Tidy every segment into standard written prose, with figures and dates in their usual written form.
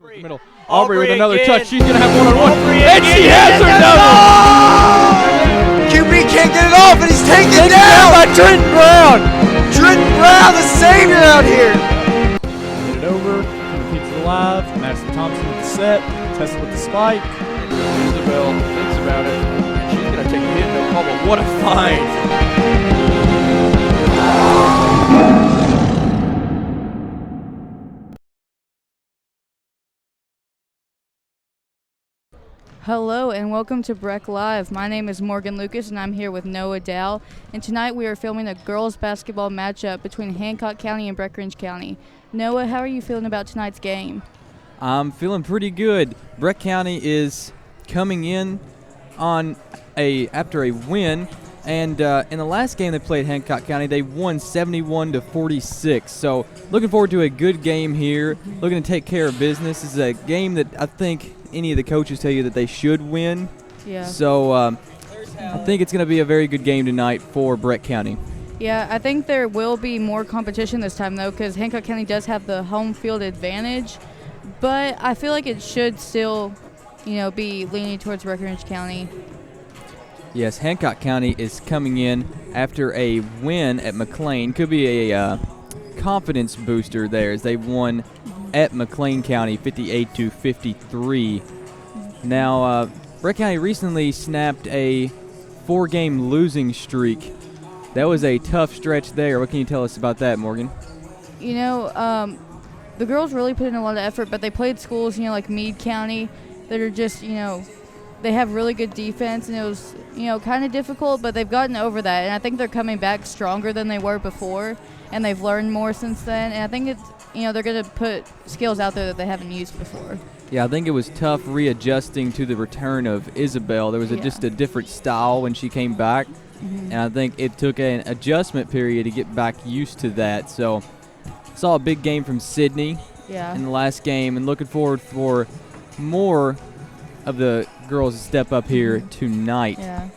Middle. Aubrey with another again. touch. She's going to have one-on-one. Aubrey And she has her double. QB can't get it off, and he's taken Taken down. down by Trenton Brown. Trenton Brown, the savior out here. Get it over. Repeats it alive. Madison Thompson with the set. Tessa with the spike. And Isabel thinks about it. And she's going to take a hit. No problem. What a find. Hello and welcome to Breck Live. My name is Morgan Lucas and I'm here with Noah Dow. And tonight we are filming a girls basketball matchup between Hancock County and Breckinridge County. Noah, how are you feeling about tonight's game? I'm feeling pretty good. Breck County is coming in on after a win, and in the last game they played Hancock County, they won 71-46. So looking forward to a good game here. Looking to take care of business. This is a game that I think any of the coaches tell you that they should win. Yeah. So I think it's going to be a very good game tonight for Breck County. Yeah, I think there will be more competition this time though, because Hancock County does have the home field advantage. But I feel like it should still, be leaning towards Breckinridge County. Yes, Hancock County is coming in after a win at McLean. Could be a confidence booster there as they won at McLean County 58-53. Now, Breck County recently snapped a 4-game losing streak. That was a tough stretch there. What can you tell us about that, Morgan? The girls really put in a lot of effort, but they played schools, like Meade County that are just, they have really good defense, and it was, kind of difficult, but they've gotten over that, and I think they're coming back stronger than they were before, and they've learned more since then, and I think it's, they're going to put skills out there that they haven't used before. Yeah, I think it was tough readjusting to the return of Isabel. There was just a different style when she came back, and I think it took an adjustment period to get back used to that. So saw a big game from Sydney in the last game, and looking forward for more of the girls to step up here tonight. Yeah.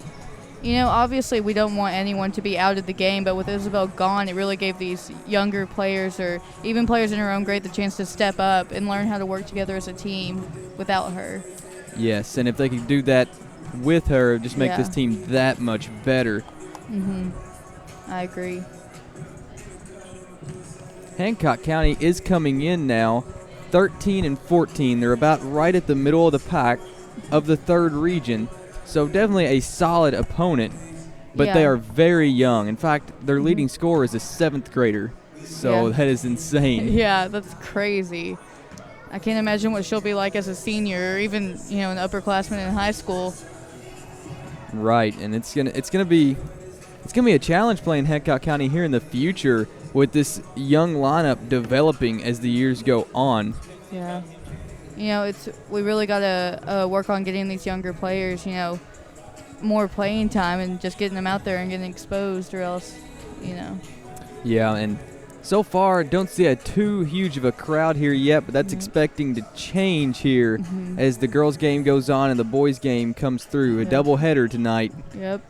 Obviously we don't want anyone to be out of the game, but with Isabel gone, it really gave these younger players or even players in her own grade the chance to step up and learn how to work together as a team without her. Yes, and if they could do that with her, just make this team that much better. I agree. Hancock County is coming in now 13-14. They're about right at the middle of the pack of the third region. So definitely a solid opponent, but they are very young. In fact, their leading scorer is a 7th grader. So that is insane. Yeah, that's crazy. I can't imagine what she'll be like as a senior or even, an upperclassman in high school. Right, and it's gonna be a challenge playing Hancock County here in the future with this young lineup developing as the years go on. Yeah. We really got to work on getting these younger players, more playing time and just getting them out there and getting exposed or else, Yeah, and so far don't see a too huge of a crowd here yet, but that's expecting to change here as the girls' game goes on and the boys' game comes through. A doubleheader tonight. Yep.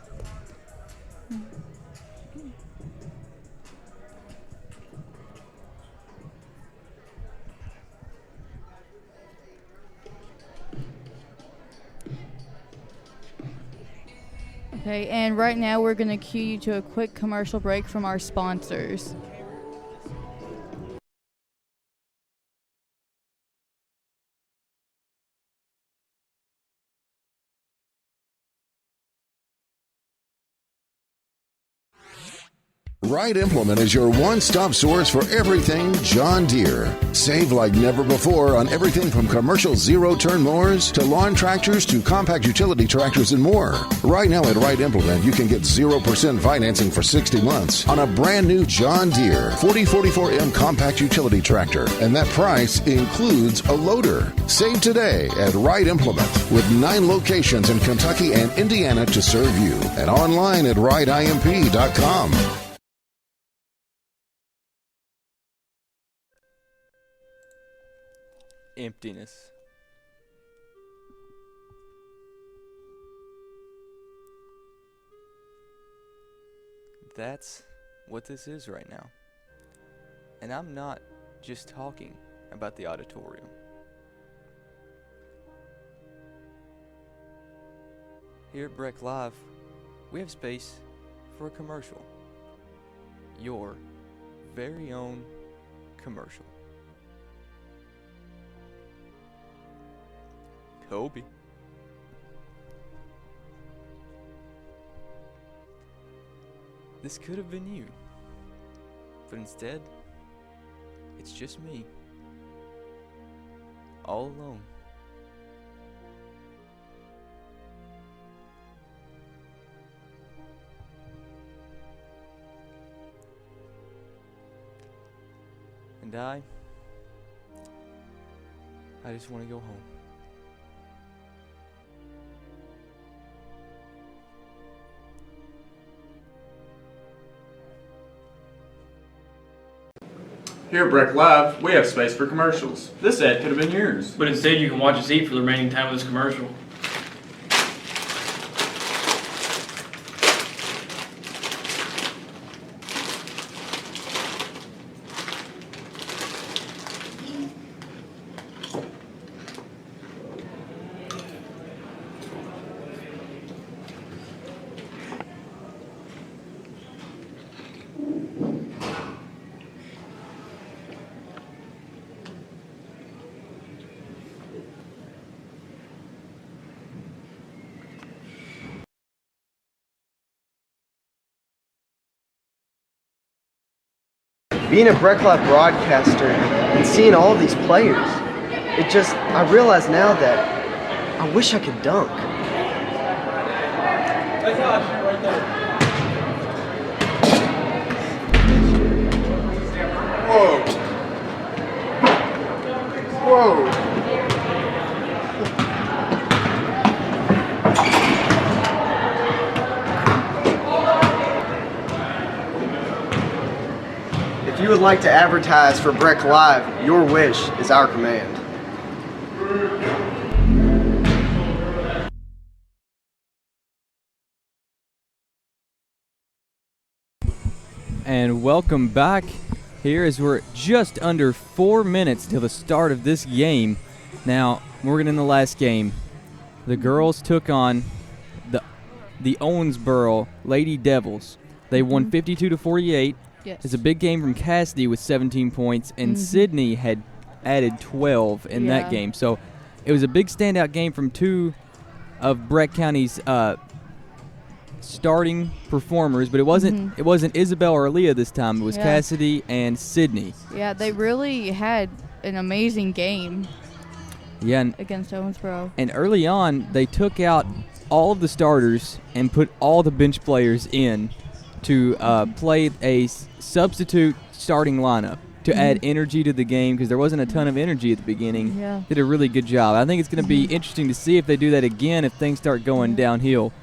Okay, and right now we're going to cue you to a quick commercial break from our sponsors. Wright Implement is your one-stop source for everything John Deere. Save like never before on everything from commercial zero-turn mowers to lawn tractors to compact utility tractors and more. Right now at Wright Implement, you can get 0% financing for 60 months on a brand new John Deere 4044M compact utility tractor, and that price includes a loader. Save today at Wright Implement with 9 locations in Kentucky and Indiana to serve you, and online at wrightimp.com. Emptiness. That's what this is right now. And I'm not just talking about the auditorium. Here at Breck Live, we have space for a commercial. Your very own commercial. Kobe. This could have been you, but instead, it's just me, all alone. And I just want to go home. Here at Breck Live, we have space for commercials. This ad could have been yours. But instead, you can watch us eat for the remaining time of this commercial. Being a Breck Live broadcaster and seeing all these players, I realize now that I wish I could dunk. Whoa. Whoa. If you would like to advertise for Breck Live, your wish is our command. And welcome back here as we're just under 4 minutes till the start of this game. Now, Morgan, in the last game, the girls took on the Owensboro Lady Devils. They won 52-48. Yes. It's a big game from Cassidy with 17 points, and Sydney had added 12 in that game. So it was a big standout game from two of Breck County's starting performers, but it wasn't Isabel or Aaliyah this time. It was Cassidy and Sydney. Yeah, they really had an amazing game against Owensboro. And early on, they took out all of the starters and put all the bench players in to play a substitute starting lineup to add energy to the game because there wasn't a ton of energy at the beginning. Yeah. Did a really good job. I think it's going to be interesting to see if they do that again if things start going downhill.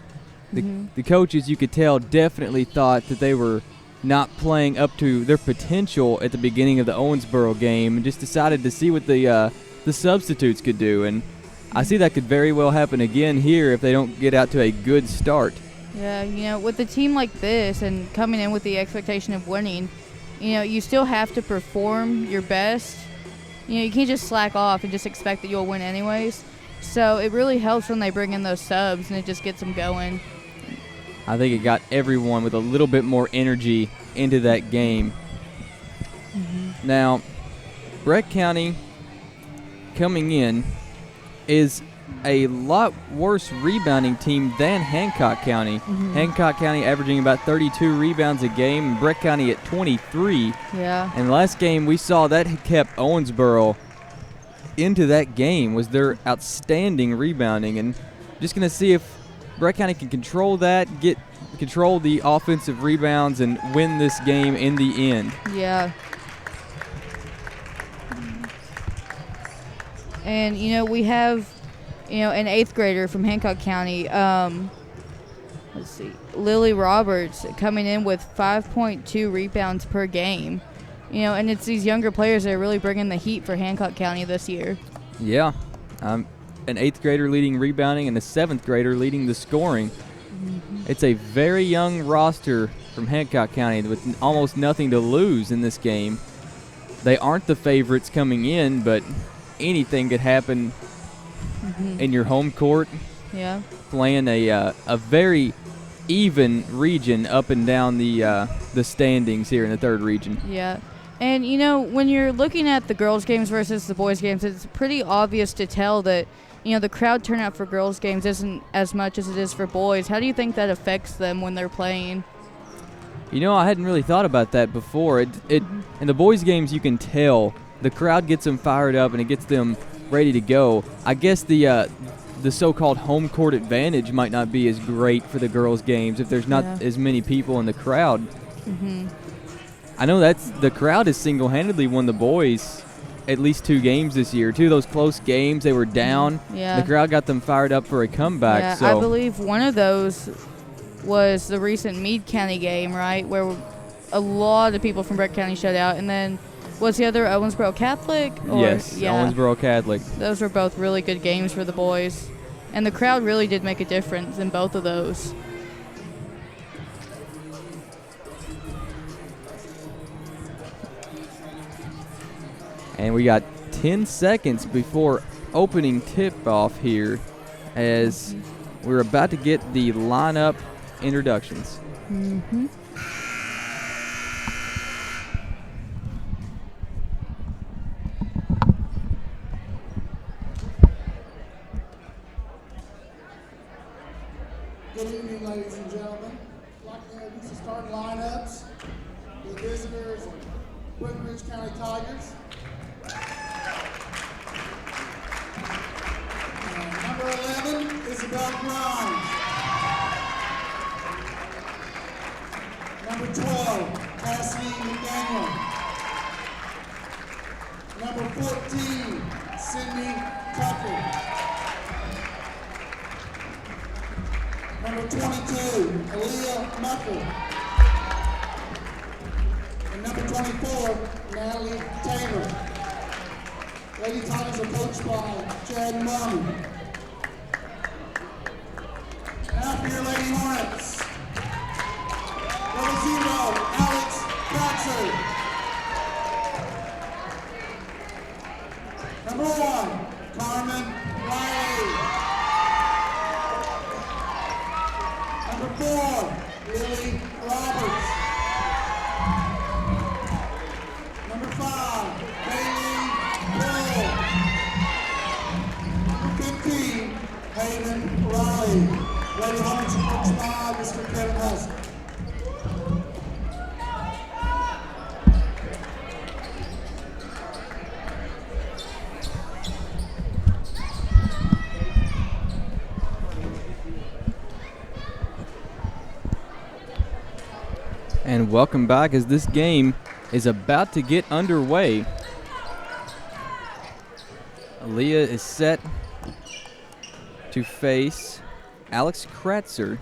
The coaches, you could tell, definitely thought that they were not playing up to their potential at the beginning of the Owensboro game and just decided to see what the substitutes could do. And I see that could very well happen again here if they don't get out to a good start. Yeah, with a team like this and coming in with the expectation of winning, you still have to perform your best. You can't just slack off and just expect that you'll win anyways. So it really helps when they bring in those subs and it just gets them going. I think it got everyone with a little bit more energy into that game. Now, Breck County coming in is a lot worse rebounding team than Hancock County. Hancock County averaging about 32 rebounds a game, and Breck County at 23. Yeah. And last game we saw that kept Owensboro into that game was their outstanding rebounding. And just going to see if Breck County can control that, control the offensive rebounds, and win this game in the end. Yeah. And, we have, an 8th grader from Hancock County, let's see, Lily Roberts, coming in with 5.2 rebounds per game. And it's these younger players that are really bringing the heat for Hancock County this year. Yeah. An 8th grader leading rebounding and a 7th grader leading the scoring. It's a very young roster from Hancock County with almost nothing to lose in this game. They aren't the favorites coming in, but anything could happen in your home court. Yeah. playing a very even region up and down the standings here in the third region. Yeah. And, when you're looking at the girls' games versus the boys' games, it's pretty obvious to tell that, the crowd turnout for girls' games isn't as much as it is for boys. How do you think that affects them when they're playing? I hadn't really thought about that before. In the boys' games, you can tell the crowd gets them fired up and it gets them ready to go. I guess the so-called home court advantage might not be as great for the girls' games if there's not as many people in the crowd. Mm-hmm. I know the crowd has single-handedly won the boys at least 2 games this year. 2 of those close games, they were down. Yeah. The crowd got them fired up for a comeback. Yeah, so I believe one of those was the recent Meade County game, right, where a lot of people from Breck County showed out. And then was the other Owensboro Catholic? Yes, Owensboro Catholic. Those were both really good games for the boys. And the crowd really did make a difference in both of those. And we got 10 seconds before opening tip-off here as we're about to get the lineup introductions. Mm-hmm. Good evening, ladies and gentlemen. I'd like to introduce the starting lineups. The visitors are Breckinridge County Tigers. Number 11, Isabel Grimes. Number 12, Cassidy McDaniel. Number 14, Sydney Tucker. Number 22, Aaliyah Mucker. And number 24, Natalie Taylor. Lady Tigers are coached by Chad Mummy. Now for your Lady Hornets. Number 0, Alex Baxter. Number 1, Carmen Riley. Number 4, Lily Roberts. Number 5, Bailey Hill. Number 15, Hayden Riley. Lady Hornets coached by Mr. Kevin Husk. And welcome back as this game is about to get underway. Aaliyah is set to face Alex Kratzer.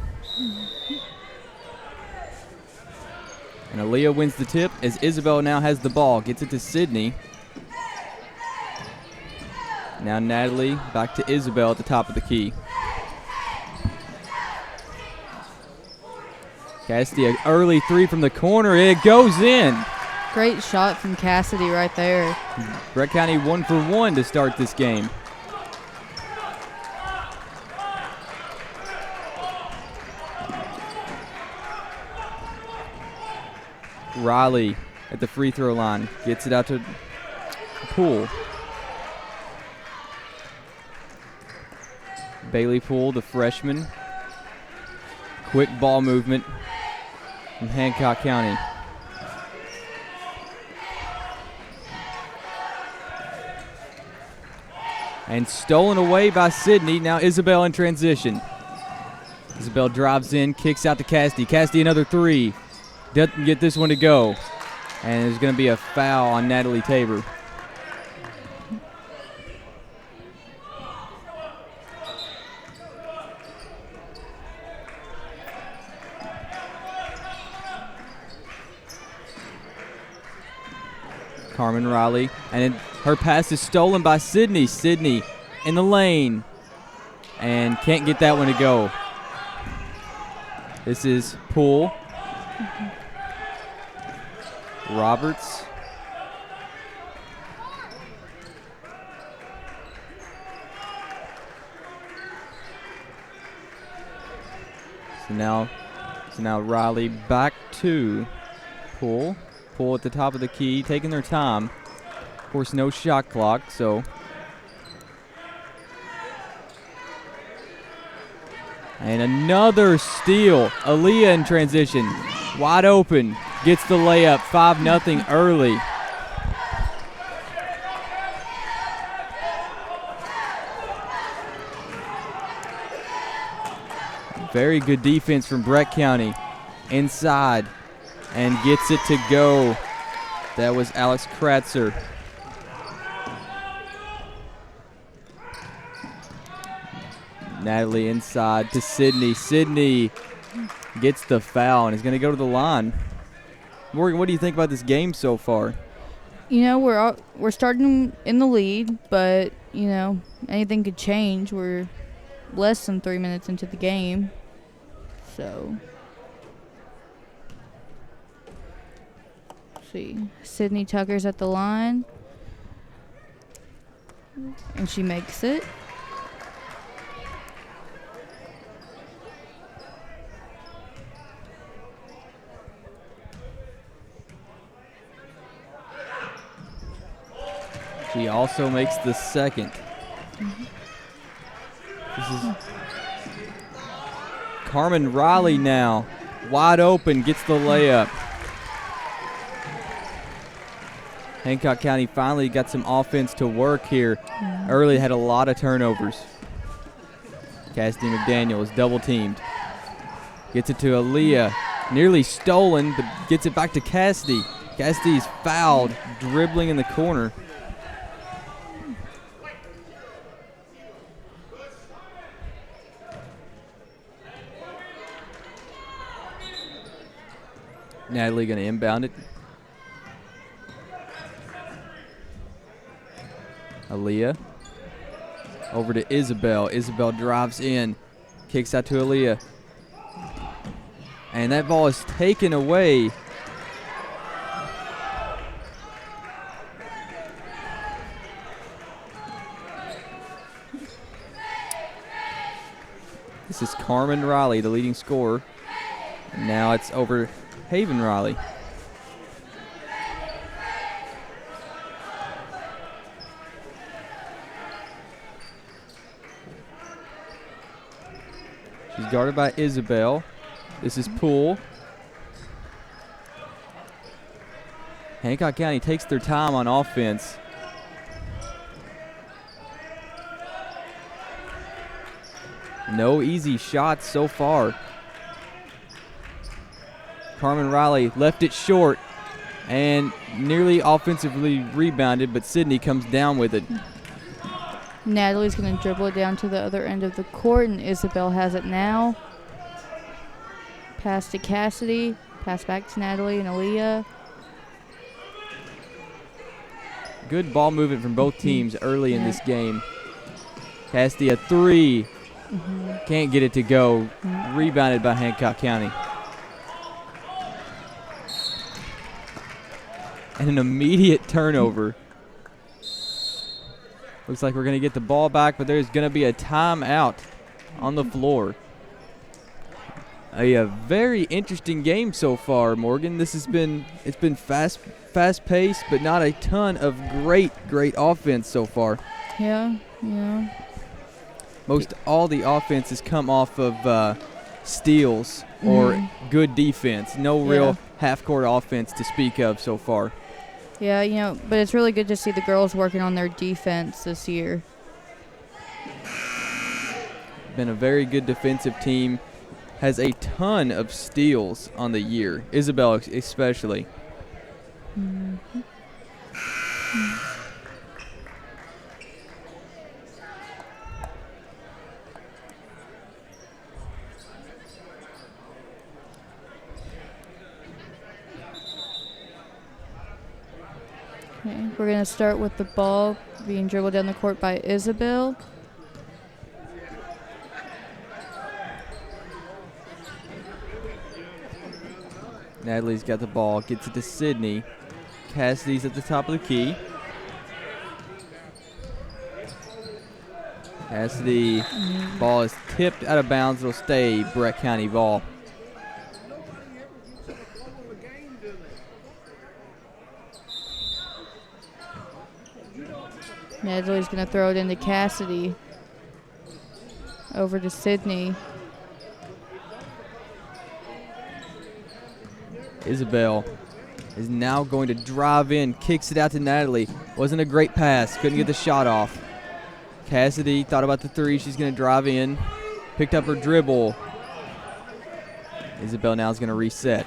And Aaliyah wins the tip as Isabel now has the ball. Gets it to Sydney. Now Natalie back to Isabel at the top of the key. Cassidy, an early 3 from the corner. It goes in. Great shot from Cassidy right there. Breck County 1 for 1 to start this game. Riley at the free throw line. Gets it out to Poole. Bailey Poole, the freshman. Quick ball movement from Hancock County. And stolen away by Sydney. Now Isabel in transition. Isabel drives in, kicks out to Cassidy. Cassidy another 3. Doesn't get this one to go. And there's going to be a foul on Natalie Tabor. Carmen Riley, and her pass is stolen by Sydney. Sydney in the lane, and can't get that one to go. This is Poole. Roberts. So now Riley back to pull at the top of the key, taking their time. Of course, no shot clock, so. And another steal. Aaliyah in transition, wide open, gets the layup, 5-0 early. Very good defense from Brett County. Inside and gets it to go. That was Alex Kratzer. Natalie inside to Sydney. Sydney gets the foul and is going to go to the line. Morgan, what do you think about this game so far? We're starting in the lead, but anything could change. We're less than 3 minutes into the game, so. See, Sydney Tucker's at the line, and she makes it. She also makes the second. This is Carmen Riley now, wide open, gets the layup. Hancock County finally got some offense to work here. Early had a lot of turnovers. Cassidy McDaniel is double teamed. Gets it to Aaliyah. Nearly stolen, but gets it back to Cassidy. Cassidy is fouled, dribbling in the corner. Natalie going to inbound it. Aaliyah over to Isabel. Isabel drives in, kicks out to Aaliyah. And that ball is taken away. This is Carmen Riley, the leading scorer. Now it's over Haven Riley. She's guarded by Isabel. This is Poole. Hancock County takes their time on offense. No easy shots so far. Carmen Riley left it short and nearly offensively rebounded, but Sydney comes down with it. Natalie's going to dribble it down to the other end of the court, and Isabel has it now. Pass to Cassidy. Pass back to Natalie and Aaliyah. Good ball movement from both teams early in this game. Cassidy a three. Can't get it to go. Rebounded by Hancock County. And an immediate turnover. Looks like we're going to get the ball back, but there's going to be a timeout on the floor. A very interesting game so far, Morgan. It's been fast-paced, but not a ton of great offense so far. Yeah. Most all the offense has come off of steals or good defense. No real half-court offense to speak of so far. Yeah, but it's really good to see the girls working on their defense this year. Been a very good defensive team. Has a ton of steals on the year. Isabel especially. Okay, we're going to start with the ball being dribbled down the court by Isabel. Natalie's got the ball, gets it to Sydney. Cassidy's at the top of the key. Cassidy, ball is tipped out of bounds. It'll stay Brett County ball. Nedley's going to throw it into Cassidy. Over to Sydney. Isabel is now going to drive in, kicks it out to Natalie. Wasn't a great pass, couldn't get the shot off. Cassidy thought about the three, she's going to drive in, picked up her dribble. Isabel now is going to reset.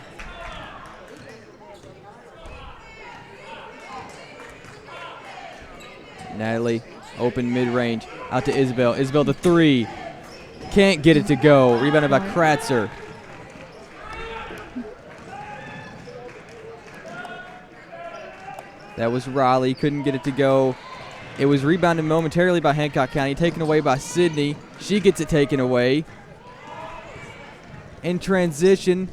Natalie, open mid-range, out to Isabel. Isabel the three, can't get it to go. Rebounded by Kratzer. That was Riley, couldn't get it to go. It was rebounded momentarily by Hancock County, taken away by Sydney. She gets it taken away. In transition,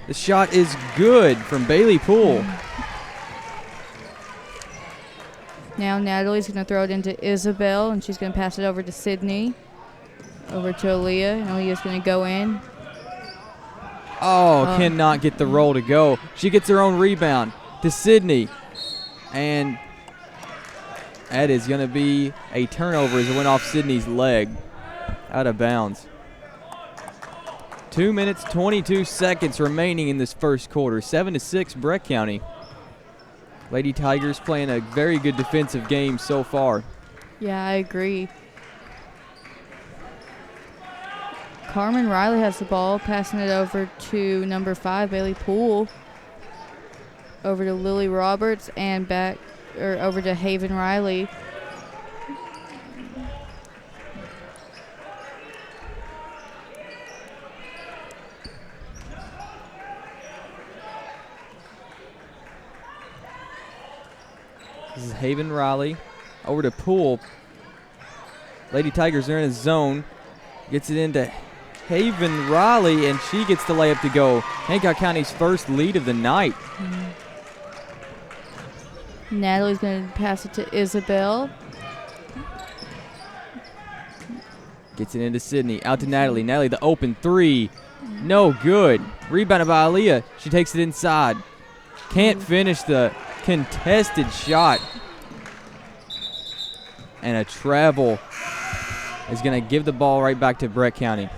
the shot is good from Bailey Poole. Now Natalie's going to throw it into Isabel, and she's going to pass it over to Sydney. Over to Aaliyah, and Aaliyah's going to go in. Oh, cannot get the roll to go. She gets her own rebound to Sydney. And that is going to be a turnover as it went off Sydney's leg. Out of bounds. 2 minutes, 22 seconds remaining in this first quarter. 7-6 Brett County. Lady Tigers playing a very good defensive game so far. Yeah, I agree. Carmen Riley has the ball, passing it over to number 5, Bailey Poole. Over to Lily Roberts and back, or over to Haven Riley. This is Haven Riley. Over to Poole. Lady Tigers are in a zone. Gets it into Haven Riley, and she gets the layup to go. Hancock County's first lead of the night. Natalie's going to pass it to Isabel. Gets it into Sydney. Out to Natalie. Natalie, the open three. No good. Rebounded by Aaliyah. She takes it inside. Can't finish the contested shot. And a travel is going to give the ball right back to Brett County.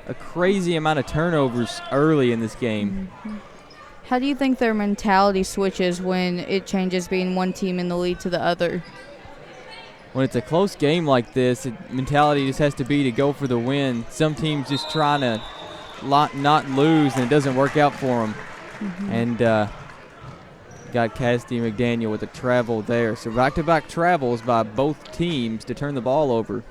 A crazy amount of turnovers early in this game. How do you think their mentality switches when it changes being one team in the lead to the other? When it's a close game like this, mentality just has to be to go for the win. Some teams just trying to not lose, and it doesn't work out for them. And got Cassidy McDaniel with a travel there. So back-to-back travels by both teams to turn the ball over.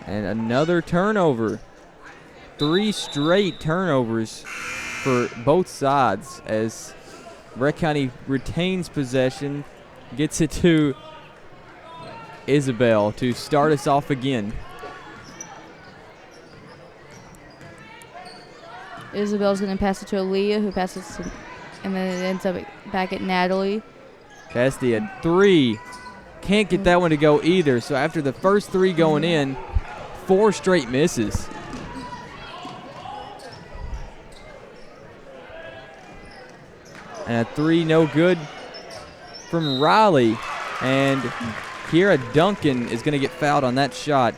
And another turnover. 3 straight turnovers for both sides as Brett County retains possession, gets it to Isabel to start us off again. Isabel's going to pass it to Aaliyah, who passes to, and then it ends up back at Natalie. Cassidy at 3. Can't get that one to go either. So after the first 3 going in, 4 straight misses. And a 3 no good from Riley. And Kiera Duncan is going to get fouled on that shot.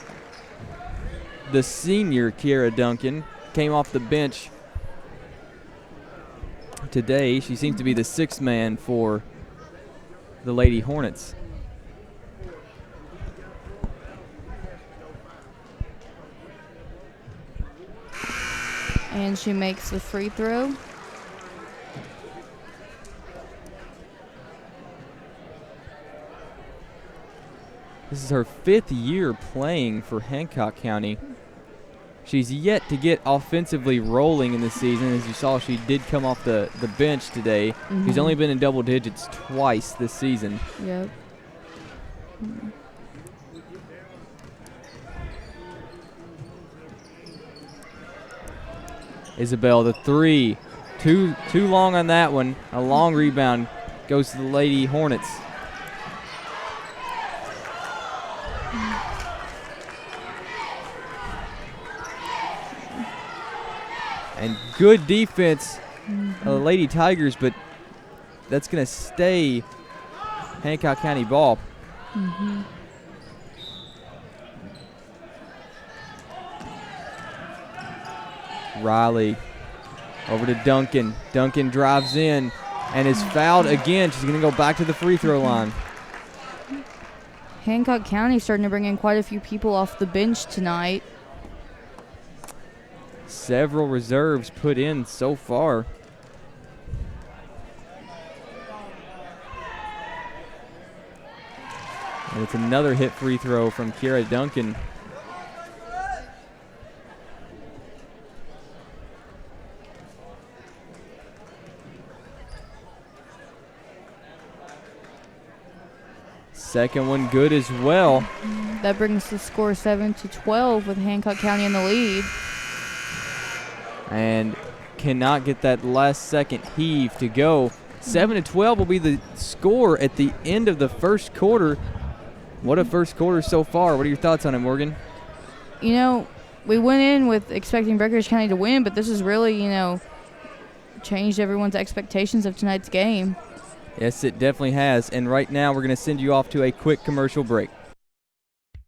The senior Kiera Duncan came off the bench today. She seems to be the 6th man for the Lady Hornets. And she makes the free throw. This is her 5th year playing for Hancock County. She's yet to get offensively rolling in the season. As you saw, she did come off the bench today. She's only been in double digits twice this season. Yep. Isabel, the three. Too long on that one. A long rebound goes to the Lady Hornets. And good defense of the Lady Tigers, but that's going to stay Hancock County ball. Riley over to Duncan. Duncan drives in and is fouled again. She's going to go back to the free throw line. Hancock County starting to bring in quite a few people off the bench tonight. Several reserves put in so far. And it's another hit free throw from Kiera Duncan. Second one good as well. That brings the score 7-12 with Hancock County in the lead. And cannot get that last second heave to go. 7-12 will be the score at the end of the first quarter. What a first quarter so far. What are your thoughts on it, Morgan? You know, we went in with expecting Breckenridge County to win, but this has really, changed everyone's expectations of tonight's game. Yes, it definitely has. And right now we're going to send you off to a quick commercial break.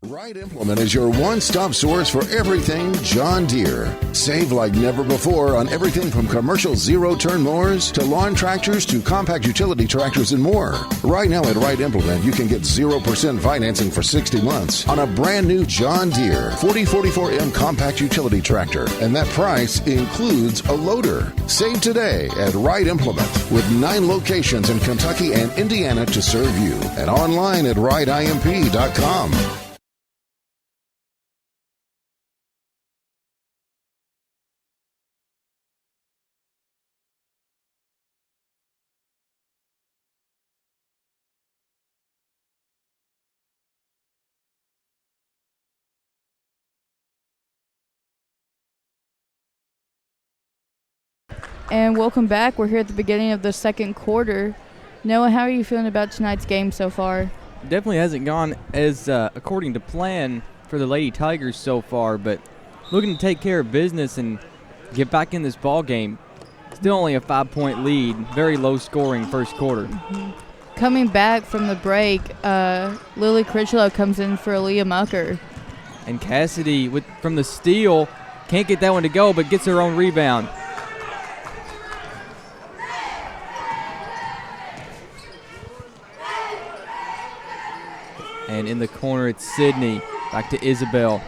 Wright Implement is your one-stop source for everything John Deere. Save like never before on everything from commercial zero-turn mowers to lawn tractors to compact utility tractors and more. Right now at Wright Implement, you can get 0% financing for 60 months on a brand new John Deere 4044M compact utility tractor. And that price includes a loader. Save today at Wright Implement with 9 locations in Kentucky and Indiana to serve you. And online at wrightimp.com. And welcome back. We're here at the beginning of the second quarter. Noah, how are you feeling about tonight's game so far? Definitely hasn't gone as according to plan for the Lady Tigers so far, but looking to take care of business and get back in this ball game. Still only a 5-point lead. Very low scoring first quarter. Coming back from the break, Lily Critchlow comes in for Aaliyah Mucker. And Cassidy from the steal can't get that one to go, but gets her own rebound. And in the corner, it's Sydney. Back to Isabel.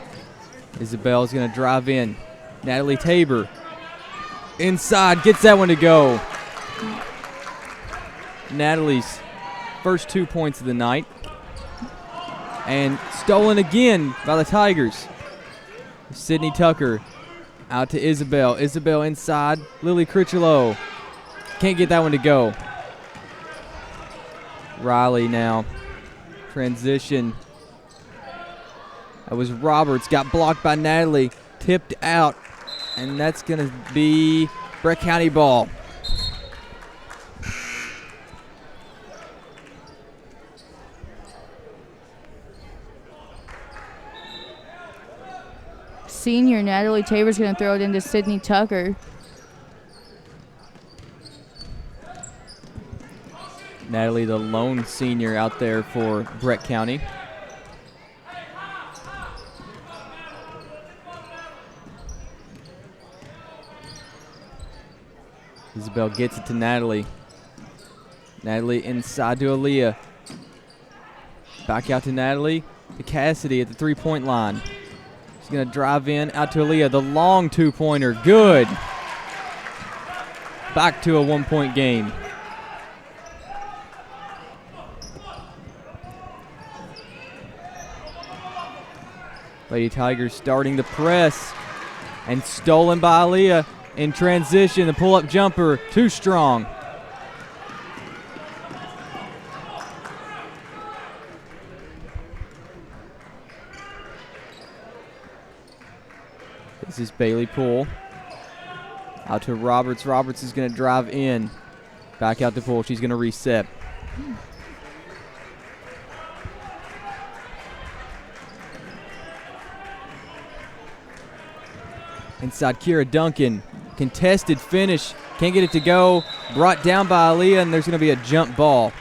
Isabel's going to drive in. Natalie Tabor. Inside, gets that one to go. Natalie's first 2 points of the night. And stolen again by the Tigers. Sydney Tucker out to Isabel. Isabel inside. Lily Critchlow. Can't get that one to go. Riley now. Transition. That was Roberts. Got blocked by Natalie. Tipped out. And that's going to be Breck County ball. Senior Natalie Tabor's going to throw it into Sydney Tucker. Natalie, the lone senior out there for Breck County. Isabel gets it to Natalie. Natalie inside to Aaliyah. Back out to Natalie. To Cassidy at the three-point line. She's going to drive in out to Aaliyah. The long two-pointer. Good. Back to a one-point game. Lady Tigers starting the press. And stolen by Aaliyah in transition. The pull-up jumper, too strong. This is Bailey Poole. Out to Roberts. Roberts is going to drive in. Back out to Poole. She's going to reset. Inside Kira Duncan. Contested finish. Can't get it to go. Brought down by Aaliyah, and there's going to be a jump ball.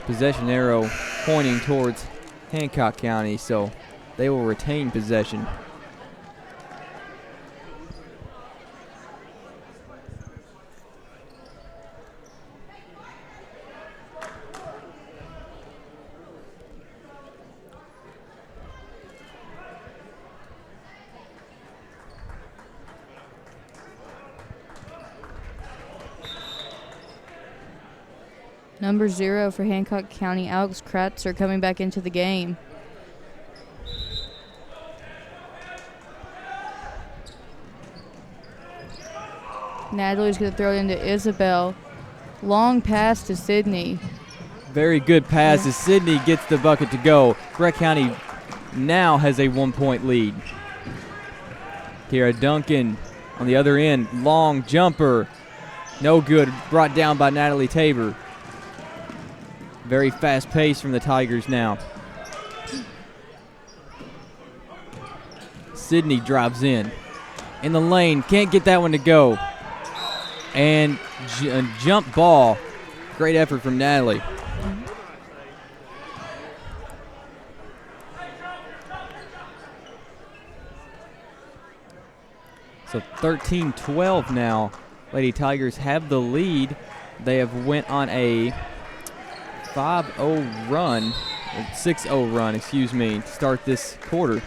Possession arrow pointing towards Hancock County, so they will retain possession. Number 0 for Hancock County, Alex Kratzer, coming back into the game. Natalie's going to throw it into Isabel. Long pass to Sydney. Very good pass as Sydney gets the bucket to go. Breck County now has a 1-point lead. Kira Duncan on the other end. Long jumper. No good. Brought down by Natalie Tabor. Very fast pace from the Tigers now. Sydney drives in the lane. Can't get that one to go. And a jump ball. Great effort from Natalie. So 13-12 now. Lady Tigers have the lead. They have went on a 5-0 run, or 6-0 run, excuse me, to start this quarter.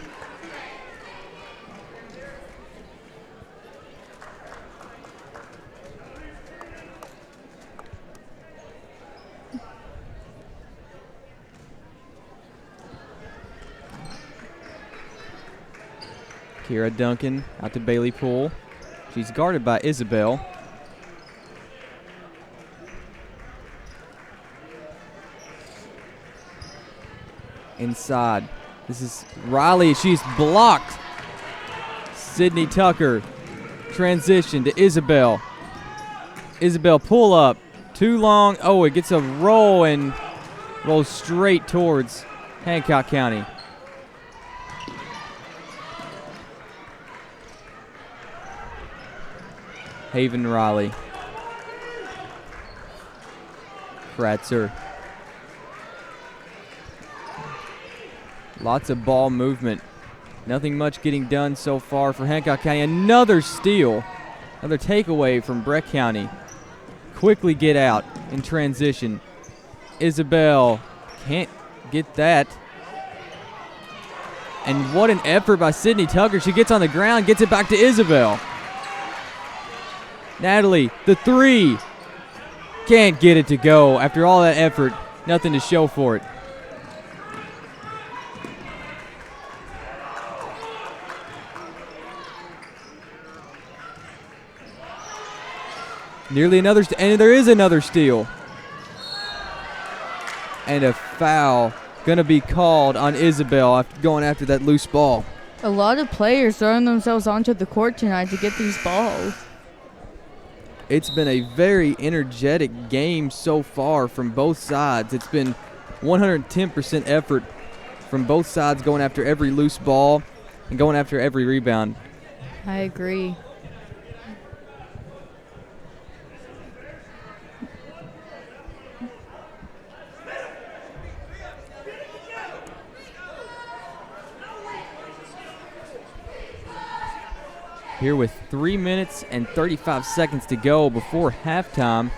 Kira Duncan out to Bailey Poole. She's guarded by Isabel. Inside. This is Riley. She's blocked. Sydney Tucker. Transition to Isabel. Isabel pull up. Too long. Oh, it gets a roll and rolls straight towards Hancock County. Haven Riley. Kratzer. Lots of ball movement. Nothing much getting done so far for Hancock County. Another steal. Another takeaway from Breck County. Quickly get out in transition. Isabel can't get that. And what an effort by Sydney Tucker. She gets on the ground, gets it back to Isabel. Natalie, the three. Can't get it to go. After all that effort, nothing to show for it. Nearly another, and there is another steal. And a foul going to be called on Isabel after going after that loose ball. A lot of players throwing themselves onto the court tonight to get these balls. It's been a very energetic game so far from both sides. It's been 110% effort from both sides, going after every loose ball and going after every rebound. I agree. Here with 3 minutes and 35 seconds to go before halftime.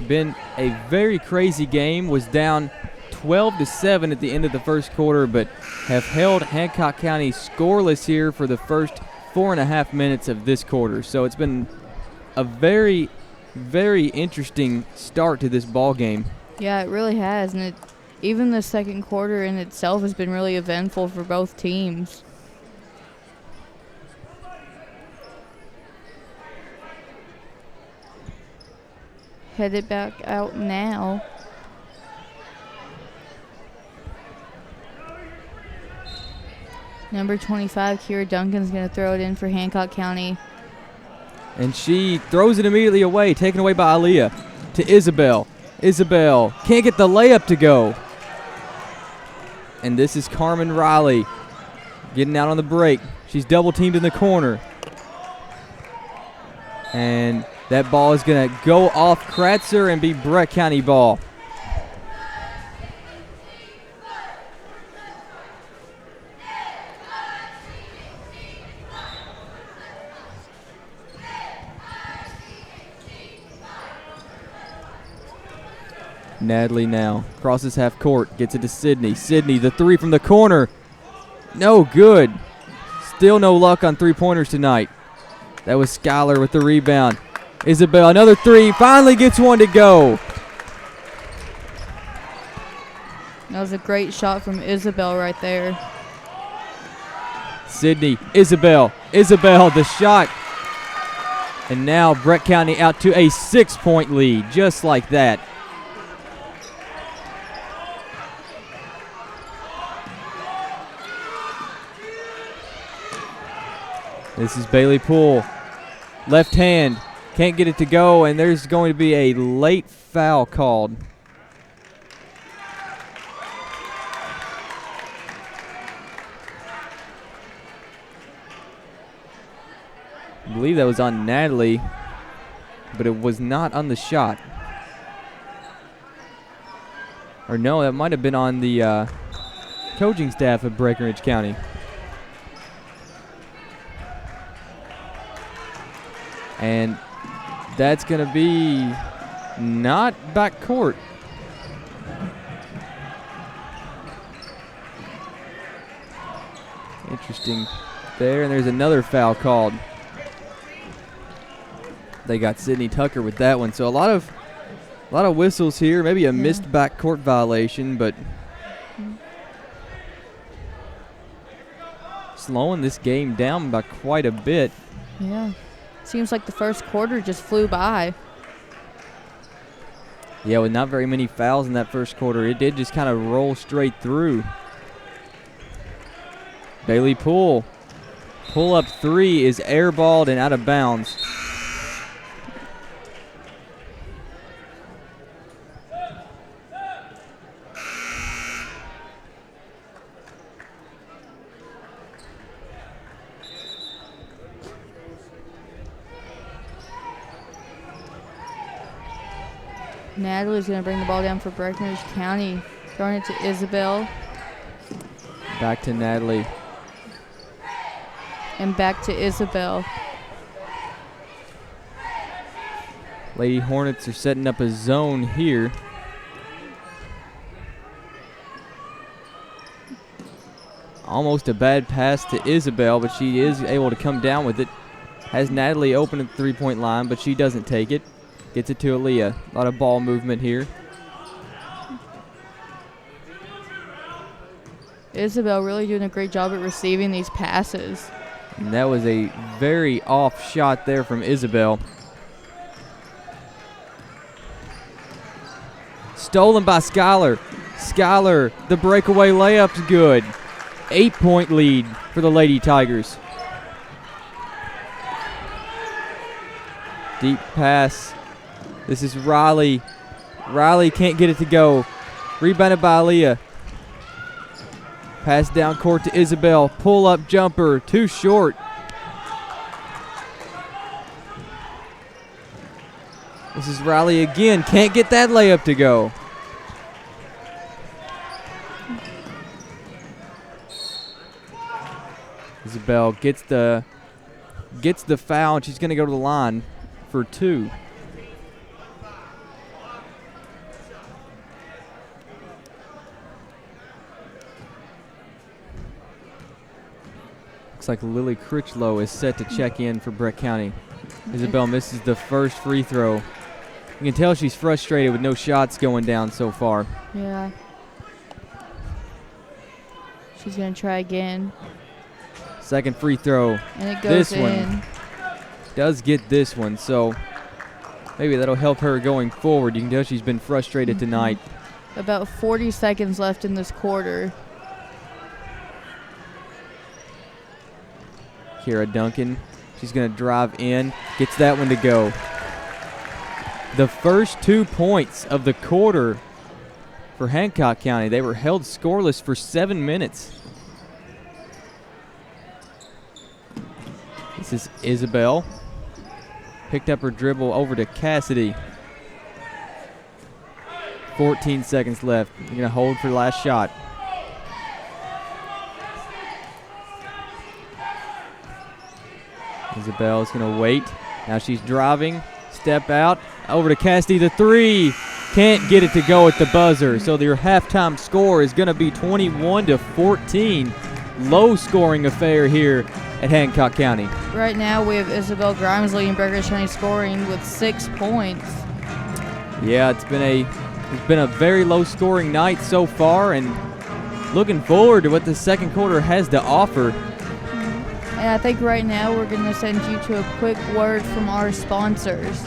Been a very crazy game. Was down 12-7 at the end of the first quarter, but have held Hancock County scoreless here for the first 4.5 minutes of this quarter. So it's been a very, very interesting start to this ball game. Yeah, it really has, and even the second quarter in itself has been really eventful for both teams. Headed back out now. Number 25, Kira Duncan's going to throw it in for Hancock County. And she throws it immediately away, taken away by Aaliyah to Isabel. Isabel can't get the layup to go. And this is Carmen Riley getting out on the break. She's double teamed in the corner. And that ball is going to go off Kratzer and be Brett County ball. Natalie now crosses half court, gets it to Sydney. Sydney, the three from the corner. No good. Still no luck on three-pointers tonight. That was Skylar with the rebound. Isabel, another three, finally gets one to go. That was a great shot from Isabel right there. Sydney, Isabel, the shot. And now Brett County out to a 6-point lead, just like that. This is Bailey Poole. Left hand. Can't get it to go, and there's going to be a late foul called. I believe that was on Natalie, but it was not on the shot. Or no, that might have been on the coaching staff of Breckenridge County. And that's going to be not backcourt. Interesting there, and there's another foul called. They got Sydney Tucker with that one. So a lot of whistles here, maybe a missed backcourt violation, but slowing this game down by quite a bit. Yeah. Seems like the first quarter just flew by. Yeah, with not very many fouls in that first quarter, it did just kind of roll straight through. Bailey Poole. Pull-up three is airballed and out of bounds. Natalie's going to bring the ball down for Breckenridge County. Throwing it to Isabel. Back to Natalie. And back to Isabel. Lady Hornets are setting up a zone here. Almost a bad pass to Isabel, but she is able to come down with it. Has Natalie open at the three-point line, but she doesn't take it. Gets it to Aaliyah. A lot of ball movement here. Isabel really doing a great job at receiving these passes. And that was a very off shot there from Isabel. Stolen by Skylar. Skylar, the breakaway layup's good. 8-point lead for the Lady Tigers. Deep pass. This is Riley. Riley can't get it to go. Rebounded by Aaliyah. Pass down court to Isabel. Pull-up jumper. Too short. This is Riley again. Can't get that layup to go. Isabel gets the foul, and she's going to go to the line for two. Looks like Lily Critchlow is set to check in for Brett County. Isabel misses the first free throw. You can tell she's frustrated with no shots going down so far. Yeah. She's going to try again. Second free throw. And it goes in. One does get this one, so maybe that'll help her going forward. You can tell she's been frustrated tonight. About 40 seconds left in this quarter. Kara Duncan. She's going to drive in, gets that one to go. The first 2 points of the quarter for Hancock County. They were held scoreless for 7 minutes. This is Isabel. Picked up her dribble over to Cassidy. 14 seconds left. You're going to hold for the last shot. Isabel's going to wait. Now she's driving. Step out. Over to Cassidy. The three. Can't get it to go at the buzzer. So their halftime score is going to be 21-14. Low scoring affair here at Hancock County. Right now we have Isabel Grimes leading Breckenridge County scoring with 6 points. Yeah, it's been a very low scoring night so far, and looking forward to what the second quarter has to offer. And I think right now we're going to send you to a quick word from our sponsors.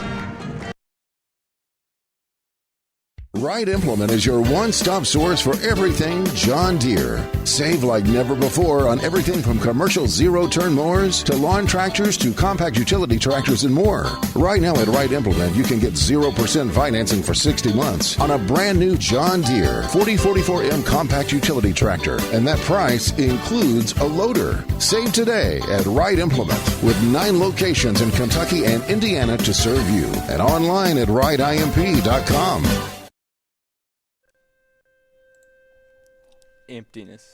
Wright Implement is your one-stop source for everything John Deere. Save like never before on everything from commercial zero-turn mowers to lawn tractors to compact utility tractors and more. Right now at Wright Implement, you can get 0% financing for 60 months on a brand new John Deere 4044M compact utility tractor. And that price includes a loader. Save today at Wright Implement with 9 locations in Kentucky and Indiana to serve you. And online at wrightimp.com. Emptiness.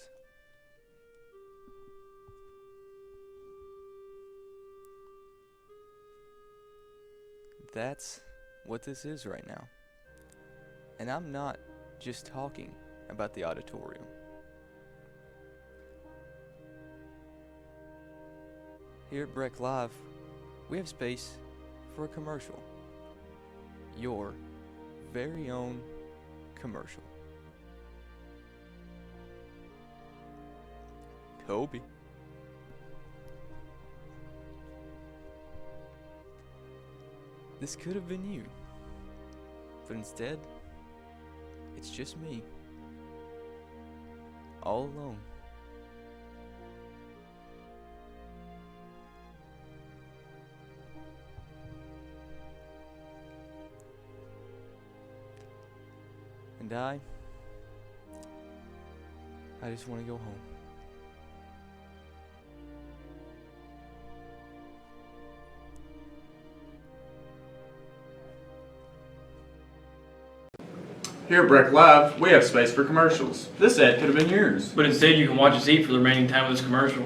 That's what this is right now. And I'm not just talking about the auditorium. Here at Breck Live, we have space for a commercial. Your very own commercial. Kobe. This could have been you, but instead, it's just me, all alone. And I just want to go home. Here at Breck Live, we have space for commercials. This ad could have been yours. But instead, you can watch us eat for the remaining time of this commercial.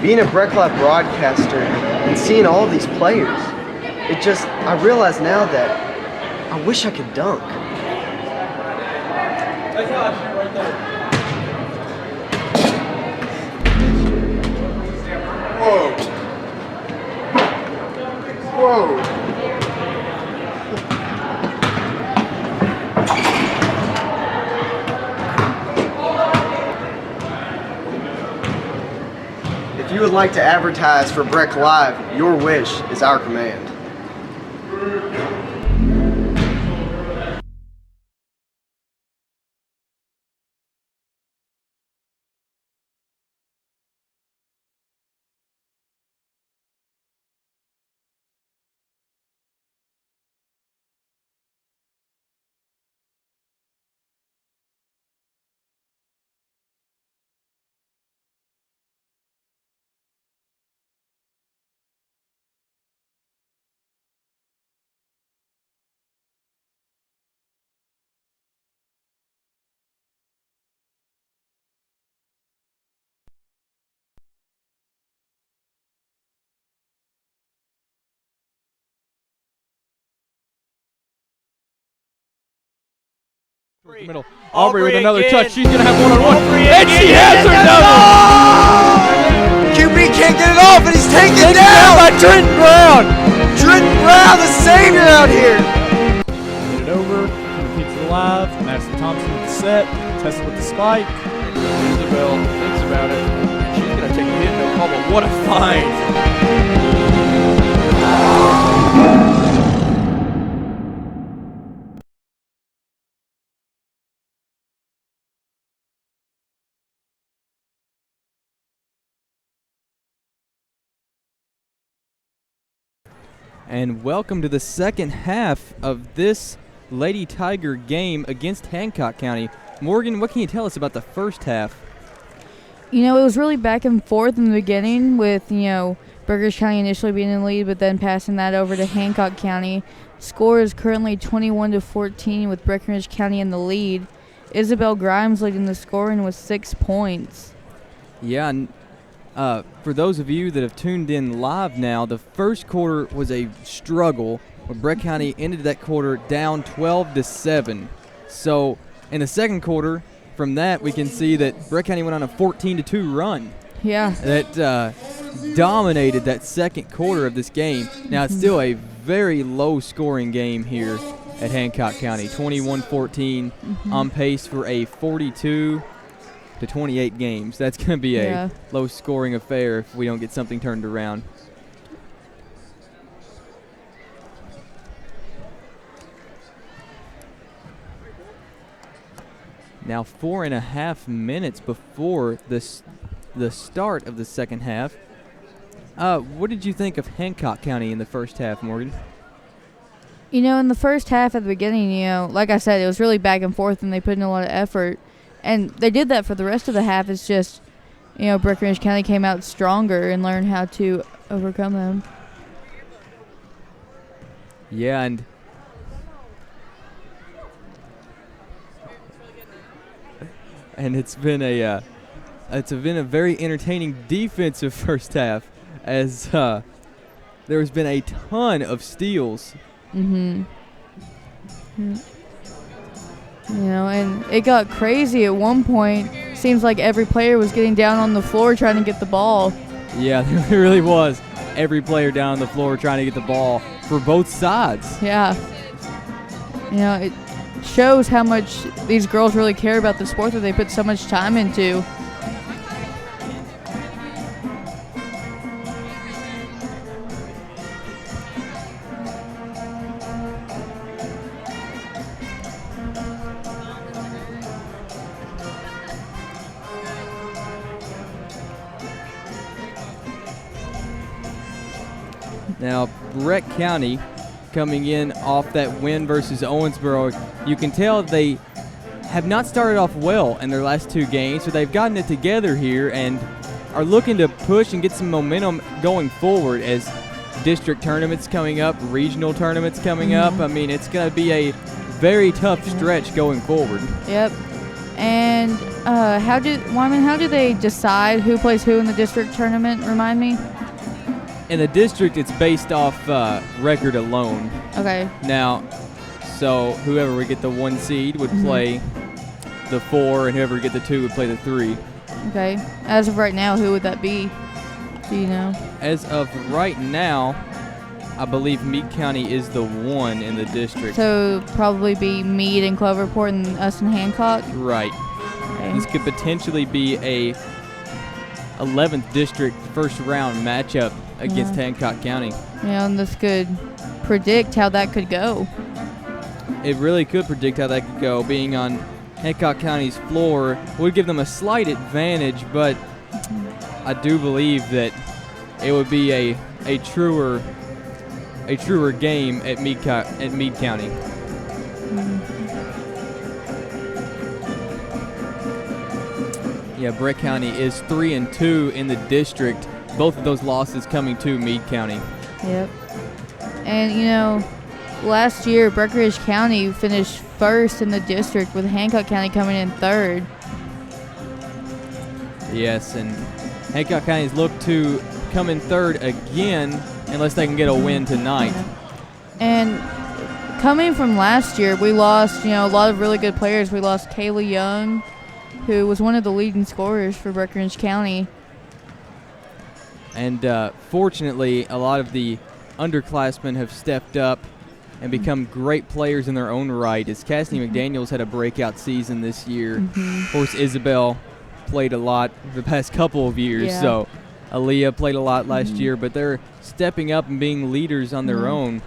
Being a Breck Live broadcaster and seeing all these players, I realize now that I wish I could dunk. Whoa. Whoa. If you would like to advertise for Breck Live, your wish is our command. Middle. Aubrey with another touch. She's going to have one-on-one. And she has her double! QB can't get it off, and he's taken down by Trenton Brown. Trenton Brown, the savior out here. Get it over. Keeps it alive. Madison Thompson with the set. Tessa with the spike. Isabel thinks about it. And she's going to take a hit, no problem. What a find! And welcome to the second half of this Lady Tiger game against Hancock County. Morgan, what can you tell us about the first half? You know, it was really back and forth in the beginning with, Breckenridge County initially being in the lead, but then passing that over to Hancock County. Score is currently 21-14 with Breckenridge County in the lead. Isabel Grimes leading the scoring with 6 points. Yeah, and for those of you that have tuned in live now, the first quarter was a struggle where Breck County ended that quarter down 12-7. So in the second quarter, from that we can see that Breck County went on a 14-2 run. Yeah. That dominated that second quarter of this game. Now it's still a very low-scoring game here at Hancock County, 21-14, on pace for a 42-28 games. That's going to be a low-scoring affair if we don't get something turned around. Now 4.5 minutes before the start of the second half. What did you think of Hancock County in the first half, Morgan? In the first half at the beginning, like I said, it was really back and forth, and they put in a lot of effort. And they did that for the rest of the half. It's just, Breckenridge County came out stronger and learned how to overcome them. Yeah, and it's been a very entertaining defensive first half, as there's been a ton of steals. And it got crazy at one point. Seems like every player was getting down on the floor trying to get the ball. Yeah, there really was. Every player down on the floor trying to get the ball for both sides. Yeah. It shows how much these girls really care about the sport that they put so much time into. Now, Breck County coming in off that win versus Owensboro, you can tell they have not started off well in their last two games, so they've gotten it together here and are looking to push and get some momentum going forward as district tournaments coming up, regional tournaments coming up. I mean, it's going to be a very tough stretch going forward. Yep. And how do they decide who plays who in the district tournament? Remind me. In the district, it's based off record alone. Okay. Now, so whoever would get the 1 seed would play the 4, and whoever would get the 2 would play the 3. Okay. As of right now, who would that be? Do you know? As of right now, I believe Meade County is the 1 in the district. So probably be Meade and Cloverport and us and Hancock? Right. Okay. This could potentially be a 11th district first round matchup against Hancock County. And this could predict how that could go. It really could predict how that could go. Being on Hancock County's floor would give them a slight advantage, but I do believe that it would be a truer game at Meade County. Yeah, Breck County is 3-2 in the district. Both of those losses coming to Meade County. Yep. And, last year, Breckenridge County finished first in the district with Hancock County coming in third. Yes, and Hancock County's look to come in third again unless they can get a win tonight. And coming from last year, we lost, a lot of really good players. We lost Kayla Young, who was one of the leading scorers for Breckinridge County. And fortunately, a lot of the underclassmen have stepped up and become great players in their own right, as Cassidy McDaniels had a breakout season this year. Of course, Isabel played a lot the past couple of years, so Aaliyah played a lot last year, but they're stepping up and being leaders on their own.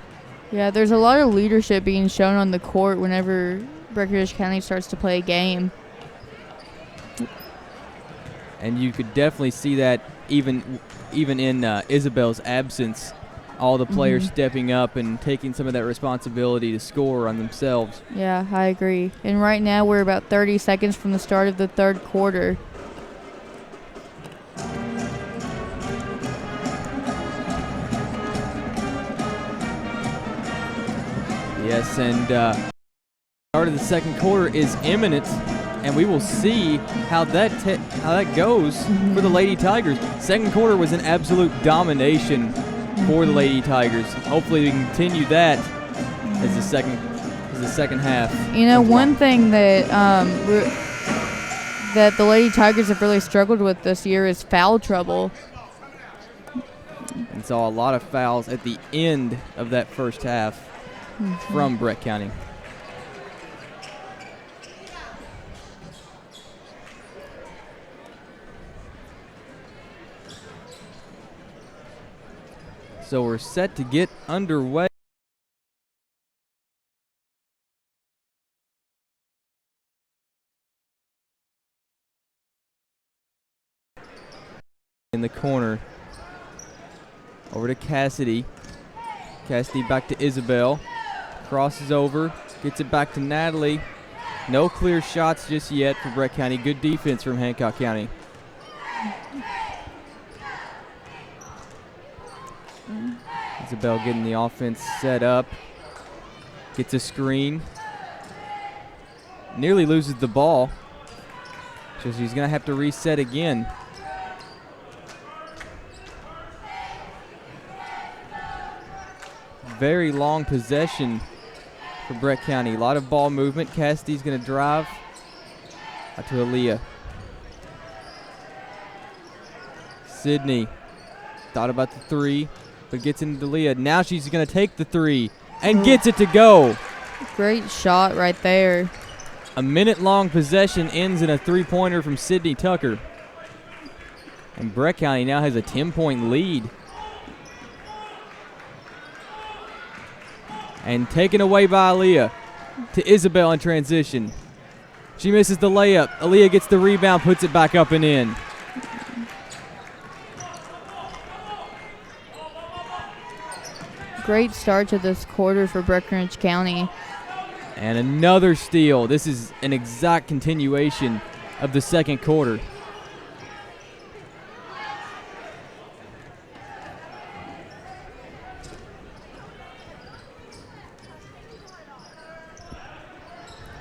Yeah, there's a lot of leadership being shown on the court whenever Breckinridge County starts to play a game. And you could definitely see that even in Isabel's absence, all the players stepping up and taking some of that responsibility to score on themselves. Yeah, I agree. And right now we're about 30 seconds from the start of the third quarter. Yes, and start of the second quarter is imminent, and we will see how that goes for the Lady Tigers. Second quarter was an absolute domination for the Lady Tigers. Hopefully we can continue that as the second half. One thing that that the Lady Tigers have really struggled with this year is foul trouble. And saw a lot of fouls at the end of that first half from Breck County. So we're set to get underway. In the corner. Over to Cassidy. Cassidy back to Isabel. Crosses over. Gets it back to Natalie. No clear shots just yet for Breck County. Good defense from Hancock County. Isabel getting the offense set up. Gets a screen. Nearly loses the ball. So she's going to have to reset again. Very long possession for Breck County. A lot of ball movement. Cassidy's going to drive out to Aaliyah. Sydney thought about the three, but gets into Aaliyah. Now she's going to take the three and gets it to go. Great shot right there. A minute-long possession ends in a three-pointer from Sydney Tucker. And Breck County now has a 10-point lead. And taken away by Aaliyah to Isabel in transition. She misses the layup. Aaliyah gets the rebound, puts it back up and in. Great start to this quarter for Breckinridge County. And another steal. This is an exact continuation of the second quarter.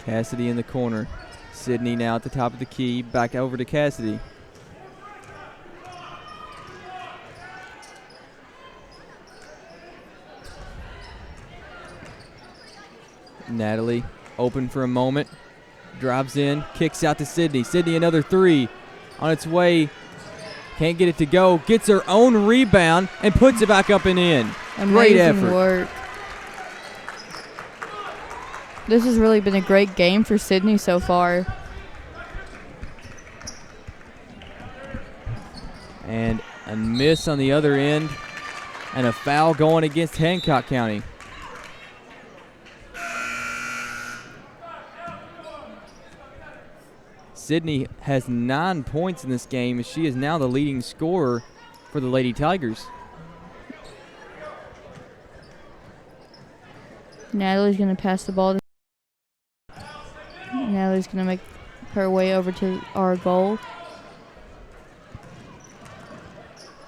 Cassidy in the corner. Sydney now at the top of the key. Back over to Cassidy. Natalie open for a moment. Drives in. Kicks out to Sydney. Sydney another three. On its way. Can't get it to go. Gets her own rebound and puts it back up and in. Great effort. Work. This has really been a great game for Sydney so far. And a miss on the other end. And a foul going against Hancock County. Sydney has 9 points in this game as she is now the leading scorer for the Lady Tigers. Natalie's going to pass the ball. Natalie's going to make her way over to our goal.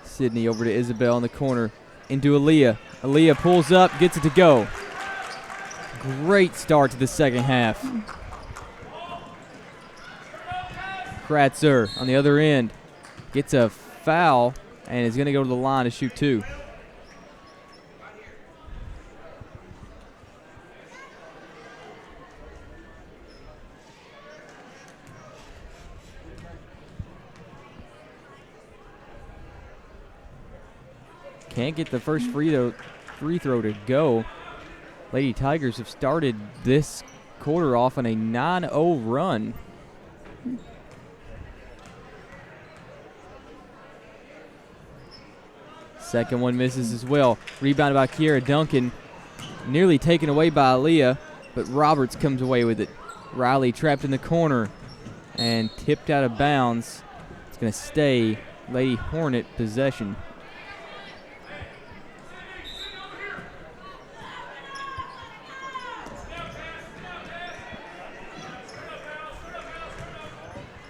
Sydney over to Isabel in the corner. Into Aaliyah. Aaliyah pulls up, gets it to go. Great start to the second half. Kratzer on the other end gets a foul and is going to go to the line to shoot two. Can't get the first free throw to go. Lady Tigers have started this quarter off on a 9-0 run. Second one misses as well. Rebounded by Kiera Duncan. Nearly taken away by Aaliyah, but Roberts comes away with it. Riley trapped in the corner and tipped out of bounds. It's going to stay Lady Hornet possession.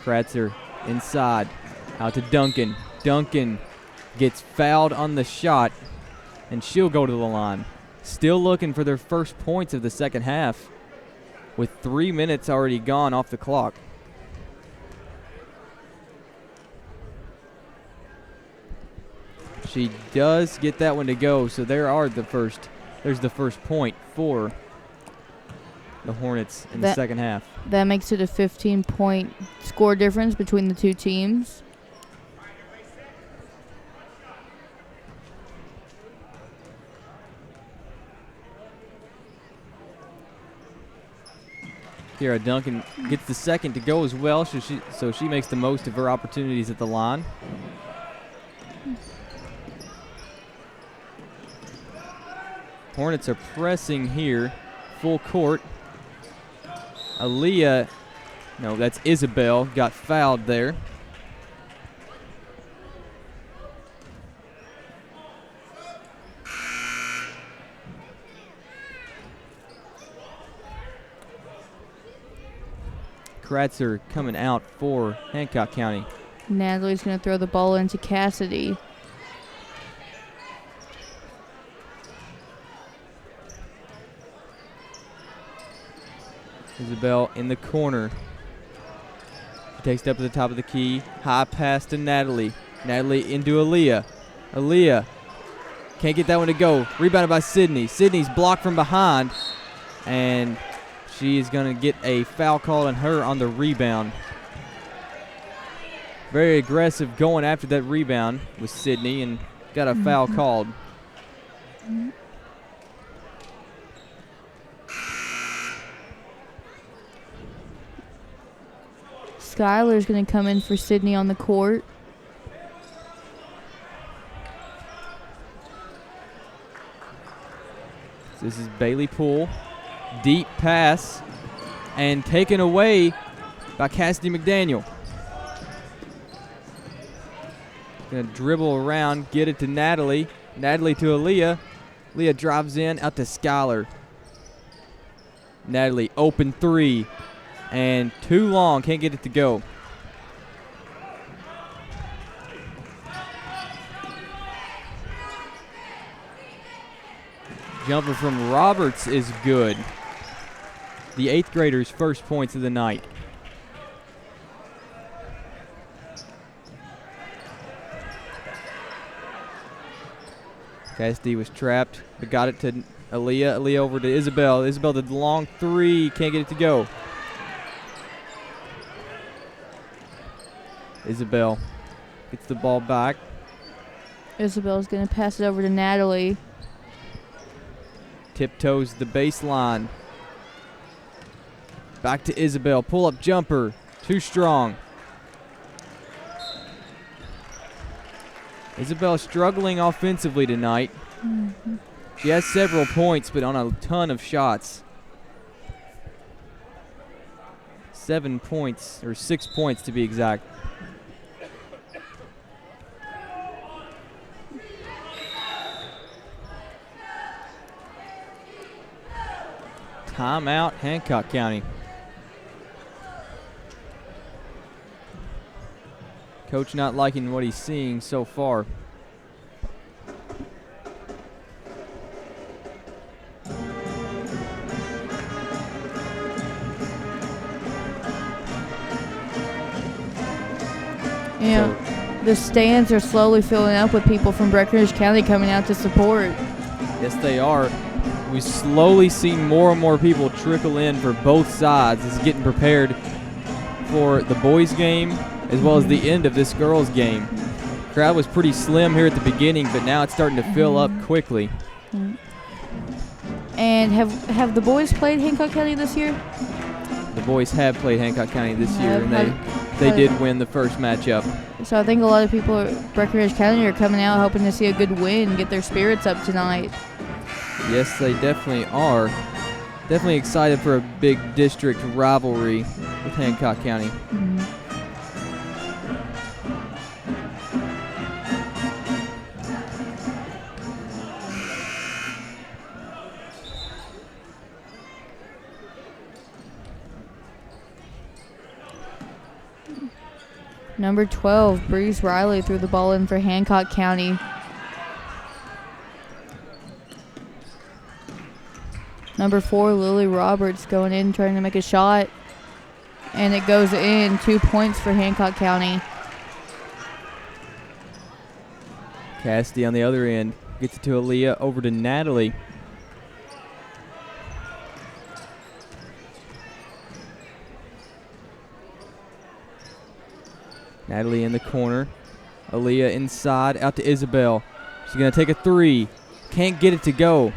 Kratzer inside, out to Duncan. Duncan gets fouled on the shot, and she'll go to the line. Still looking for their first points of the second half with 3 minutes already gone off the clock. She does get that one to go, so there's the first point for the Hornets in the second half. That makes it a 15-point score difference between the two teams. Kiera Duncan gets the second to go as well, so she makes the most of her opportunities at the line. Hornets are pressing here, full court. Aaliyah, no, that's Isabel, got fouled there. Kratzer coming out for Hancock County. Natalie's going to throw the ball into Cassidy. Isabel in the corner. She takes it up to the top of the key. High pass to Natalie. Natalie into Aaliyah. Aaliyah can't get that one to go. Rebounded by Sydney. Sydney's blocked from behind, and she is going to get a foul call on her on the rebound. Very aggressive going after that rebound with Sydney, and got a foul called. Skylar's going to come in for Sydney on the court. This is Bailey Poole. Deep pass and taken away by Cassidy McDaniel. Gonna dribble around, get it to Natalie. Natalie to Aaliyah. Aaliyah drives in, out to Skylar. Natalie, open three. And too long, can't get it to go. Jumper from Roberts is good. The 8th graders' first points of the night. Cassidy was trapped, but got it to Aaliyah. Aaliyah over to Isabel. Isabel did the long three, can't get it to go. Isabel gets the ball back. Isabel's going to pass it over to Natalie. Tiptoes the baseline. Back to Isabel. Pull-up jumper. Too strong. Isabel struggling offensively tonight. She has several points, but on a ton of shots. 7 points, or 6 points to be exact. Timeout, Hancock County. Coach not liking what he's seeing so far. Yeah, the stands are slowly filling up with people from Breckinridge County coming out to support. Yes, they are. We slowly see more and more people trickle in for both sides. It's getting prepared for the boys' game as well as the end of this girls' game. Crowd was pretty slim here at the beginning, but now it's starting to fill up quickly. And have the boys played Hancock County this year? The boys have played Hancock County this year, and they did win the first matchup. So I think a lot of people at Breckenridge County are coming out hoping to see a good win, get their spirits up tonight. Yes, they definitely are. Definitely excited for a big district rivalry with Hancock County. Number 12, Breeze Riley threw the ball in for Hancock County. Number 4, Lily Roberts going in trying to make a shot. And it goes in. 2 points for Hancock County. Cassidy on the other end gets it to Aaliyah, over to Natalie. Natalie in the corner. Aaliyah inside, out to Isabel. She's going to take a three. Can't get it to go.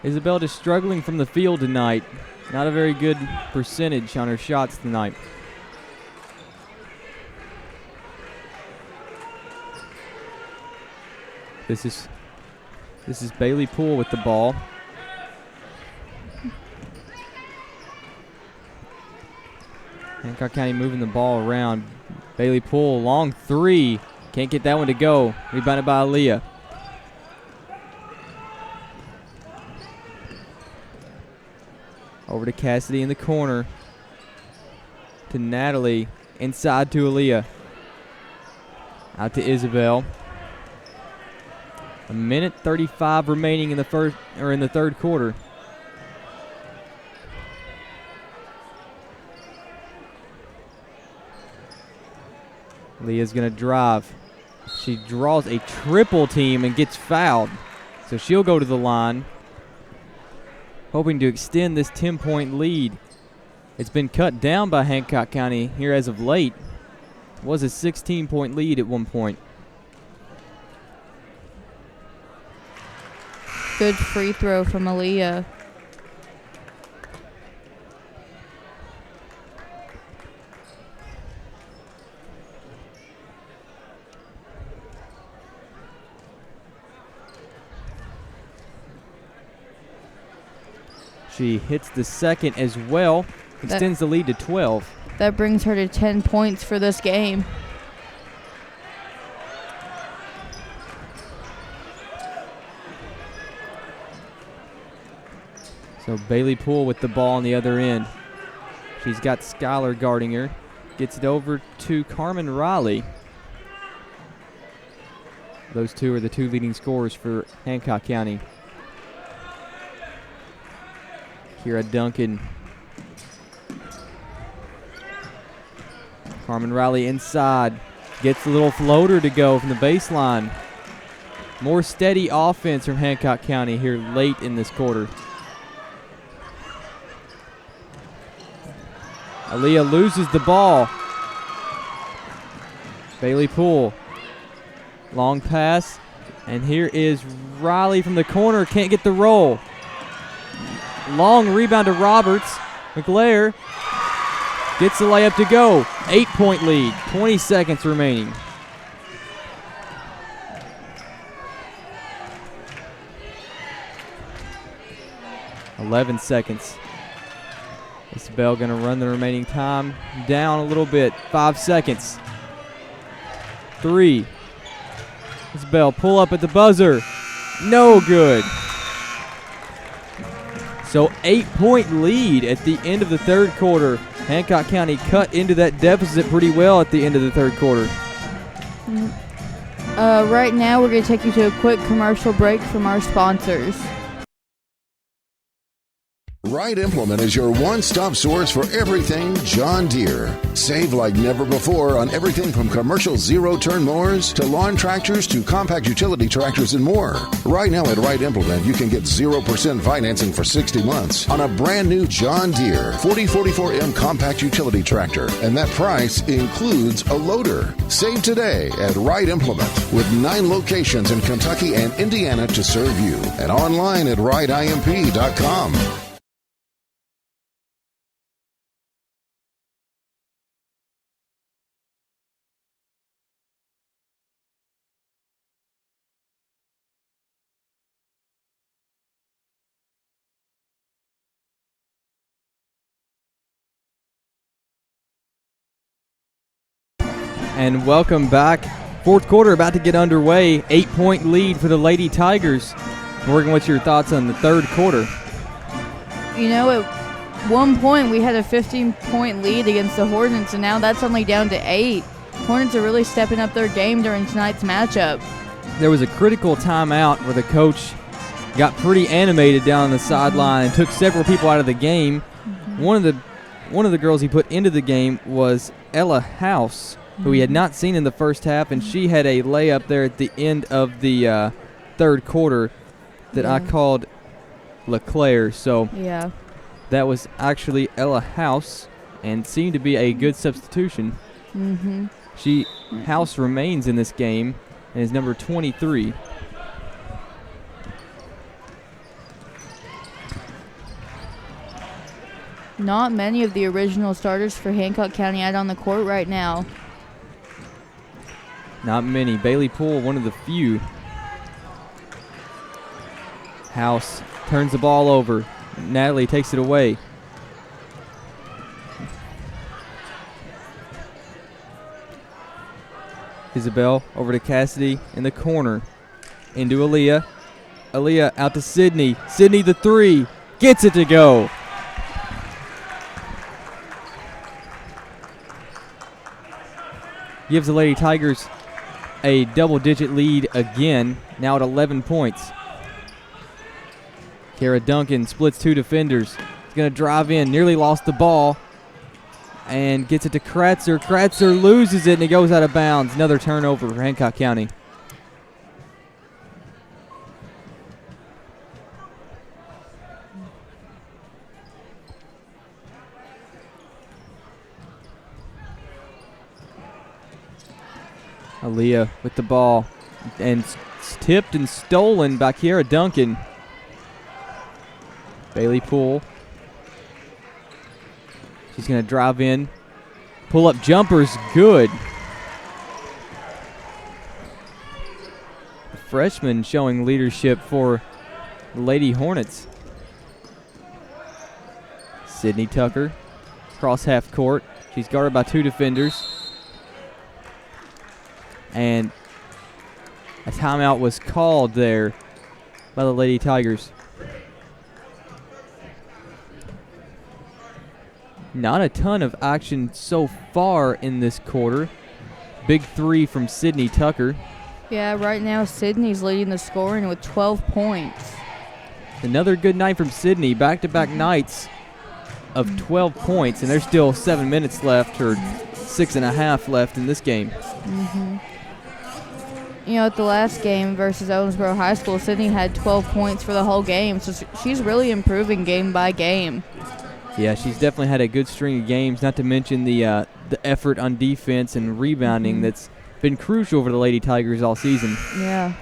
Isabel just struggling from the field tonight. Not a very good percentage on her shots tonight. This is Bailey Poole with the ball. Hancock County moving the ball around. Bailey Poole, long three. Can't get that one to go. Rebounded by Aaliyah. Over to Cassidy in the corner. To Natalie. Inside to Aaliyah. Out to Isabel. 1:35 remaining in the third quarter. Leah's going to drive. She draws a triple team and gets fouled. So she'll go to the line, hoping to extend this 10-point lead. It's been cut down by Hancock County here as of late. It was a 16-point lead at one point. Good free throw from Aaliyah. She hits the second as well, extends the lead to 12. That brings her to 10 points for this game. So Bailey Poole with the ball on the other end. She's got Skylar guarding her. Gets it over to Carmen Riley. Those two are the two leading scorers for Hancock County. Kira Duncan. Carmen Riley inside. Gets a little floater to go from the baseline. More steady offense from Hancock County here late in this quarter. Aaliyah loses the ball. Bailey Poole. Long pass. And here is Riley from the corner. Can't get the roll. Long rebound to Roberts. McLair gets the layup to go. 8-point lead. 20 seconds remaining. .11 seconds. Isabel going to run the remaining time down a little bit. 5 seconds. 3. Isabel pull up at the buzzer. No good. So 8-point lead at the end of the third quarter. Hancock County cut into that deficit pretty well at the end of the third quarter. Right now we're going to take you to a quick commercial break from our sponsors. Wright Implement is your one-stop source for everything John Deere. Save like never before on everything from commercial zero-turn mowers to lawn tractors to compact utility tractors and more. Right now at Wright Implement, you can get 0% financing for 60 months on a brand new John Deere 4044M compact utility tractor, and that price includes a loader. Save today at Wright Implement with 9 locations in Kentucky and Indiana to serve you, and online at wrightimp.com. And welcome back. Fourth quarter about to get underway. 8-point lead for the Lady Tigers. Morgan, what's your thoughts on the third quarter? You know, at one point we had a 15-point lead against the Hornets, and now that's only down to 8. Hornets are really stepping up their game during tonight's matchup. There was a critical timeout where the coach got pretty animated down on the sideline and took several people out of the game. One of the girls he put into the game was Ella House, who we had not seen in the first half, and she had a layup there at the end of the third quarter that I called LeClaire. So that was actually Ella House and seemed to be a good substitution. House remains in this game and is number 23. Not many of the original starters for Hancock County out on the court right now. Not many. Bailey Poole, one of the few. House turns the ball over. Natalie takes it away. Isabel over to Cassidy in the corner. Into Aaliyah. Aaliyah out to Sydney. Sydney the three. Gets it to go. Gives the Lady Tigers a double-digit lead again, now at 11 points. Kara Duncan splits 2 defenders. He's going to drive in, nearly lost the ball, and gets it to Kratzer. Kratzer loses it, and it goes out of bounds. Another turnover for Hancock County. Aaliyah with the ball, and tipped and stolen by Kiara Duncan. Bailey Poole. She's going to drive in. Pull-up jumper's good. The freshman showing leadership for the Lady Hornets. Sydney Tucker, cross half court. She's guarded by 2 defenders. And a timeout was called there by the Lady Tigers. Not a ton of action so far in this quarter. Big 3 from Sydney Tucker. Yeah, right now Sydney's leading the scoring with 12 points. Another good night from Sydney. Back-to-back nights of 12 points, and there's still 7 minutes left, or 6.5 left in this game. You know, at the last game versus Owensboro High School, Sydney had 12 points for the whole game, so she's really improving game by game. Yeah, she's definitely had a good string of games, not to mention the effort on defense and rebounding that's been crucial for the Lady Tigers all season. Yeah.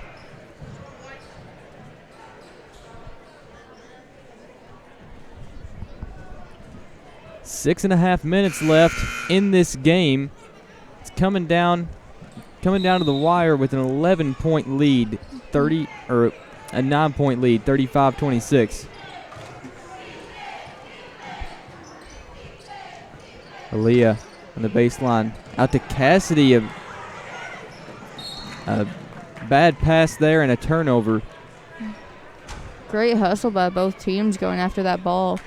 Six and a half minutes left in this game. It's coming down to the wire with an 11-point lead, a 9-point lead, 35-26. Aaliyah on the baseline, out to Cassidy. A bad pass there and a turnover. Great hustle by both teams going after that ball.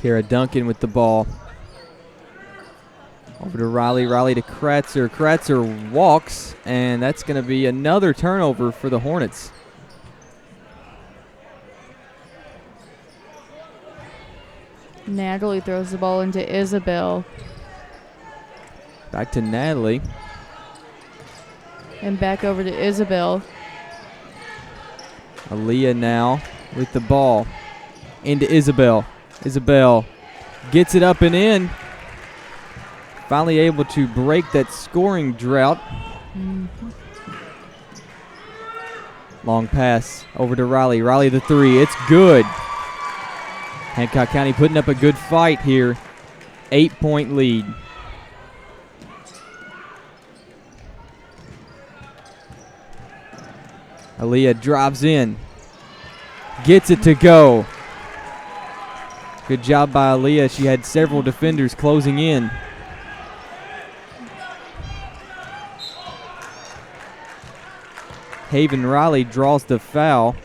Kara Duncan with the ball. Over to Riley. Riley to Kratzer. Kratzer walks, and that's going to be another turnover for the Hornets. Natalie throws the ball into Isabel. Back to Natalie. And back over to Isabel. Aaliyah now with the ball. Into Isabel. Isabel gets it up and in. Finally able to break that scoring drought. Long pass over to Riley. Riley the three. It's good. Hancock County putting up a good fight here. 8-point lead. Aaliyah drives in. Gets it to go. Good job by Aaliyah. She had several defenders closing in. Haven Riley draws the foul.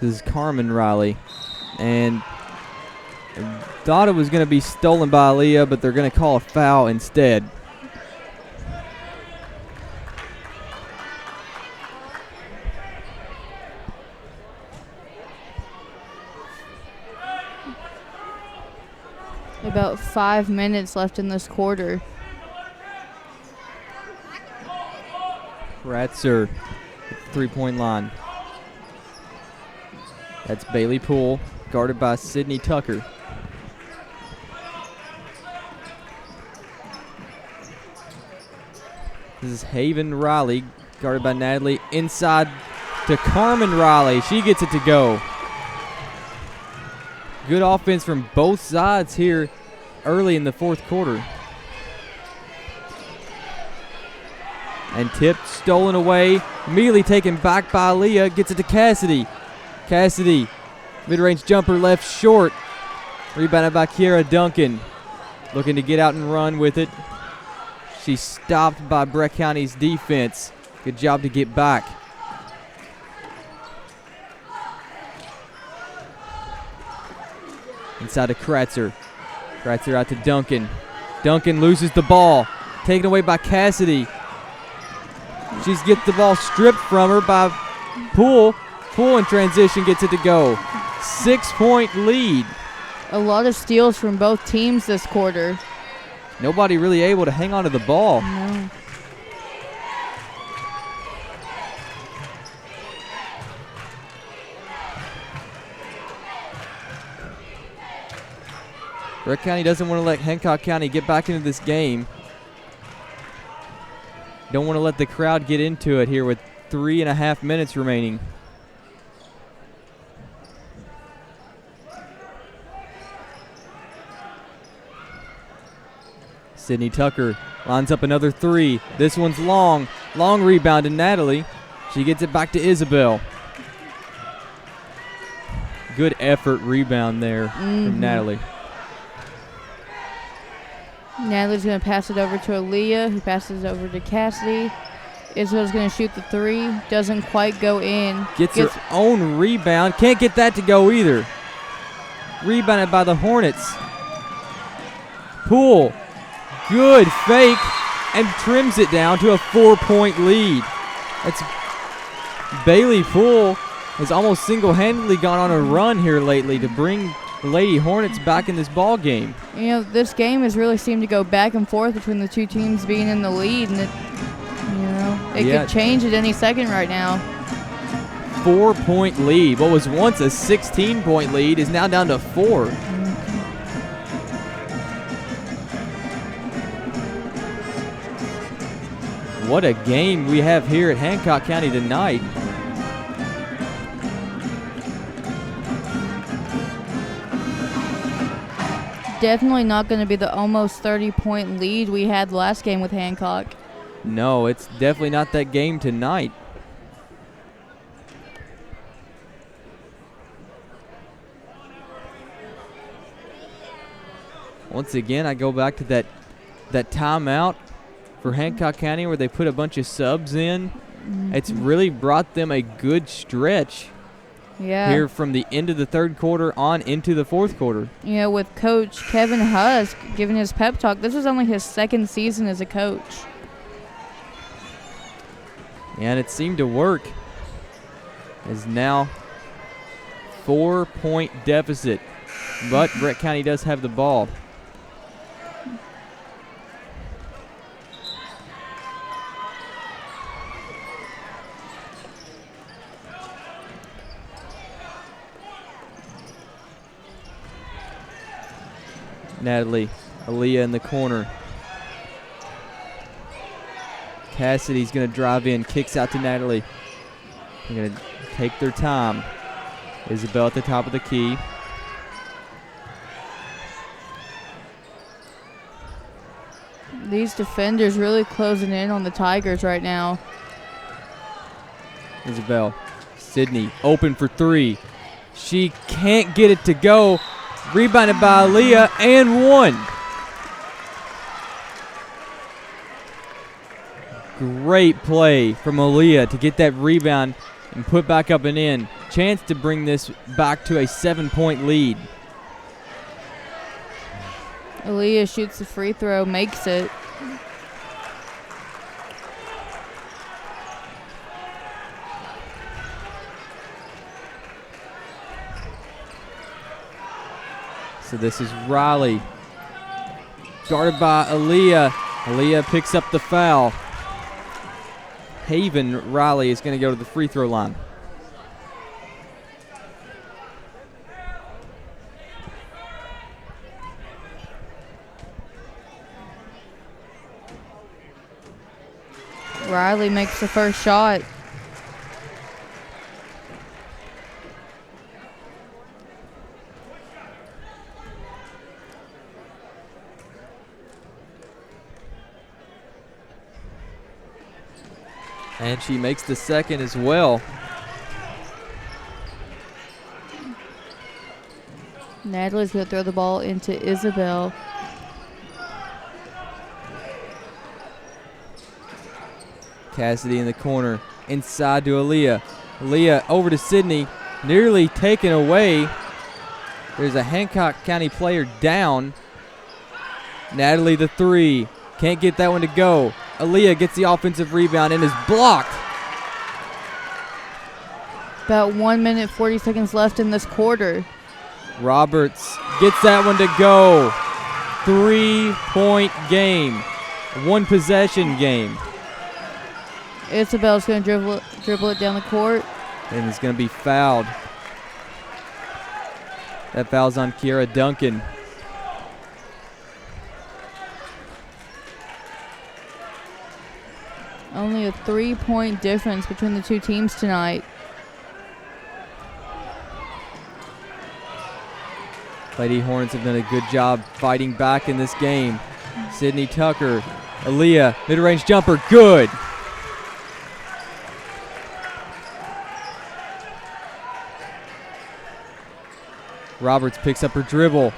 This is Carmen Riley. And thought it was going to be stolen by Aaliyah, but they're going to call a foul instead. About 5 minutes left in this quarter. Kratzer, three-point line. That's Bailey Poole, guarded by Sydney Tucker. This is Haven Riley, guarded by Natalie. Inside to Carmen Riley. She gets it to go. Good offense from both sides here early in the fourth quarter. And tipped, stolen away. Immediately taken back by Aaliyah. Gets it to Cassidy. Cassidy, mid-range jumper left short. Rebounded by Kiera Duncan. Looking to get out and run with it. She's stopped by Breck County's defense. Good job to get back. Inside to Kratzer. Kratzer out to Duncan. Duncan loses the ball. Taken away by Cassidy. She gets the ball stripped from her by Poole. Poole in transition gets it to go. 6-point lead. A lot of steals from both teams this quarter. Nobody really able to hang on to the ball. No. Breck County doesn't want to let Hancock County get back into this game. Don't want to let the crowd get into it here with 3.5 minutes remaining. Sydney Tucker lines up another three. This one's long. Long rebound to Natalie. She gets it back to Isabel. Good effort rebound there from Natalie. Natalie's going to pass it over to Aaliyah, who passes it over to Cassidy. Isabel's going to shoot the three. Doesn't quite go in. Gets her own rebound. Can't get that to go either. Rebounded by the Hornets. Poole. Good fake and trims it down to a 4-point lead. That's Bailey Poole has almost single-handedly gone on a run here lately to bring the Lady Hornets back in this ball game. You know, this game has really seemed to go back and forth between the two teams being in the lead, and it could change at any second right now. 4-point lead. What was once a 16-point lead is now down to 4. What a game we have here at Hancock County tonight. Definitely not going to be the almost 30-point lead we had last game with Hancock. No, it's definitely not that game tonight. Once again, I go back to that that timeout for Hancock County where they put a bunch of subs in. It's really brought them a good stretch here from the end of the third quarter on into the fourth quarter. You know, with Coach Kevin Husk giving his pep talk, this was only his second season as a coach. And it seemed to work. Is now 4-point deficit, but Brett County does have the ball. Natalie, Aaliyah in the corner. Cassidy's going to drive in, kicks out to Natalie. They're going to take their time. Isabel at the top of the key. These defenders really closing in on the Tigers right now. Isabel, Sydney open for three. She can't get it to go. Rebounded by Aaliyah and one. Great play from Aaliyah to get that rebound and put back up and in. Chance to bring this back to a 7-point lead. Aaliyah shoots the free throw, makes it. So this is Riley. Guarded by Aaliyah. Aaliyah picks up the foul. Haven Riley is going to go to the free throw line. Riley makes the first shot. And she makes the second as well. Natalie's going to throw the ball into Isabel. Cassidy in the corner, inside to Aaliyah. Aaliyah over to Sydney, nearly taken away. There's a Hancock County player down. Natalie the three, can't get that one to go. Aaliyah gets the offensive rebound and is blocked. About 1 minute, 40 seconds left in this quarter. Roberts gets that one to go. 3-point game, one possession game. Isabel's going to dribble it down the court. And is going to be fouled. That foul's on Kiara Duncan. Only a 3-point difference between the two teams tonight. Lady Hornets have done a good job fighting back in this game. Sydney Tucker, Aaliyah, mid-range jumper, good. Roberts picks up her dribble.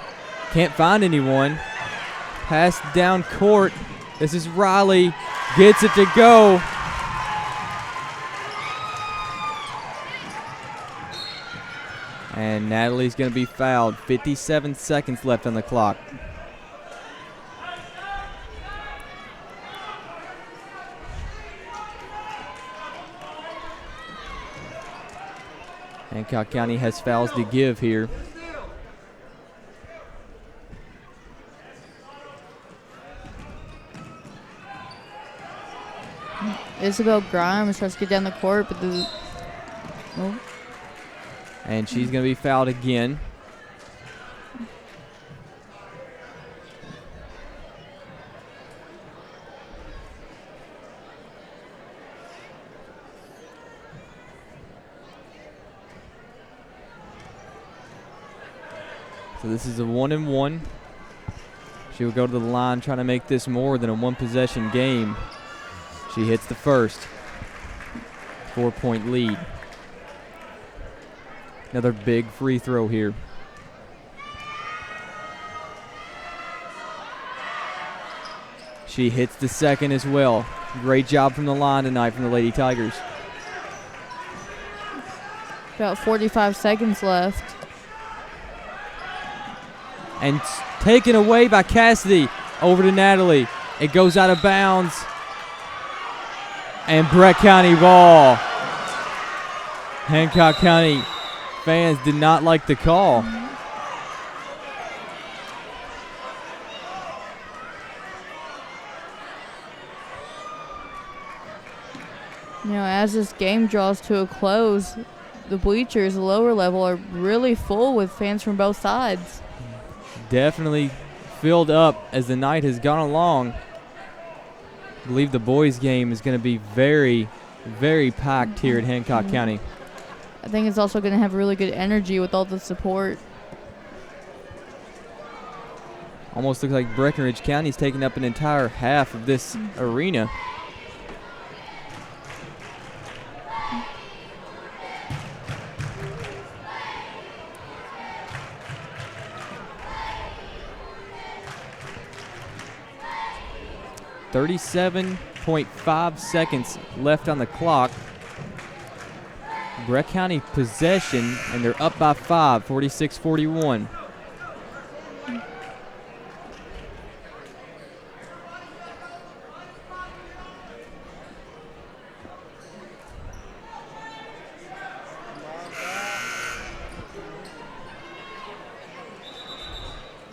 Can't find anyone. Pass down court. This is Riley. Gets it to go. And Natalie's going to be fouled. 57 seconds left on the clock. Hancock County has fouls to give here. Isabel Grimes tries to get down the court, but And she's going to be fouled again. So this is a 1-and-1. She will go to the line trying to make this more than a one-possession game. She hits the first. 4-point lead. Another big free throw here. She hits the second as well. Great job from the line tonight from the Lady Tigers. About 45 seconds left. And taken away by Cassidy. Over to Natalie. It goes out of bounds. And Brett County ball. Hancock County fans did not like the call. You know, as this game draws to a close, the bleachers, the lower level, are really full with fans from both sides. Definitely filled up as the night has gone along. I believe the boys' game is going to be very, very packed here at Hancock County. I think it's also going to have really good energy with all the support. Almost looks like Breckenridge County's taking up an entire half of this arena. .5 seconds left on the clock. Breck County possession, and they're up by 5, 46-41.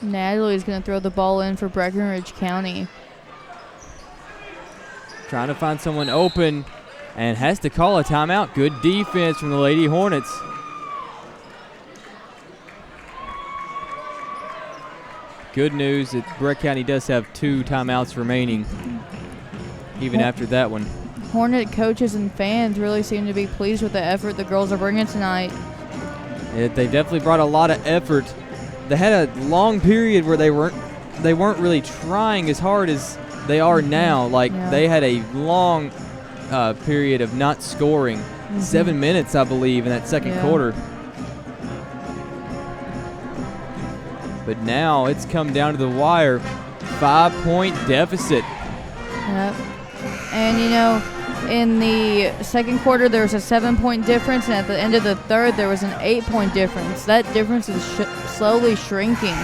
Natalie's going to throw the ball in for Breckenridge County. Trying to find someone open and has to call a timeout. Good defense from the Lady Hornets. Good news that Breck County does have 2 timeouts remaining, even after that one. Hornet coaches and fans really seem to be pleased with the effort the girls are bringing tonight. They definitely brought a lot of effort. They had a long period where they weren't really trying as hard as they are now. They had a long period of not scoring. 7 minutes, I believe, in that second quarter. But now it's come down to the wire. 5-point deficit. Yep. And, you know, in the second quarter, there was a 7-point difference, and at the end of the third, there was an 8-point difference. That difference is slowly shrinking.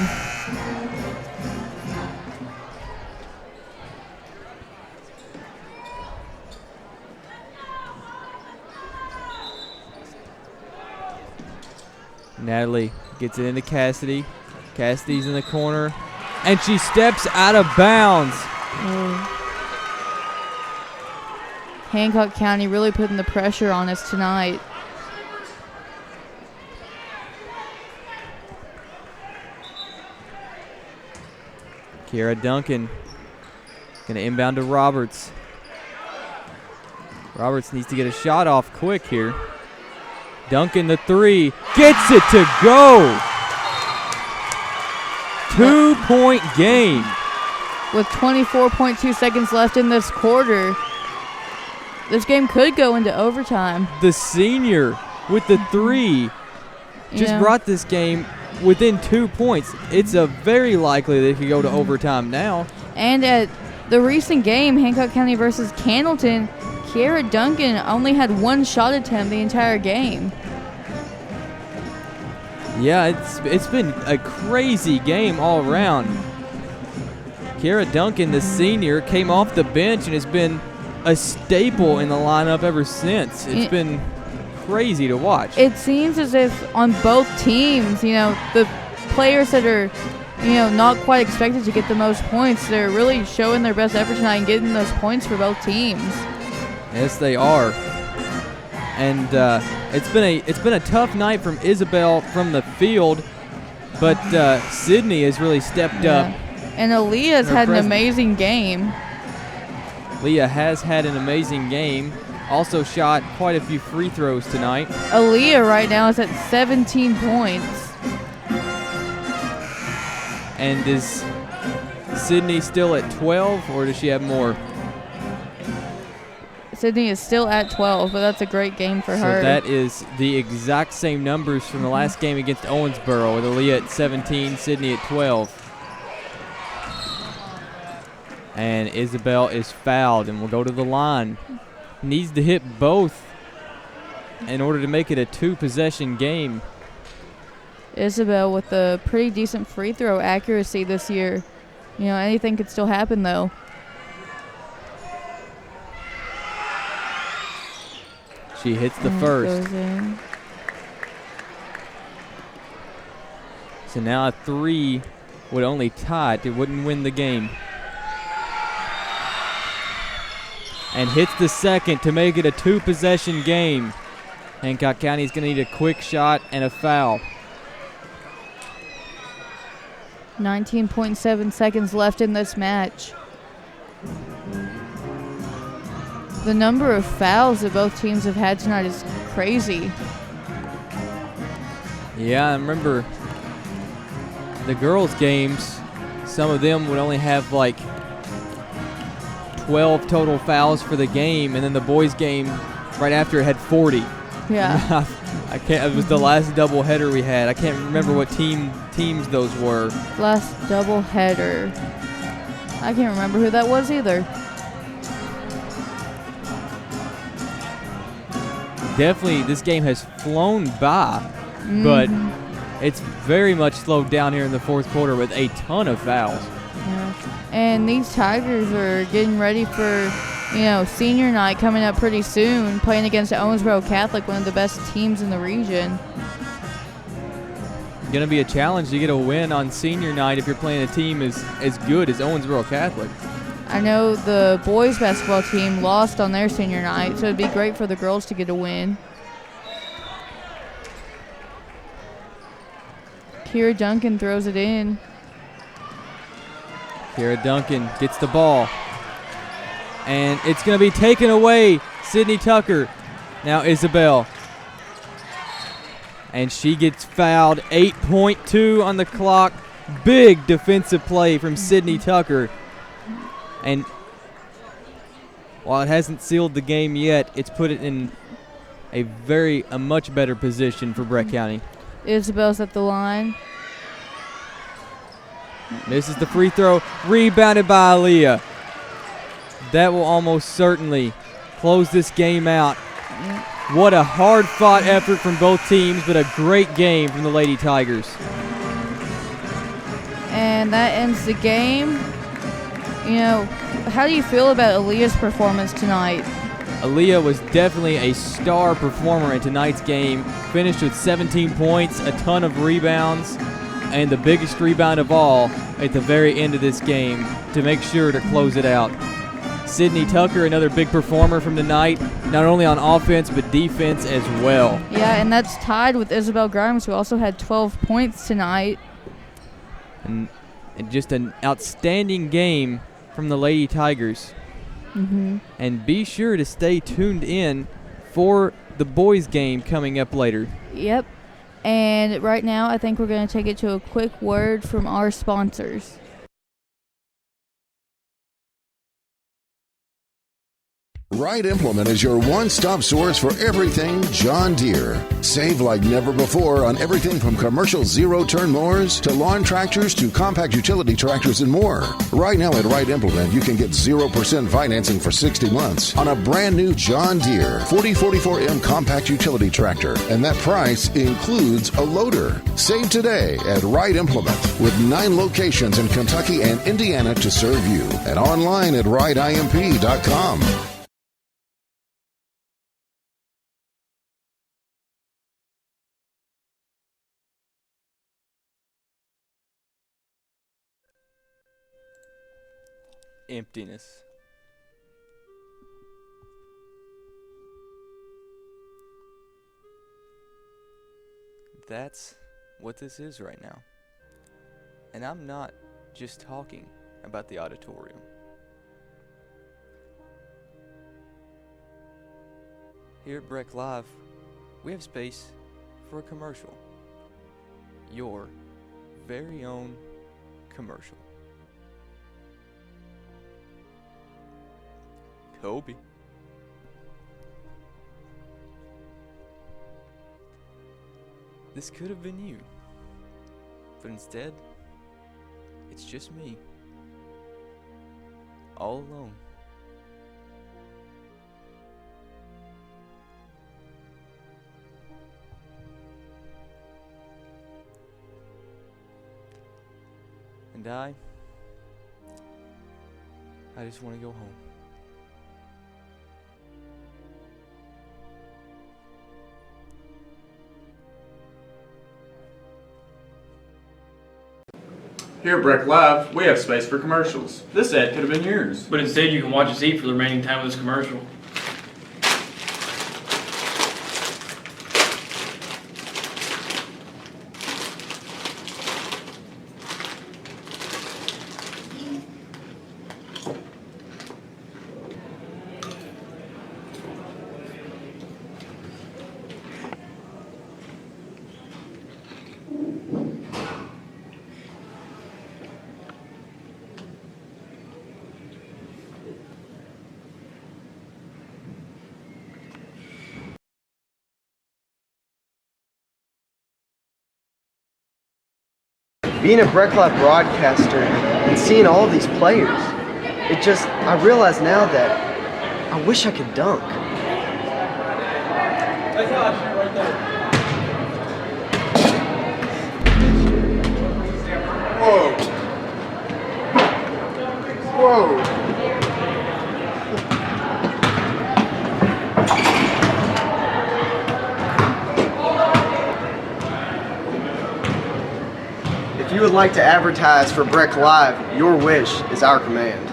Natalie gets it into Cassidy. Cassidy's in the corner, and she steps out of bounds. Hancock County really putting the pressure on us tonight. Kiara Duncan going to inbound to Roberts. Roberts needs to get a shot off quick here. Duncan the 3, gets it to go. 2-point game. With 24.2 seconds left in this quarter, this game could go into overtime. The senior with the 3 just brought this game within 2 points. It's very likely they could go to overtime now. And at the recent game, Hancock County versus Candleton, Kiara Duncan only had 1 shot attempt the entire game. Yeah, it's been a crazy game all around. Kiara Duncan, the senior, came off the bench and has been a staple in the lineup ever since. It's been crazy to watch. It seems as if on both teams, you know, the players that are, you know, not quite expected to get the most points, they're really showing their best effort tonight and getting those points for both teams. Yes, they are. And it's been a tough night from Isabel from the field, but Sydney has really stepped up. And Aaliyah's had an amazing game. Leah has had an amazing game. Also shot quite a few free throws tonight. Aaliyah right now is at 17 points. And is Sydney still at 12, or does she have more? Sydney is still at 12, but that's a great game for her. So that is the exact same numbers from the last game against Owensboro, with Aaliyah at 17, Sydney at 12. And Isabel is fouled and will go to the line. Needs to hit both in order to make it a 2-possession game. Isabel with a pretty decent free throw accuracy this year. You know, anything could still happen, though. She hits the first. Goes in. So now a 3 would only tie it. It wouldn't win the game. And hits the second to make it a 2-possession game. Hancock County is going to need a quick shot and a foul. 19.7 seconds left in this match. The number of fouls that both teams have had tonight is crazy. Yeah, I remember the girls' games, some of them would only have like 12 total fouls for the game, and then the boys' game right after it had 40. Yeah. I can't. It was the last doubleheader we had. I can't remember what teams those were. Last doubleheader. I can't remember who that was either. Definitely, this game has flown by, but it's very much slowed down here in the fourth quarter with a ton of fouls. Yeah. And these Tigers are getting ready for, senior night coming up pretty soon, playing against Owensboro Catholic, one of the best teams in the region. Going to be a challenge to get a win on senior night if you're playing a team as good as Owensboro Catholic. I know the boys basketball team lost on their senior night, so it'd be great for the girls to get a win. Kira Duncan throws it in. Kira Duncan gets the ball. And it's going to be taken away. Sydney Tucker. Now Isabel. And she gets fouled. 8.2 on the clock. Big defensive play from Sydney Tucker. And while it hasn't sealed the game yet, it's put it in a much better position for Brett County. Isabel's at the line. Misses the free throw. Rebounded by Aaliyah. That will almost certainly close this game out. What a hard-fought effort from both teams, but a great game from the Lady Tigers. And that ends the game. How do you feel about Aaliyah's performance tonight? Aaliyah was definitely a star performer in tonight's game. Finished with 17 points, a ton of rebounds, and the biggest rebound of all at the very end of this game to make sure to close it out. Sydney Tucker, another big performer from tonight, not only on offense but defense as well. Yeah, and that's tied with Isabel Grimes, who also had 12 points tonight. And just an outstanding game from the Lady Tigers. And be sure to stay tuned in for the boys' game coming up later. Yep. And right now, I think we're going to take it to a quick word from our sponsors. Right Implement is your one-stop source for everything John Deere. Save like never before on everything from commercial zero-turn mowers to lawn tractors to compact utility tractors and more. Right now at Right Implement, you can get 0% financing for 60 months on a brand new John Deere 4044M compact utility tractor, and that price includes a loader. Save today at Right Implement with 9 locations in Kentucky and Indiana to serve you, and online at rightimp.com. Emptiness. That's what this is right now. And I'm not just talking about the auditorium. Here at Breck Live, we have space for a commercial. Your very own commercial. Kobe. This could have been you, but instead, it's just me. all alone. And I just want to go home. Here at Breck Live, we have space for commercials. This ad could have been yours. But instead, you can watch us eat for the remaining time of this commercial. Being a Breck Live broadcaster and seeing all these players, I realize now that I wish I could dunk. Whoa. Whoa. If you would like to advertise for Breck Live, your wish is our command.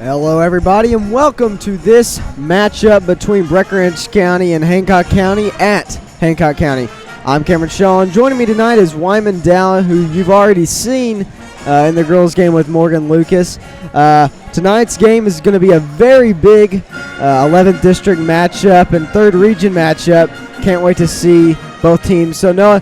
Hello, everybody, and welcome to this matchup between Breckinridge County and Hancock County at Hancock County. I'm Cameron Shaw, and joining me tonight is Wyman Dow, who you've already seen in the girls' game with Morgan Lucas. Tonight's game is going to be a very big 11th District matchup and 3rd Region matchup. Can't wait to see both teams. So, Noah,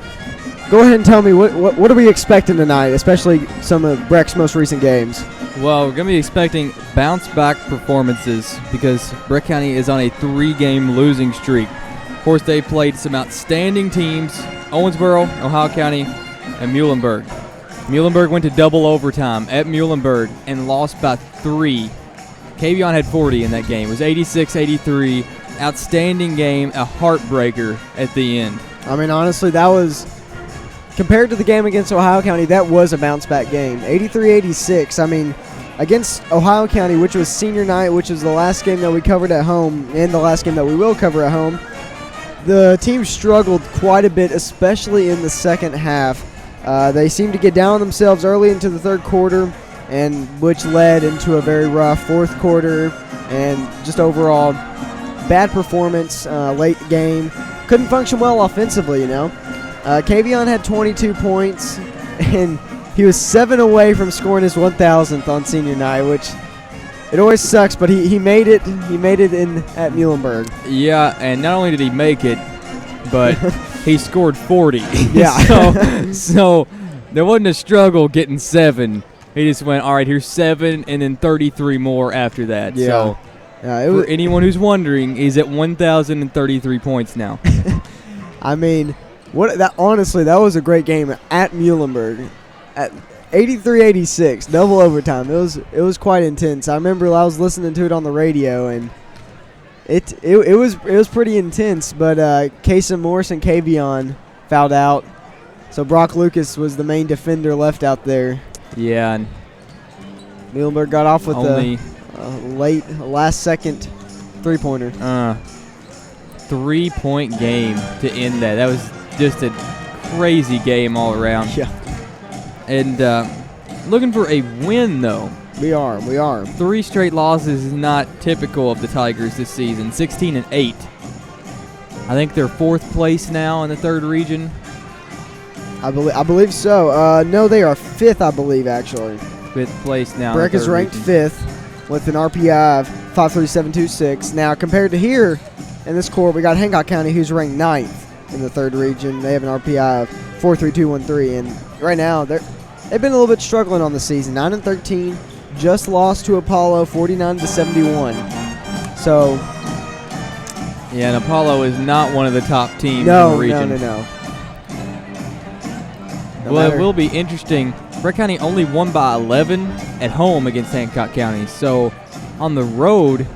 go ahead and tell me, what are we expecting tonight, especially some of Breck's most recent games? Well, we're going to be expecting bounce-back performances because Breck County is on a 3-game losing streak. Of course, they played some outstanding teams, Owensboro, Ohio County, and Muhlenberg. Muhlenberg went to double overtime at Muhlenberg and lost by 3. Kavion had 40 in that game. It was 86-83. Outstanding game, a heartbreaker at the end. I mean, honestly, that was, compared to the game against Ohio County, that was a bounce-back game. 83-86. I mean, against Ohio County, which was senior night, which was the last game that we covered at home and the last game that we will cover at home, the team struggled quite a bit, especially in the second half. They seemed to get down on themselves early into the third quarter, and which led into a very rough fourth quarter and just overall bad performance late game. Couldn't function well offensively, you know. Kavion had 22 points, and he was 7 away from scoring his 1,000th on senior night, which it always sucks, but he made it. He made it in at Muhlenberg. Yeah, and not only did he make it, but he scored 40. Yeah. so there wasn't a struggle getting 7. He just went, all right, here's 7, and then 33 more after that. Yeah. So for anyone who's wondering, he's at 1,033 points now. I mean, honestly, that was a great game at Muhlenberg. At 83-86, double overtime. It was quite intense. I remember I was listening to it on the radio, and it was pretty intense. But Kason Morris and Kavion fouled out, so Brock Lucas was the main defender left out there. Yeah, and Muhlenberg got off with a last-second three-pointer. 3-point game to end that. That was just a crazy game all around. Yeah. And looking for a win, though. We are. 3 straight losses is not typical of the Tigers this season. 16-8. I think they're 4th place now in the 3rd region. I believe so. No, they are 5th, I believe, actually. 5th place now. Breck is ranked 5th with an RPI of 537.26. Now, compared to here in this court, we got Hancock County, who's ranked 9th in the 3rd region. They have an RPI of 43213, and right now they've been a little bit struggling on the season. 9-13, just lost to Apollo 49-71. So, yeah, and Apollo is not one of the top teams in the region. No. Well, it will be interesting. Breck County only won by 11 at home against Hancock County, so on the road,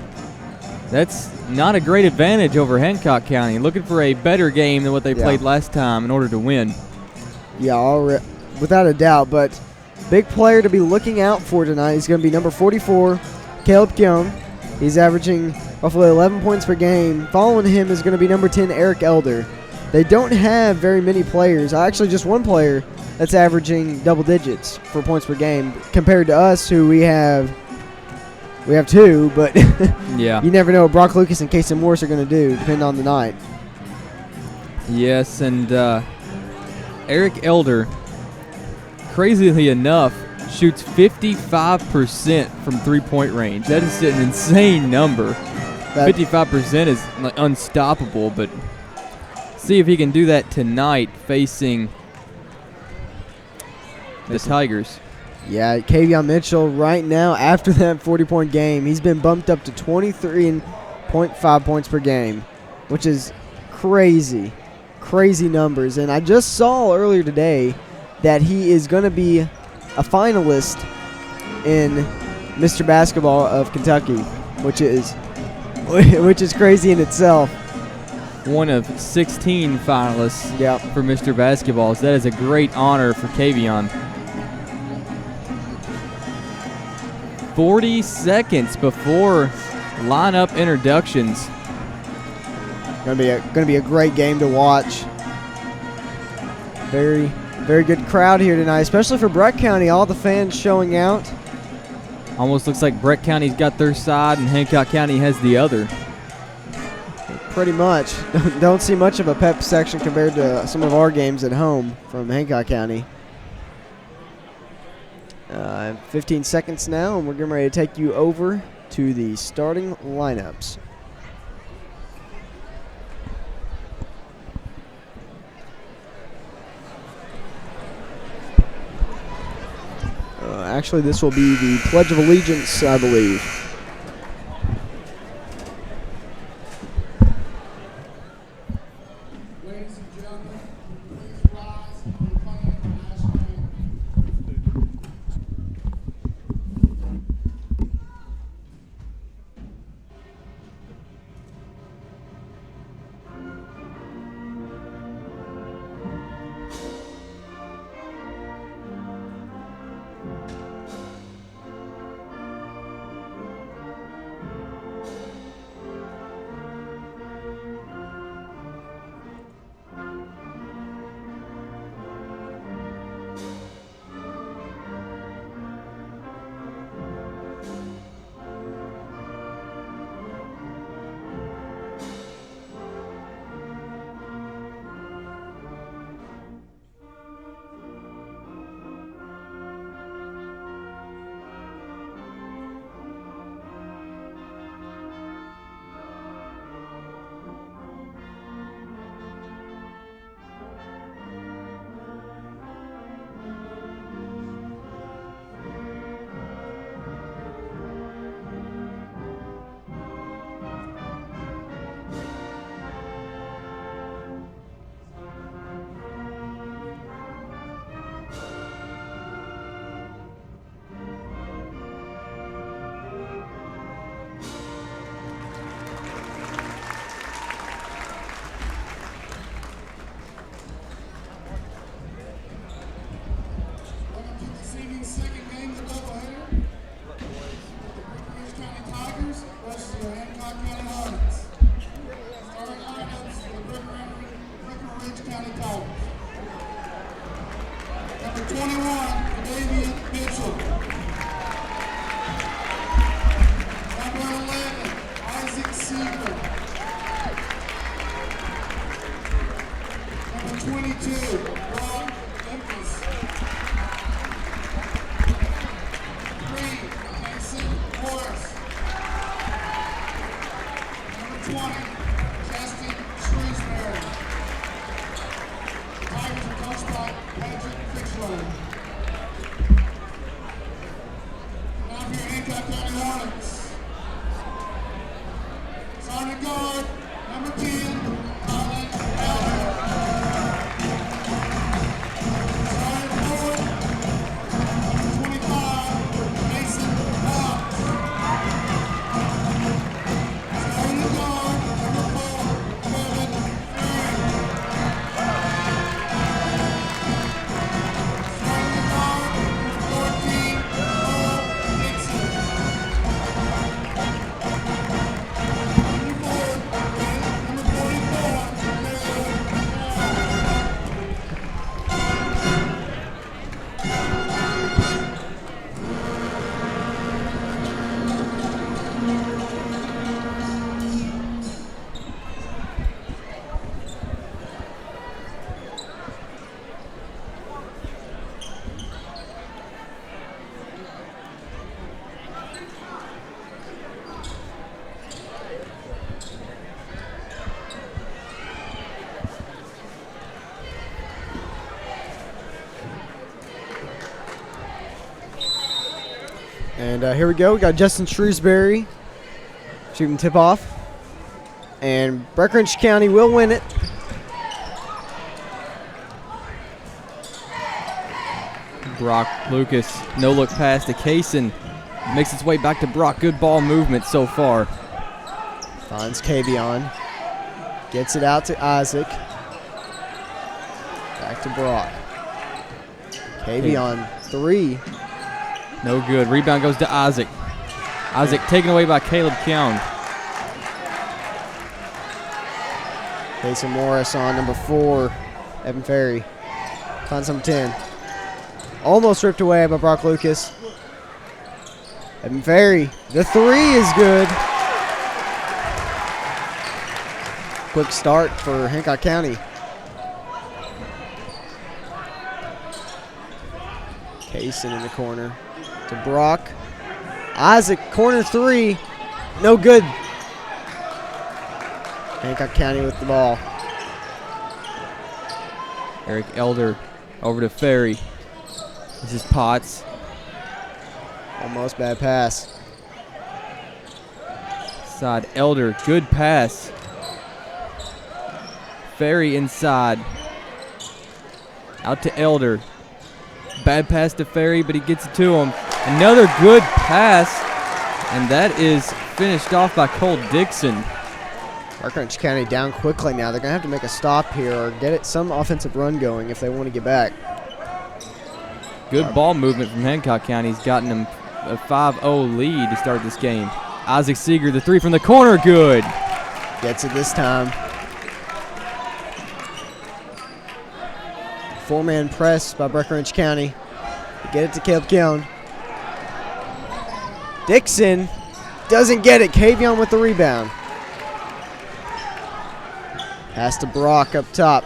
that's not a great advantage over Hancock County. Looking for a better game than what they played last time in order to win. Yeah, without a doubt. But big player to be looking out for tonight is going to be number 44, Caleb Kyung. He's averaging roughly 11 points per game. Following him is going to be number 10, Eric Elder. They don't have very many players. Actually, just one player that's averaging double digits for points per game compared to us, who we have 2, but yeah, you never know what Brock Lucas and Kason Morris are going to do, depending on the night. Yes, and Eric Elder, crazily enough, shoots 55% from 3-point range. That is an insane number. 55% is like unstoppable, but see if he can do that tonight facing the Tigers. Yeah, Kavion Mitchell right now, after that 40-point game, he's been bumped up to 23.5 points per game, which is crazy numbers. And I just saw earlier today that he is going to be a finalist in Mr. Basketball of Kentucky, which is crazy in itself. One of 16 finalists for Mr. Basketball, so that is a great honor for Kavion. 40 seconds before lineup introductions. Gonna be a great game to watch. Very good crowd here tonight, especially for Breck County. All the fans showing out. Almost looks like Breck County's got their side and Hancock County has the other. Pretty much. Don't see much of a pep section compared to some of our games at home from Hancock County. 15 seconds now, and we're getting ready to take you over to the starting lineups. Actually, this will be the Pledge of Allegiance, I believe. Ladies and gentlemen, please rise and proclaim the national anthem. Welcome to the seeding second game of the doubleheader. The Breckenridge County Tigers versus the Hancock County Hornets. Starting lineups for the Breckenridge County Tigers. Number 21, Davian Mitchell. Number 11, Isaac Seaver. Number 22, Brock Memphis. 3, Mason Morris. Number 20, Justin Shrewsbury. The Tigers are coached by Patrick Fitchlow. Now for your Hancock County Hornets. Starting guard, number 10, Colin Allen. Starting forward, number 25, Mason Hobbs. Starting the guard, number 4, Kevin Ferry. Starting the guard, number 14, Cole Nixon. Moving forward, number 44, Caleb Moore. And here we go. We got Justin Shrewsbury shooting tip off. And Breckenridge County will win it. Brock Lucas, no look pass to Kaysen. Makes its way back to Brock. Good ball movement so far. Finds Kavion. Gets it out to Isaac. Back to Brock. Kavion, 3. No good. Rebound goes to Isaac. Isaac taken away by Caleb Keown. Jason Morris on number 4. Evan Ferry. Finds number 10. Almost ripped away by Brock Lucas. Evan Ferry, the three is good. Quick start for Hancock County. Kaysen in the corner to Brock. Isaac, corner three, no good. Hancock County with the ball. Eric Elder over to Ferry. This is Potts. Almost bad pass. Side Elder, good pass. Ferry inside. Out to Elder. Bad pass to Ferry, but he gets it to him. Another good pass, and that is finished off by Cole Dixon. Breckinridge County down quickly now. They're going to have to make a stop here or get it some offensive run going if they want to get back. Good ball movement from Hancock County. He's gotten them a 5-0 lead to start this game. Isaac Seeger, the three from the corner, good. Gets it this time. Four-man press by Breckinridge County. Get it to Caleb Keown. Dixon doesn't get it. Kavion with the rebound. Pass to Brock up top.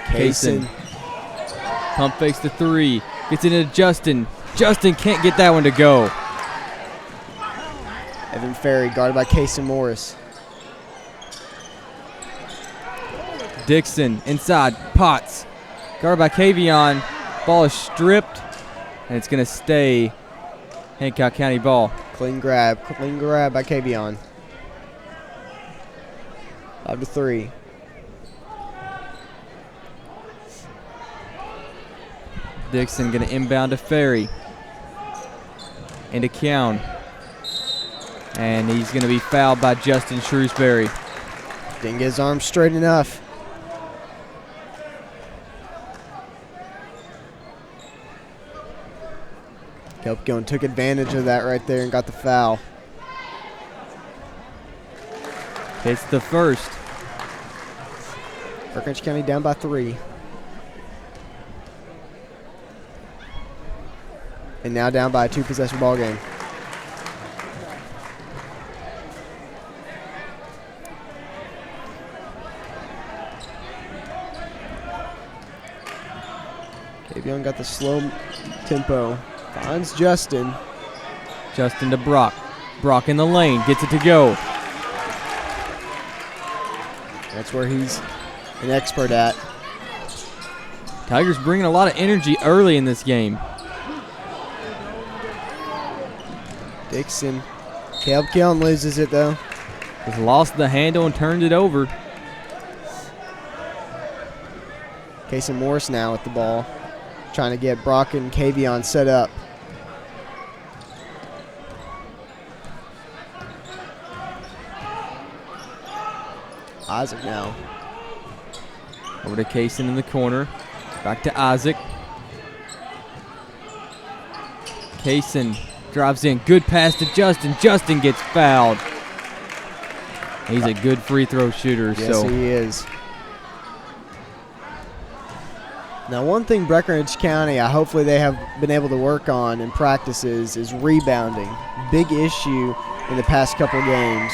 Kaysen. Pump fakes the three. Gets it into Justin. Justin can't get that one to go. Evan Ferry guarded by Kaysen Morris. Dixon inside. Potts. Guarded by Kavion. Ball is stripped, and it's going to stay Hancock County ball. Clean grab by Kavion. 5-3. Dixon going to inbound to Ferry. Into Keown. And he's going to be fouled by Justin Shrewsbury. Didn't get his arm straight enough. Kelpcone took advantage of that right there and got the foul. It's the first. Breckinridge County down by 3. And now down by a 2-possession ball game. Kavion got the slow tempo. Finds Justin. Justin to Brock. Brock in the lane. Gets it to go. That's where he's an expert at. Tigers bringing a lot of energy early in this game. Dixon. Caleb Keown loses it though. Just lost the handle and turned it over. Kaysen Morris now with the ball. Trying to get Brock and Kavion set up. Isaac now. Over to Kaysen in the corner. Back to Isaac. Kaysen drives in. Good pass to Justin. Justin gets fouled. He's a good free throw shooter. Yes, he is. Now, one thing Breckinridge County, hopefully they have been able to work on in practices is rebounding. Big issue in the past couple games.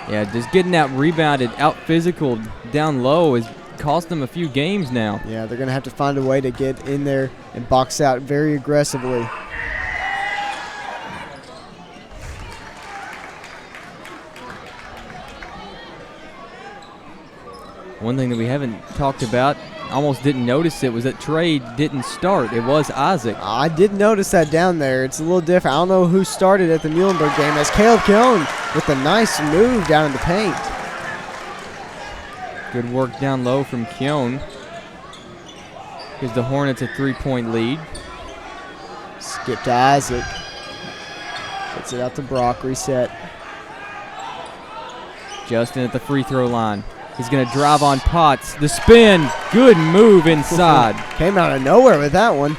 Yeah, just getting out rebounded, out physical, down low has cost them a few games now. Yeah, they're going to have to find a way to get in there and box out very aggressively. One thing that we haven't talked about, almost didn't notice it, was that Trey didn't start. It was Isaac. I did notice that down there. It's a little different. I don't know who started at the Muhlenberg game. As Caleb Keown with a nice move down in the paint. Good work down low from Keown. Gives the Hornets a 3-point lead. Skip to Isaac. Gets it out to Brock. Reset. Justin at the free throw line. He's going to drive on Potts. The spin. Good move inside. Came out of nowhere with that one.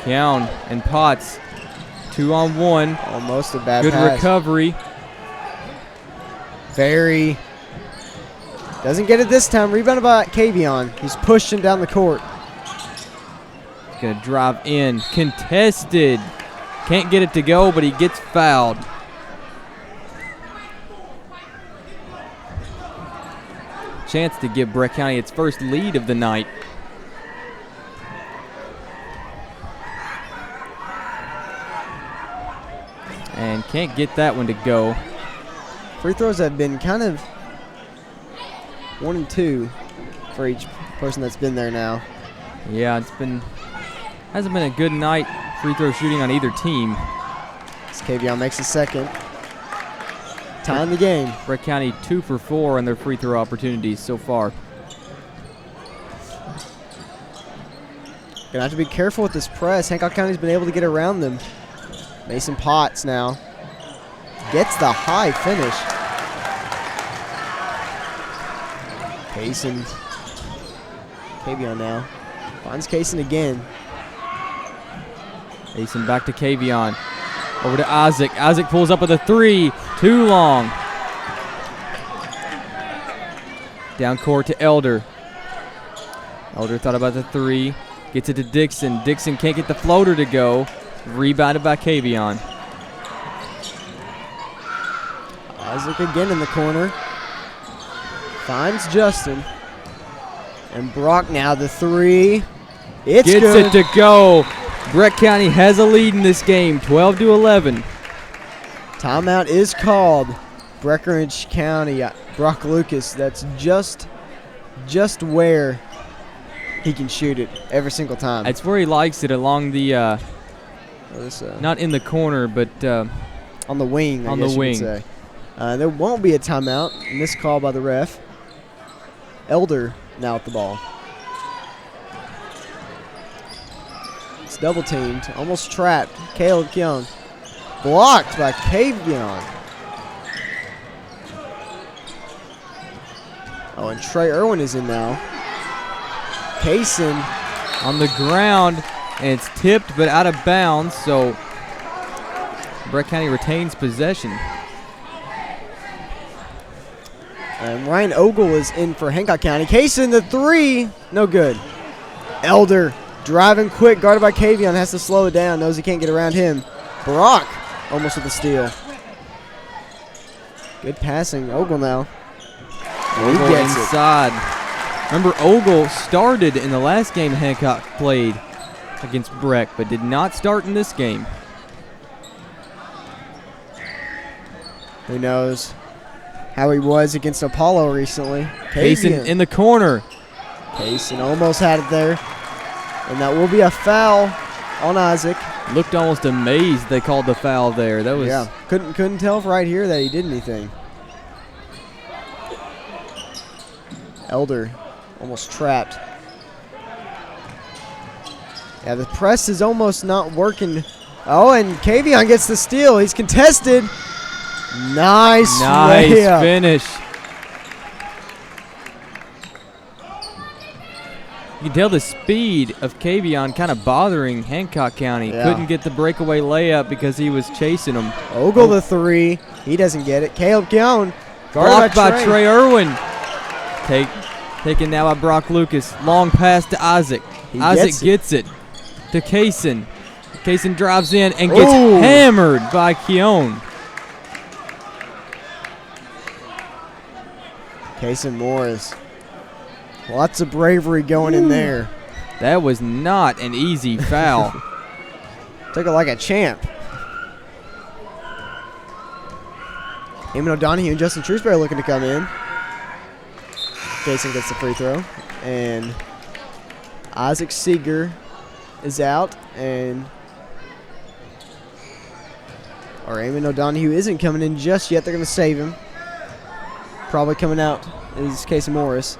Keown and Potts. 2-on-1. Almost a bad Good pass. recovery. Ferry doesn't get it this time. Rebounded by Kavion. He's pushed him down the court. Gonna drive in. Contested. Can't get it to go, but he gets fouled. Chance to give Breck County its first lead of the night. And can't get that one to go. Free throws have been kind of 1 and 2 for each person that's been there now. Yeah, hasn't been a good night free throw shooting on either team. As Kavion makes a second. Tying the game. Breck County 2 for 4 on their free throw opportunities so far. Gonna have to be careful with this press. Hancock County's been able to get around them. Mason Potts now gets the high finish. Kaysen. Kavion now. Finds Kaysen again. Kaysen back to Kavion. Over to Isaac. Isaac pulls up with a 3. Too long. Down court to Elder. Elder thought about the 3. Gets it to Dixon. Dixon can't get the floater to go. Rebounded by Kavion. Isaac again in the corner. Finds Justin. And Brock now the 3. It's Gets good. it to go. Breck County has a lead in this game, 12-11. Timeout is called. Breckinridge County, Brock Lucas, that's just where he can shoot it every single time. It's where he likes it, along the, not in the corner, but on the wing, I on guess the you wing. could say. There won't be a timeout. Missed call by the ref. Elder now at the ball. It's double teamed, almost trapped. Caleb Keon blocked by Kavion. Oh, and Trey Irwin is in now. Kaysen On the ground, and it's tipped but out of bounds, so Breck County retains possession. And Ryan Ogle is in for Hancock County. Kaysen, the 3, no good. Elder driving quick, guarded by Kavion, has to slow it down, knows he can't get around him. Brock almost with a steal. Good passing, Ogle now. And he Ogle gets it. inside. Remember, Ogle started in the last game Hancock played against Breck, but did not start in this game. Who knows how he was against Apollo recently. Kaysen in the corner. Kaysen almost had it there. And that will be a foul on Isaac. Looked almost amazed they called the foul there. That was Yeah, couldn't tell right here that he did anything. Elder almost trapped. Yeah, the press is almost not working. Oh, and Kavion gets the steal. He's contested. Nice layup. finish. You can tell the speed of Kavion kind of bothering Hancock County. Yeah. Couldn't get the breakaway layup because he was chasing him. Ogle the 3. He doesn't get it. Caleb Keown. Blocked by Trey Irwin. Taken now by Brock Lucas. Long pass to Isaac. Isaac gets it to Kaysen. Kaysen drives in and gets hammered by Keown. Kaysen Morris. Lots of bravery going in there. That was not an easy foul. Took it like a champ. Eamon O'Donohue and Justin Shrewsbury looking to come in. Kaysen gets the free throw. And Isaac Seeger is out. And Eamon O'Donohue isn't coming in just yet. They're going to save him. Probably coming out is Kaysen Morris.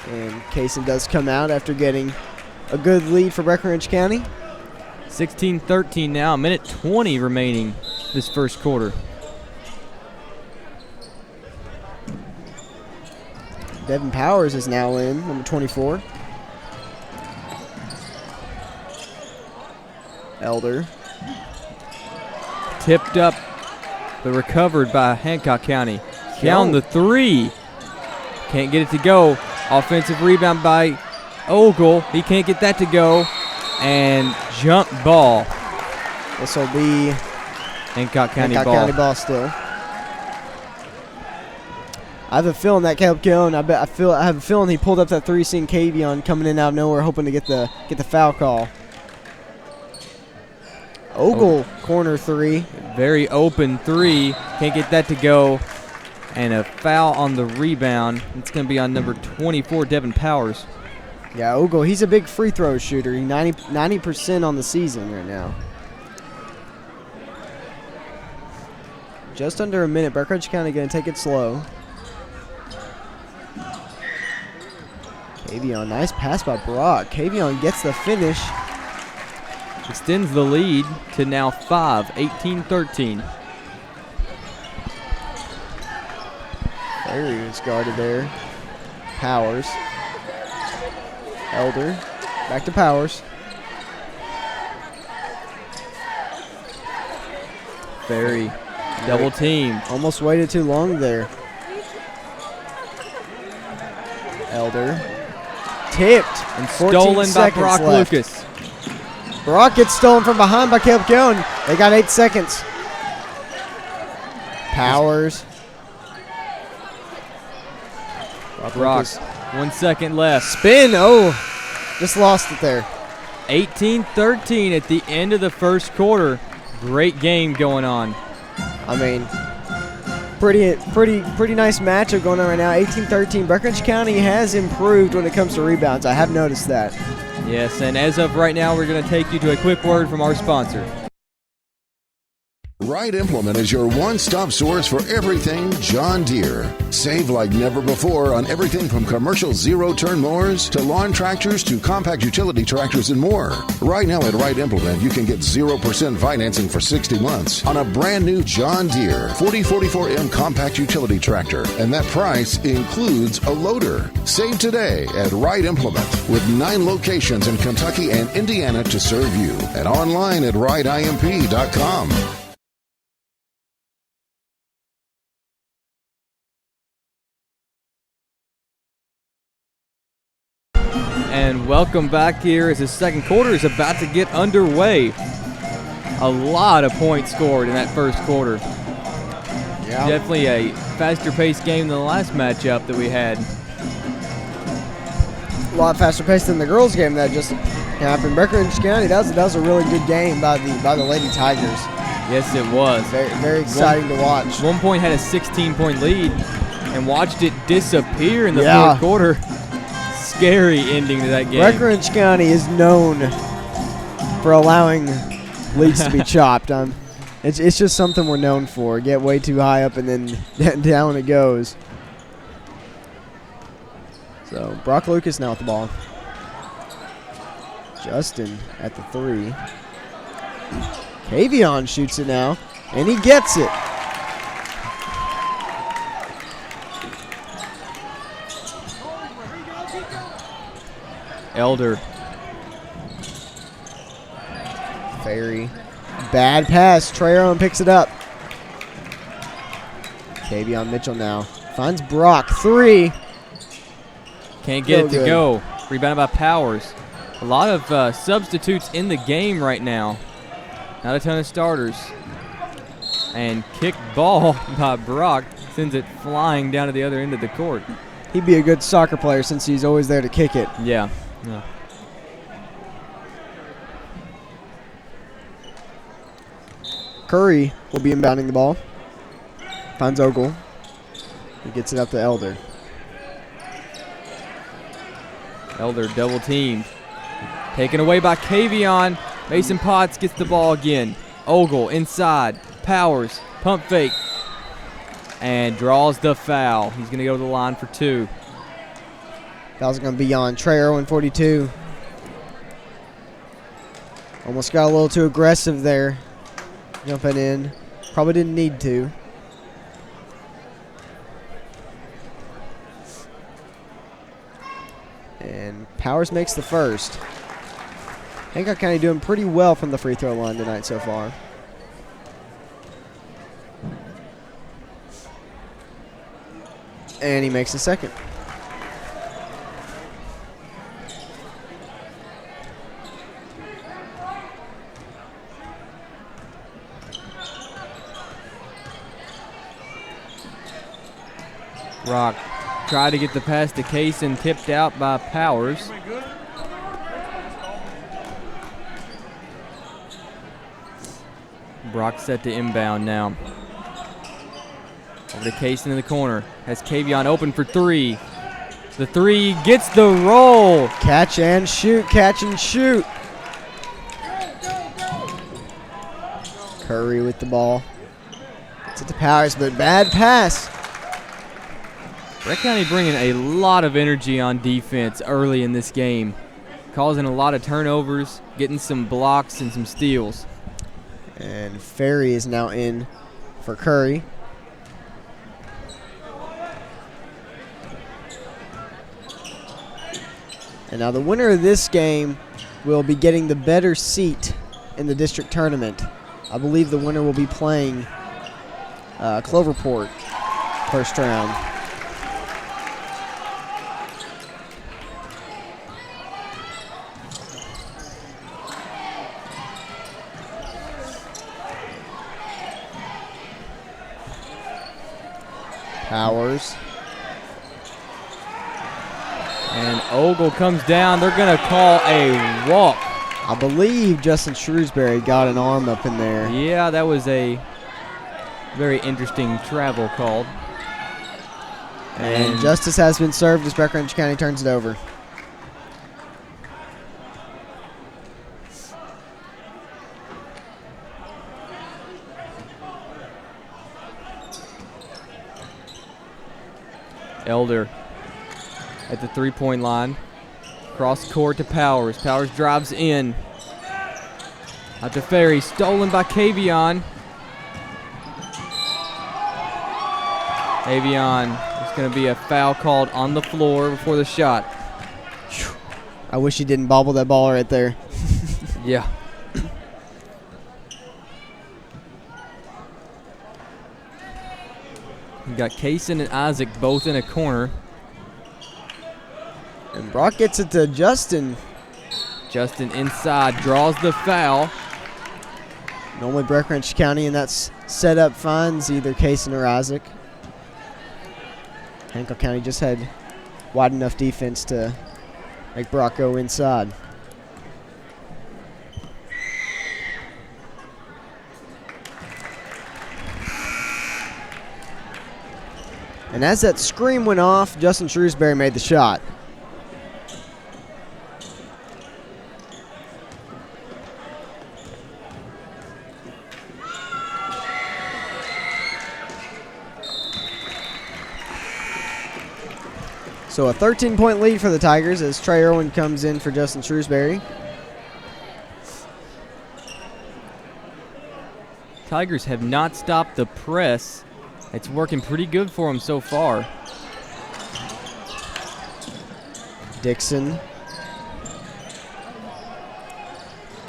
And Kaysen does come out after getting a good lead for Breckinridge County. 16-13 now, a minute 20 remaining this first quarter. Devin Powers is now in, number 24. Elder tipped up, but recovered by Hancock County. Down the three. Can't get it to go. Offensive rebound by Ogle. He can't get that to go. And jump ball. This will be Hancock County Hancock ball. County ball still. I have a feeling that Caleb Keown, I have a feeling he pulled up that three, seeing Kavion coming in out of nowhere, hoping to get the foul call. Ogle corner three. Very open three. Can't get that to go. And a foul on the rebound. It's going to be on number 24, Devin Powers. Yeah, Ogle, he's a big free throw shooter. He's 90% on the season right now. Just under a minute. Breckenridge County going to take it slow. Kavion, nice pass by Brock. Kavion gets the finish. Extends the lead to now 5, 18-13. There he is guarded there. Powers. Elder. Back to Powers. Ferry. Double team. Almost waited too long there. Elder. Tipped. And stolen by Brock left. Lucas. Brock gets stolen from behind by Caleb Keown. They got 8 seconds. Powers. Brock. 1 second left. Spin. Oh, just lost it there. 18-13 at the end of the first quarter. Great game going on. I mean, pretty nice matchup going on right now. 18-13. Breckenridge County has improved when it comes to rebounds. I have noticed that. Yes, and as of right now, we're going to take you to a quick word from our sponsor. Wright Implement is your one-stop source for everything John Deere. Save like never before on everything from commercial zero-turn mowers to lawn tractors to compact utility tractors and more. Right now at Wright Implement, you can get 0% financing for 60 months on a brand new John Deere 4044M compact utility tractor, and that price includes a loader. Save today at Wright Implement with 9 locations in Kentucky and Indiana to serve you, and online at wrightimp.com. And welcome back here as the second quarter is about to get underway. A lot of points scored in that first quarter. Yeah. Definitely a faster paced game than the last matchup that we had. A lot faster paced than the girls' game that just happened. Breckenridge County, that was a really good game by the Lady Tigers. Yes, it was. Very exciting to watch. 1 point had a 16-point lead and watched it disappear in the fourth quarter. Scary ending to that game. Breckenridge County is known for allowing leads to be chopped. It's just something we're known for. Get way too high up and then down it goes. So Brock Lucas now with the ball. Justin at the 3. Kavion shoots it now, and he gets it. Elder. Ferry. Bad pass. Trayon picks it up. Kavion Mitchell now. Finds Brock. 3. Can't get it to go. Rebounded by Powers. A lot of substitutes in the game right now. Not a ton of starters. And kicked ball by Brock. Sends it flying down to the other end of the court. He'd be a good soccer player since he's always there to kick it. Yeah. Curry will be inbounding the ball. Finds Ogle. He gets it up to Elder. Elder double teamed. Taken away by Kavion. Mason Potts gets the ball again. Ogle inside. Powers. Pump fake. And draws the foul. He's going to go to the line for 2. Foul's going to be on Trey Irwin, 42. Almost got a little too aggressive there. Jumping in. Probably didn't need to. And Powers makes the first. Hancock County doing pretty well from the free throw line tonight so far. and he makes a second. Rock tried to get the pass to Case and tipped out by Powers. Brock set to inbound now. Over to Case in the corner. Has Kavion open for three. The three gets the roll. Catch and shoot, catch and shoot. Curry with the ball. Gets it to Powers, but bad pass. Brett County bringing a lot of energy on defense early in this game, causing a lot of turnovers, getting some blocks and some steals. And Ferry is now in for Curry. And now the winner of this game will be getting the better seat in the district tournament. I believe the winner will be playing Cloverport first round. Powers. And Ogle comes down. They're going to call a walk. I believe Justin Shrewsbury got an arm up in there. Yeah, that was a very interesting travel called. And justice has been served as Breckinridge County turns it over. Elder at the three-point line. Cross court to Powers. Powers drives in. Out to Ferry. Stolen by Kavion. Kavion, there's going to be a foul called on the floor before the shot. I wish he didn't bobble that ball right there. Yeah. We got Kaysen and Isaac both in a corner. And Brock gets it to Justin. Justin inside, draws the foul. Normally Breckinridge County in that setup finds either Kaysen or Isaac. Hancock County just had wide enough defense to make Brock go inside. And as that screen went off, Justin Shrewsbury made the shot. So a 13-point lead for the Tigers as Trey Irwin comes in for Justin Shrewsbury. Tigers have not stopped the press. It's working pretty good for them so far. Dixon.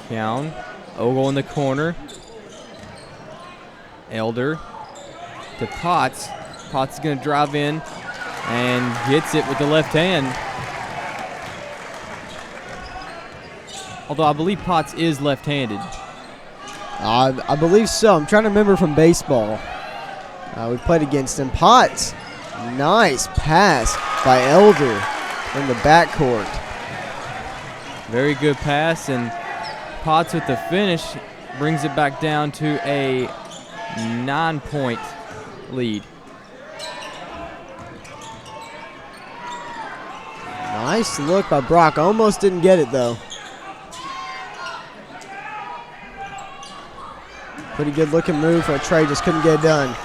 Cowan. Ogle in the corner. Elder to Potts. Potts is going to drive in and gets it with the left hand. Although I believe Potts is left-handed. I believe so. I'm trying to remember from baseball. We played against him. Potts. Nice pass by Elder in the backcourt. Very good pass, and Potts with the finish brings it back down to a 9-point lead. Nice look by Brock. Almost didn't get it, though. Pretty good looking move for Trey. Just couldn't get it done.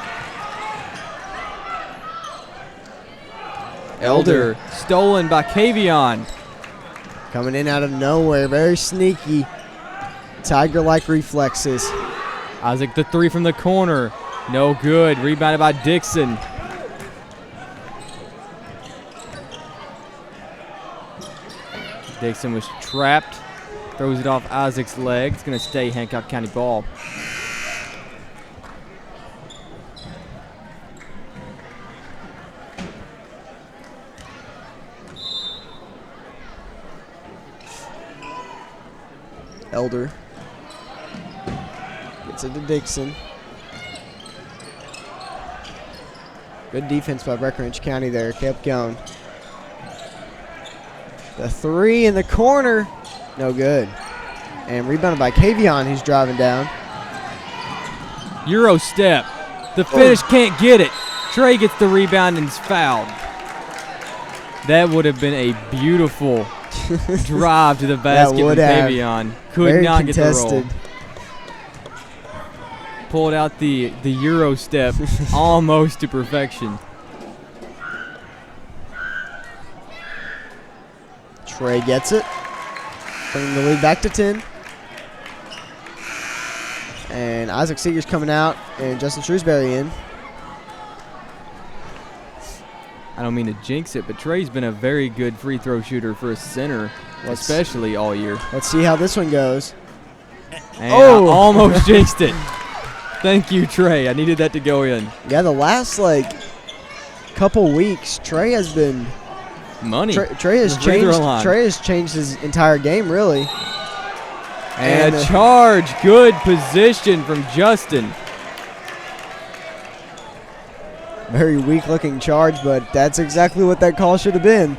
Elder stolen by Kavion. Coming in out of nowhere. Very sneaky. Tiger-like reflexes. Isaac the three from the corner. No good. Rebounded by Dixon. Dixon was trapped. Throws it off Isaac's leg. It's going to stay Hancock County ball. Elder. Gets it to Dixon. Good defense by Breckinridge County there. Kept going. The three in the corner. No good. And rebounded by Kavion, who's driving down. Euro step. The finish can't get it. Trey gets the rebound and is fouled. That would have been a beautiful drive to the basket from Kavion. Could Very not contested. get the roll. Pulled out the Euro step almost to perfection. Trey gets it. Bringing the lead back to 10. And Isaac Seeger's coming out and Justin Shrewsbury in. I don't mean to jinx it, but Trey's been a very good free throw shooter for a center, especially all year. Let's see how this one goes. And I almost jinxed it. Thank you, Trey. I needed that to go in. Yeah, the last couple weeks, Trey has been money. Trey has changed. Trey has changed his entire game, really. And a charge. Good position from Justin. Very weak-looking charge, but that's exactly what that call should have been.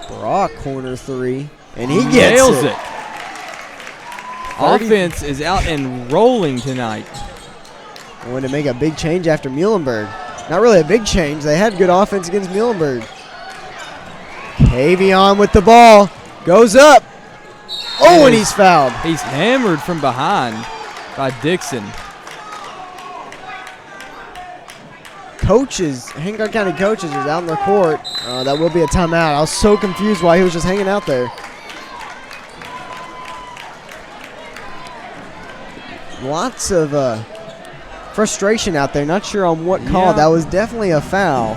Brock corner three, and he gets nails it. Offense is out and rolling tonight. Wanted to make a big change after Muhlenberg. Not really a big change. They had good offense against Muhlenberg. Kavion with the ball. Goes up. Oh, and he's fouled. He's hammered from behind by Dixon. Hancock County coaches is out in the court. That will be a timeout. I was so confused why he was just hanging out there. Lots of frustration out there. Not sure on what call. Yeah. That was definitely a foul.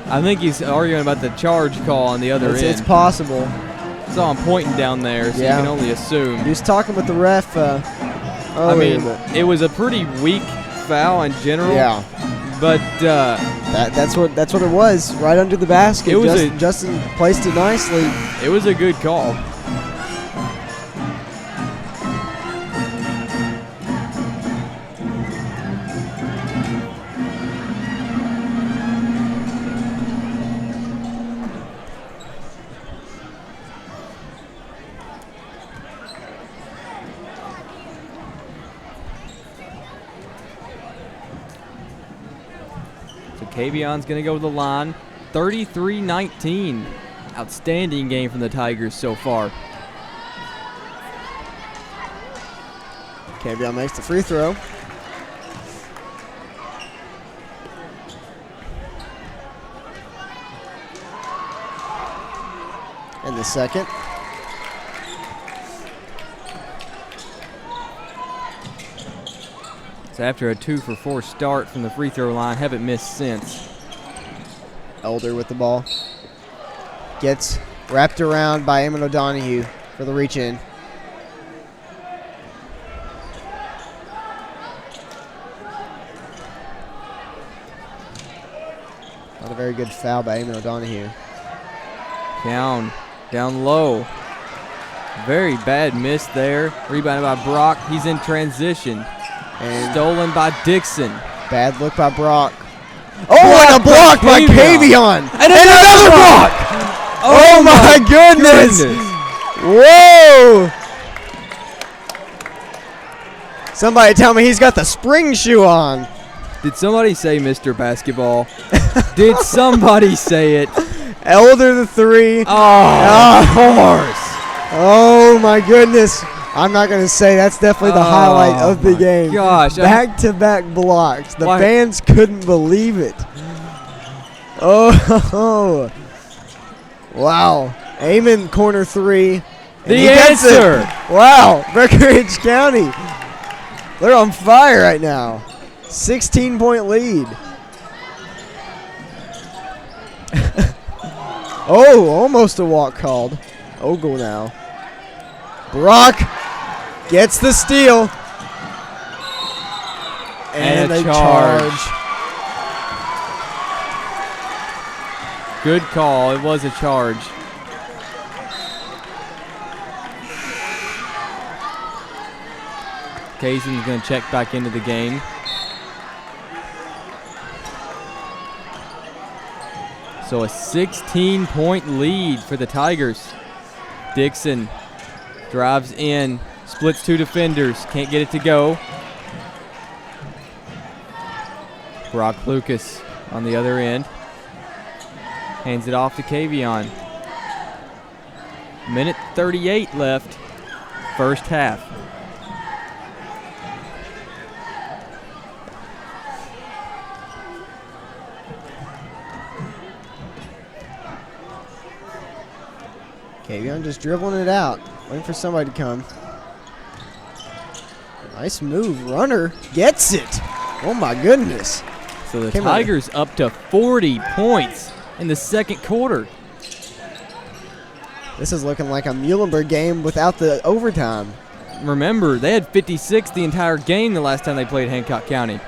I think he's arguing about the charge call on the other end. It's possible. Saw him pointing down there, so you can only assume. He was talking with the ref earlier. I mean, it was a pretty weak foul in general. Yeah. But that's what it was. Right under the basket. It was Justin placed it nicely. It was a good call. Kavion's going to go to the line. 33-19. Outstanding game from the Tigers so far. Kavion makes the free throw. And the second. So after a 2-for-4 start from the free throw line, haven't missed since. Elder with the ball. Gets wrapped around by Eamon O'Donohue for the reach in. Not a very good foul by Eamon O'Donohue. Down low. Very bad miss there. Rebounded by Brock. He's in transition. And stolen by Dixon. Bad look by Brock. Oh, and a block by Kavion. And another block. Oh my goodness. Whoa. Somebody tell me he's got the spring shoe on. Did somebody say Mr. Basketball? Did somebody say it? Elder the three. Oh, of course. Oh my goodness. I'm not going to say that's definitely the highlight of the game. Gosh. Back-to-back blocks. The fans couldn't believe it. Oh. Wow. Eamon corner three. The answer. Wow. Breckinridge County. They're on fire right now. 16-point lead. Oh, almost a walk called. Ogle now. Brock gets the steal. And a a charge. charge. Good call. It was a charge. Kaysen's going to check back into the game. So a 16-point lead for the Tigers. Dixon drives in, splits two defenders, can't get it to go. Brock Lucas on the other end. Hands it off to Kavion. Minute 38 left, first half. Kavion just dribbling it out, waiting for somebody to come. Nice move. Runner gets it. Oh, my goodness. So the Came on. Tigers up to 40 points in the second quarter. This is looking like a Muhlenberg game without the overtime. Remember, they had 56 the entire game the last time they played Hancock County.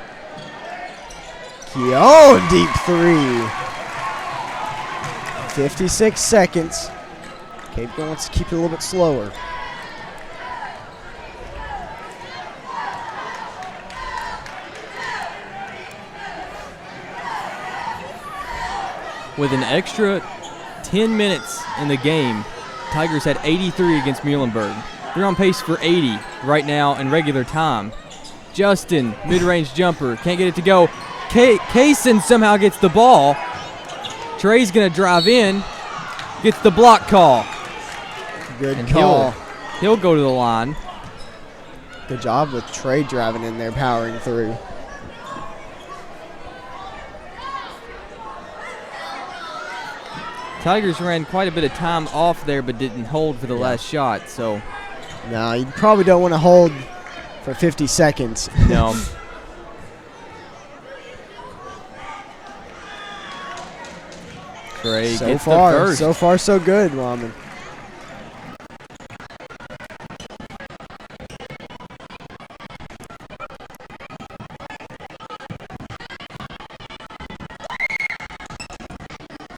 Keown, deep three. 56 seconds. Cape wants to keep it a little bit slower. With an extra 10 minutes in the game, Tigers had 83 against Muhlenberg. They're on pace for 80 right now in regular time. Justin, mid-range jumper, can't get it to go. Kaysen somehow gets the ball. Trey's going to drive in, gets the block call. Good And call. He'll go to the line. Good job with Trey driving in there, powering through. Tigers ran quite a bit of time off there but didn't hold for the last shot, so No, you probably don't want to hold for 50 seconds. no. Trey So gets far, the first. so far, so good, Ramen.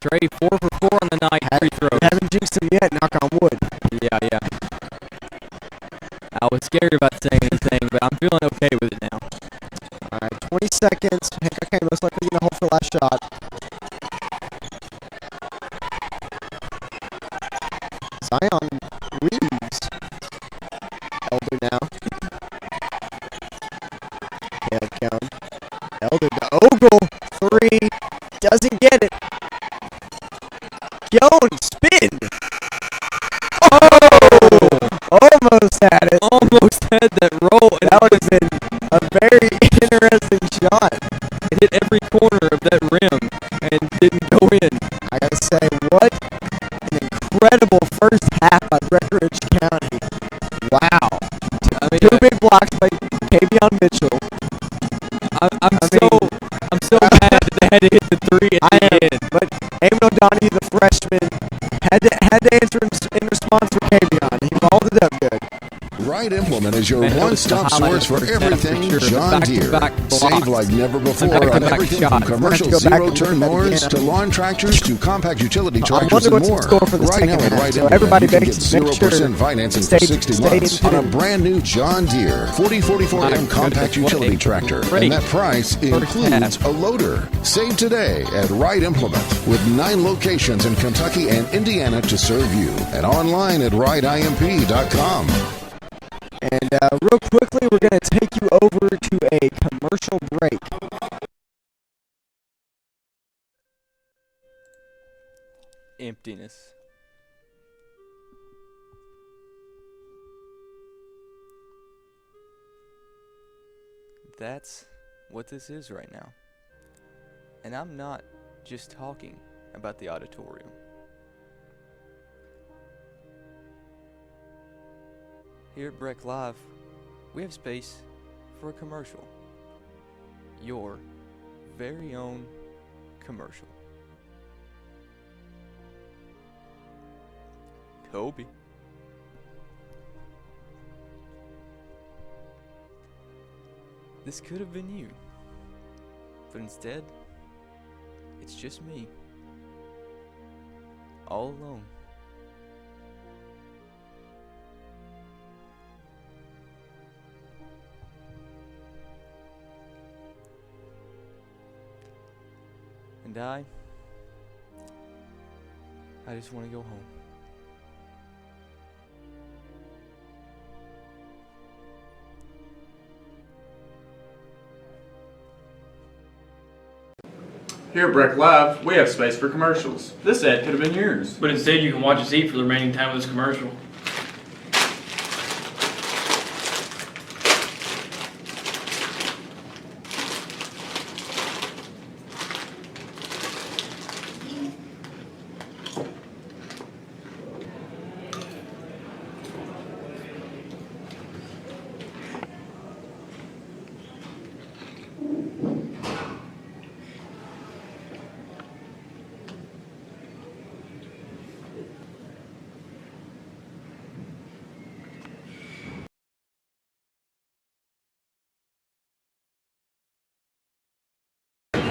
Trey 4 for 4 on the night, free throws. Haven't jinxed him yet, knock on wood. Yeah. I was scared about saying anything, but I'm feeling okay with it now. All right, 20 seconds. Hancock County most likely going to hold for the last shot. Zion Reeves. Elder now. Caleb Cowan. Elder to Ogle. Three. Doesn't get it. Cowan, spin. Oh! Almost had it. Almost had that roll, and That would have been a very interesting shot. it hit every corner of that rim and didn't go in. I gotta say, what an incredible first half by Breckenridge County. Wow. I mean, Two big blocks by Kavion Mitchell. I'm so mad that they had to hit the three at the end. But Eamon O'Donoghue, the freshman, had to answer in response for Kavion. He balled it up good. Right Implement is your Man, that was the one-stop highlight source of for the first half everything for sure. John Deere. Back-to-back Save blocks. like never before Back-to-back on everything shots. from We're commercial gonna have to go back and zero-turn look at that mowers again. to lawn tractors to compact utility I tractors wonder and what's in more. store for the Right now second at half. Right So Implement, everybody you can make get sure 0% financing for 60 stay months on a tuned. brand new John Deere 4044M My compact goodness, what utility a tractor. great And that price includes half. a loader. Save today at Right Implement with 9 locations in Kentucky and Indiana to serve you. And online at rightimp.com. And real quickly, we're going to take you over to a commercial break. Emptiness. That's what this is right now. And I'm not just talking about the auditorium. Here at Breck Live, we have space for a commercial. Your very own commercial. Kobe. This could have been you. But instead, it's just me. All alone. And I just want to go home. Here at Breck Live, we have space for commercials. This ad could have been yours. But instead, you can watch us eat for the remaining time of this commercial.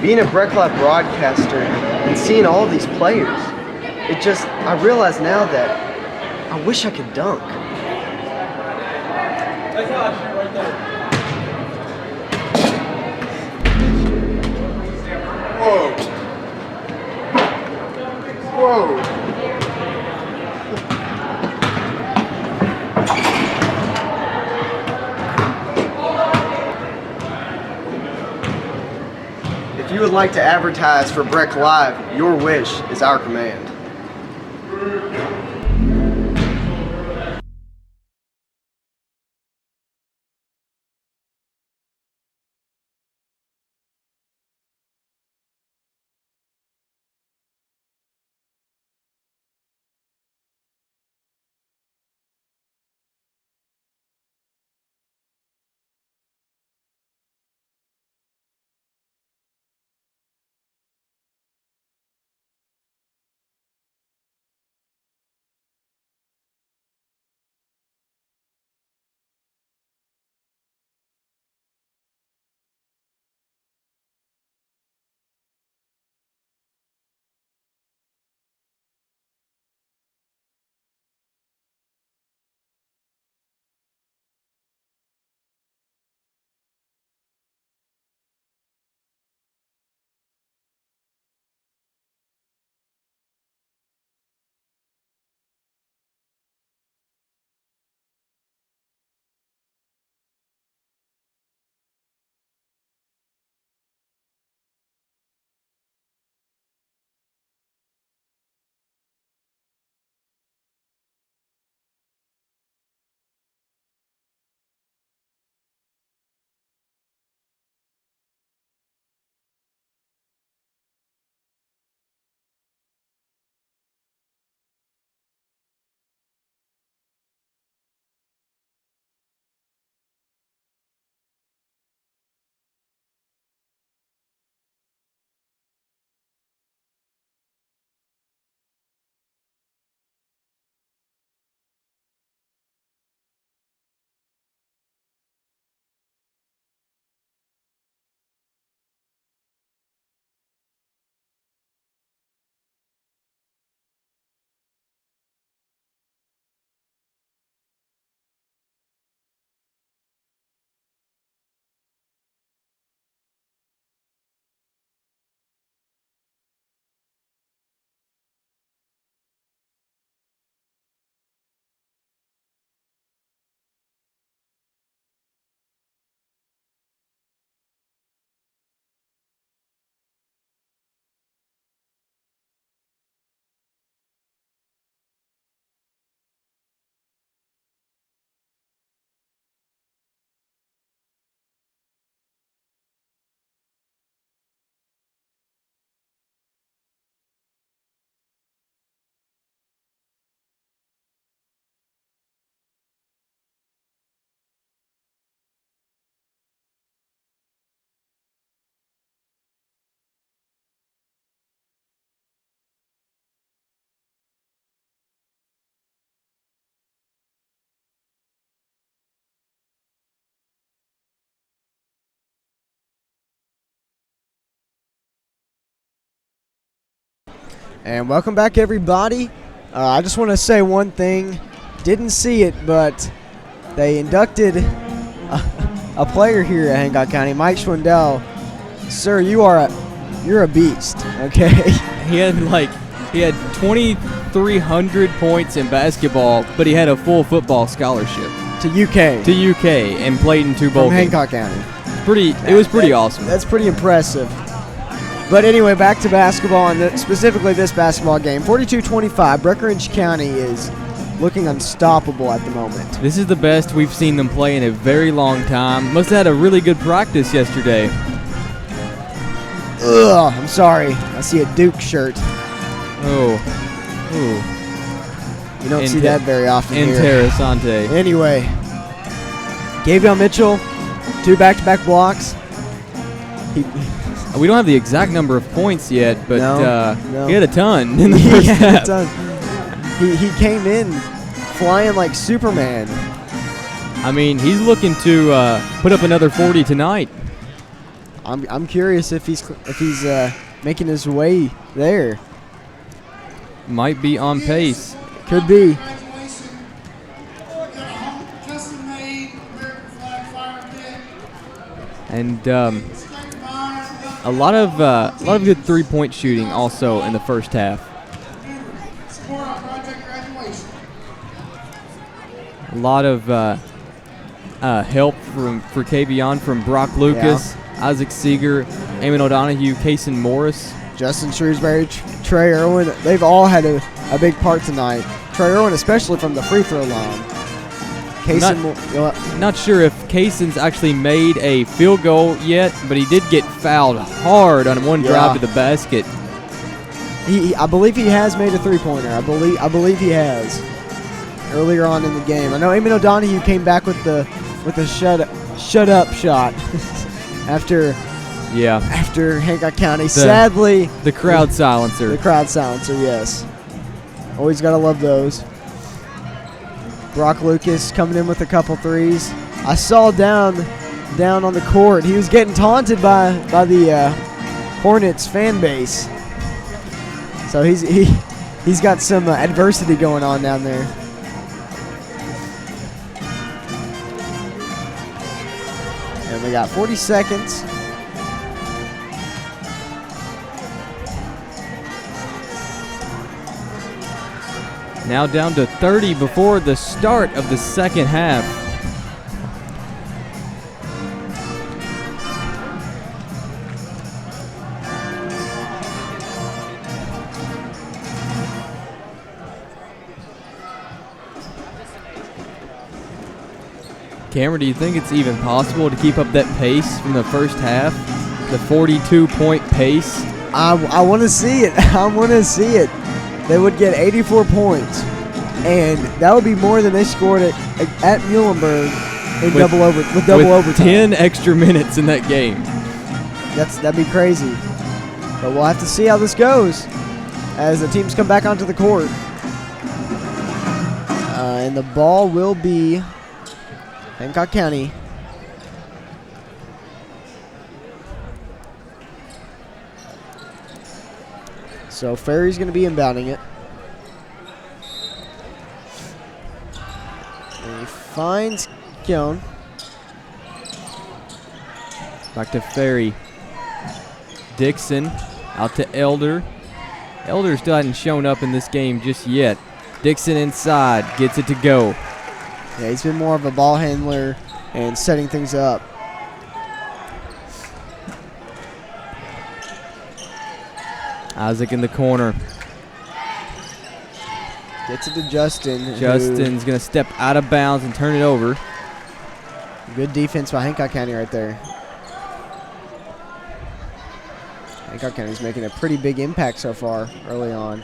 Being a Breck Live broadcaster and seeing all these players, I realize now that I wish I could dunk. Whoa. Whoa. If you would like to advertise for Breck Live, your wish is our command. And welcome back, everybody. I just want to say one thing. Didn't see it, but they inducted a player here at Hancock County, Mike Schwindel. Sir, you're a beast. Okay. He had 2,300 points in basketball, but he had a full football scholarship To UK. to UK and played in 2 bowl From games. Hancock County. It was pretty awesome. That's pretty impressive. But anyway, back to basketball, and specifically this basketball game. 42-25, Breckinridge County is looking unstoppable at the moment. This is the best we've seen them play in a very long time. Must have had a really good practice yesterday. Ugh, I'm sorry. I see a Duke shirt. Oh. You don't see that very often here. Interessante. Anyway, Gabriel Mitchell, 2 back-to-back blocks. We don't have the exact number of points yet, but No. he had a ton in the first half. He came in flying like Superman. I mean, he's looking to put up another 40 tonight. I'm curious if he's making his way there. Might be on pace. Could be. Congratulations. Got a custom made American flag fire pit. And Straight bar. a lot of good 3-point shooting also in the first half. Support on project graduation. A lot of help for Kavion from Brock Lucas, Isaac Seeger, Eamon O'Donohue, Kaysen Morris. Justin Shrewsbury, Trey Irwin, they've all had a big part tonight. Trey Irwin, especially from the free throw line. Not sure if Kaysen's actually made a field goal yet, but he did get fouled hard on one drive to the basket. I believe he has made a three-pointer. I believe he has. Earlier on in the game, I know Eamon O'Donohue came back with a shut up shot after Hancock County. Sadly, the crowd silencer. The crowd silencer, yes. Always gotta love those. Brock Lucas coming in with a couple threes. I saw down on the court, he was getting taunted by the Hornets fan base. So he's got some adversity going on down there. And we got 40 seconds. Now down to 30 before the start of the second half. Cameron, do you think it's even possible to keep up that pace from the first half? The 42-point pace? I want to see it. I want to see it. They would get 84 points, and that would be more than they scored at Muhlenberg with double overtime. 10 extra minutes in that game. That'd be crazy. But we'll have to see how this goes as the teams come back onto the court. And the ball will be Hancock County. So Ferry's going to be inbounding it. And he finds Keown. Back to Ferry. Dixon out to Elder. Elder still hadn't shown up in this game just yet. Dixon inside, gets it to go. Yeah, he's been more of a ball handler and setting things up. Isaac in the corner. Gets it to Justin. Justin's going to step out of bounds and turn it over. Good defense by Hancock County right there. Hancock County's making a pretty big impact so far early on.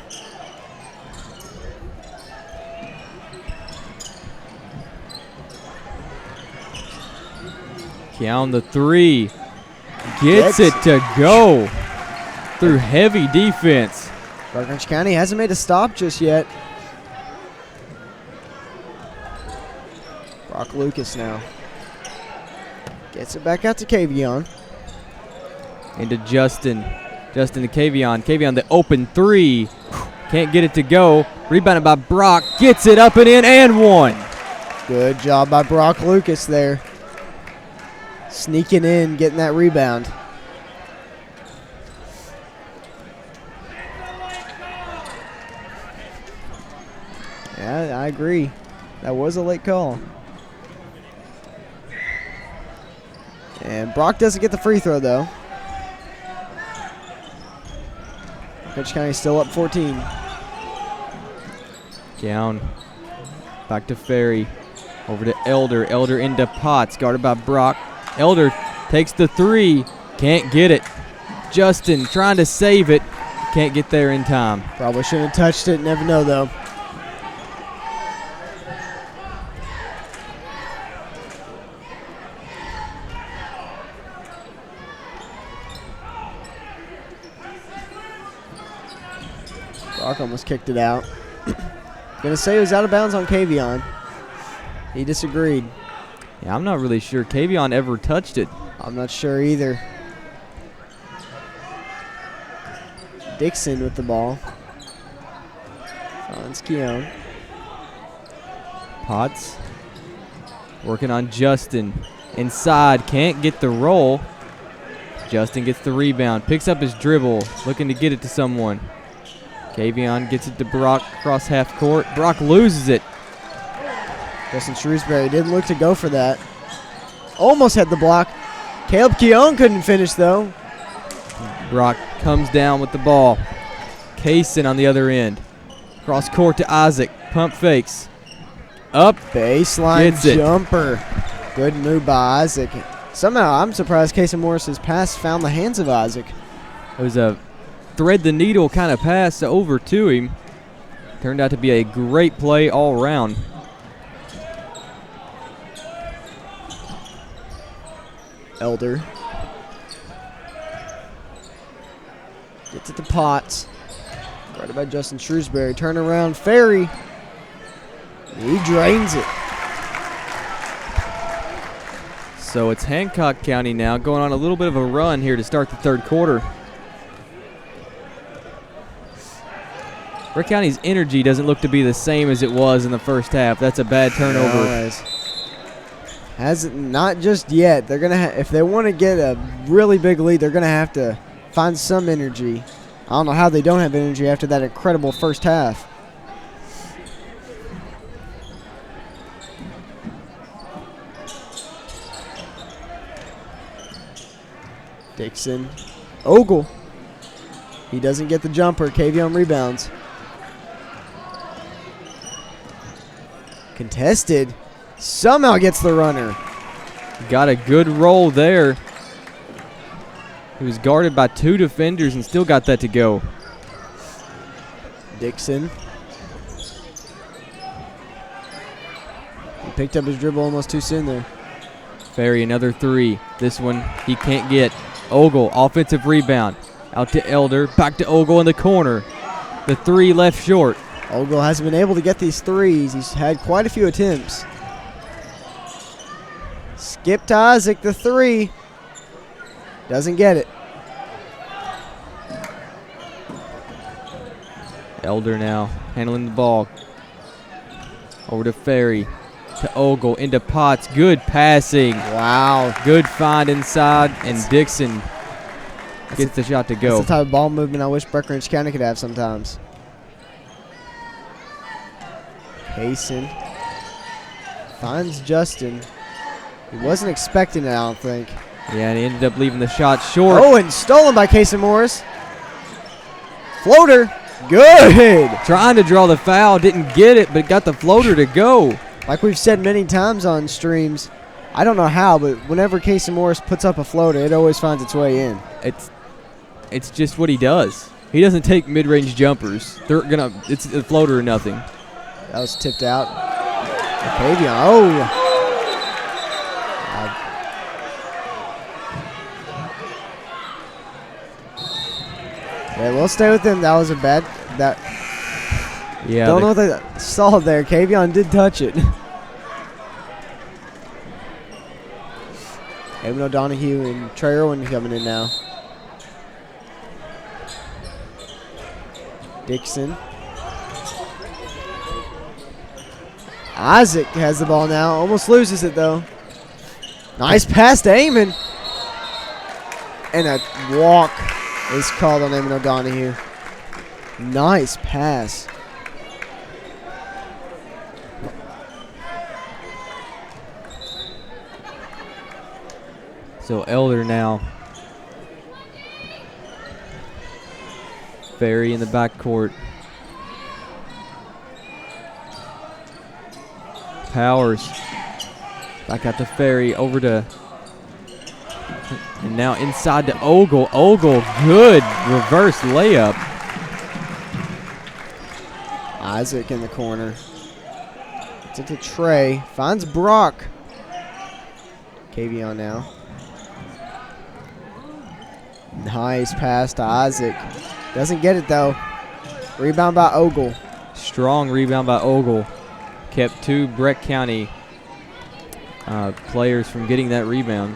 Keown the three. Gets it to go through heavy defense. Breckinridge County hasn't made a stop just yet. Brock Lucas now. Gets it back out to Kavion. Into Justin. Justin to Kavion. Kavion, the open three. Can't get it to go. Rebounded by Brock. Gets it up and in and one. Good job by Brock Lucas there. Sneaking in, getting that rebound. Yeah, I agree. That was a late call. And Brock doesn't get the free throw, though. Coach County still up 14. Down. Back to Ferry. Over to Elder. Elder into Potts. Guarded by Brock. Elder takes the three. Can't get it. Justin trying to save it. Can't get there in time. Probably shouldn't have touched it. Never know, though. Brock almost kicked it out. Gonna say it was out of bounds on Kavion. He disagreed. Yeah, I'm not really sure Kavion ever touched it. I'm not sure either. Dixon with the ball. Finds Keon. Potts working on Justin. Inside, can't get the roll. Justin gets the rebound, picks up his dribble, looking to get it to someone. Kavion gets it to Brock across half court. Brock loses it. Justin Shrewsbury didn't look to go for that. Almost had the block. Caleb Keown couldn't finish, though. Brock comes down with the ball. Kaysen on the other end. Cross court to Isaac. Pump fakes. Up. Baseline Gets it. jumper. Good move by Isaac. Somehow, I'm surprised Kaysen Morris's pass found the hands of Isaac. It was a thread the needle kind of pass over to him. Turned out to be a great play all around. Elder. Gets it to Potts. Guarded by Justin Shrewsbury. Turn around, Ferry. He drains it. So it's Hancock County now going on a little bit of a run here to start the third quarter. Brick County's energy doesn't look to be the same as it was in the first half. That's a bad turnover. Hasn't, not just yet. They're gonna if they want to get a really big lead, they're gonna have to find some energy. I don't know how they don't have energy after that incredible first half. Dixon. Ogle. He doesn't get the jumper. Kavion rebounds. Contested. Somehow gets the runner. Got a good roll there. He was guarded by two defenders and still got that to go. Dixon. He picked up his dribble almost too soon there. Ferry, another three. This one he can't get. Ogle, offensive rebound. Out to Elder, back to Ogle in the corner. The three left short. Ogle hasn't been able to get these threes. He's had quite a few attempts. Skip to Isaac, the three. Doesn't get it. Elder now handling the ball. Over to Ferry. To Ogle, into Potts. Good passing. Wow. Good find inside, and Dixon gets the shot to go. That's the type of ball movement I wish Breckenridge County could have sometimes. Kaysen finds Justin. He wasn't expecting it, I don't think. Yeah, and he ended up leaving the shot short. Oh, and stolen by Kaysen Morris. Floater. Good. Trying to draw the foul, didn't get it, but got the floater to go. Like we've said many times on streams, I don't know how, but whenever Kaysen Morris puts up a floater, it always finds its way in. It's just what he does. He doesn't take mid-range jumpers. It's a floater or nothing. That was tipped out. Kavion. Oh. Yeah, we'll stay with him. That was a bad. Yeah. Don't know what they saw there. Kavion did touch it. Evan O'Donohue and Trey Irwin coming in now. Dixon. Isaac has the ball now. Almost loses it, though. Nice pass to Eamon. And a walk is called on Eamon O'Donohue. Nice pass. So Elder now. Ferry in the backcourt. Powers. Back out to Ferry. Over to. And now inside to Ogle. Ogle, good reverse layup. Isaac in the corner. It's into Trey. Finds Brock. Kavion now. Nice pass to Isaac. Doesn't get it, though. Rebound by Ogle. Strong rebound by Ogle. Kept two Breck County players from getting that rebound.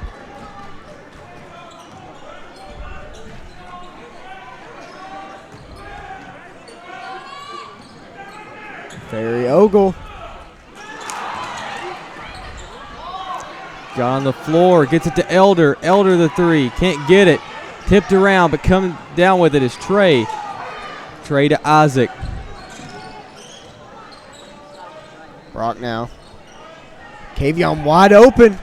Ferry Ogle. Got on the floor. Gets it to Elder. Elder the three. Can't get it. Tipped around, but coming down with it is Trey. Trey to Isaac. Brock now. Kavion wide open.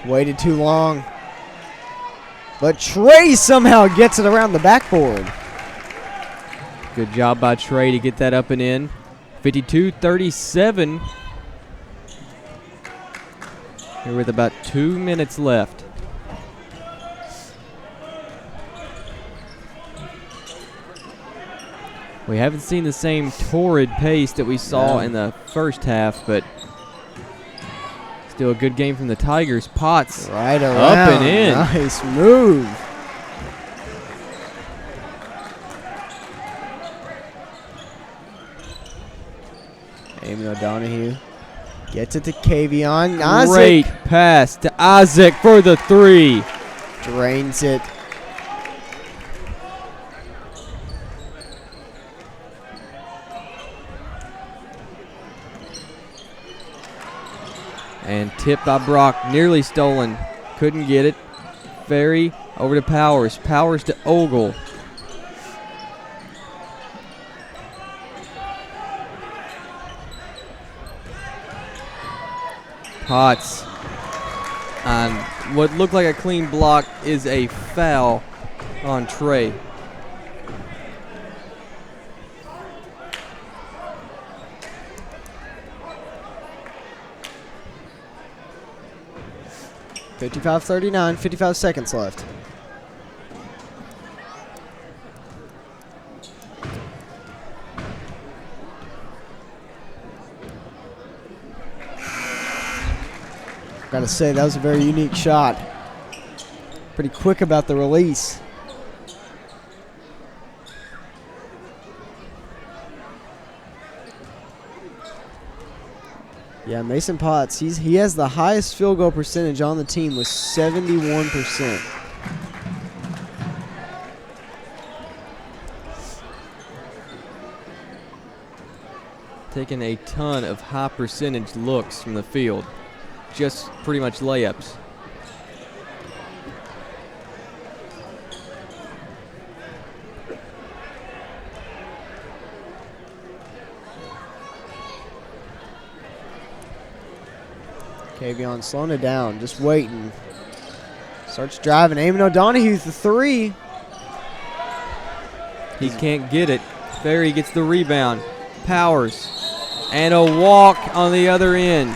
Waited too long. But Trey somehow gets it around the backboard. Good job by Trey to get that up and in. 52-37. Here with about 2 minutes left. We haven't seen the same torrid pace that we saw in the first half, but still a good game from the Tigers. Potts right around. Up and in. Nice move. Eamon O'Donohue gets it to Kavion. Isaac Great pass to Isaac for the three. drains it. And tipped by Brock, nearly stolen. Couldn't get it. Ferry over to Powers. Powers to Ogle. Potts on what looked like a clean block is a foul on Trey. .55-39, 55 seconds left. Gotta say, that was a very unique shot. Pretty quick about the release. Yeah, Mason Potts, he has the highest field goal percentage on the team with 71%. Taking a ton of high percentage looks from the field. Just pretty much layups. Kavion slowing it down, just waiting. Starts driving. Eamon O'Donohue's the three. He can't get it. Ferry gets the rebound. Powers. And a walk on the other end.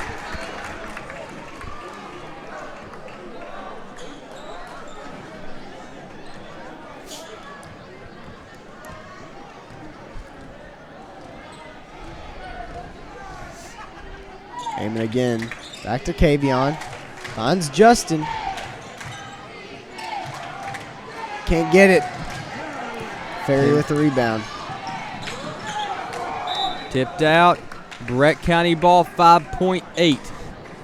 Eamon again. Back to Kavion. Finds Justin. Can't get it. Ferry with the rebound. Tipped out. Breck County ball, 5.8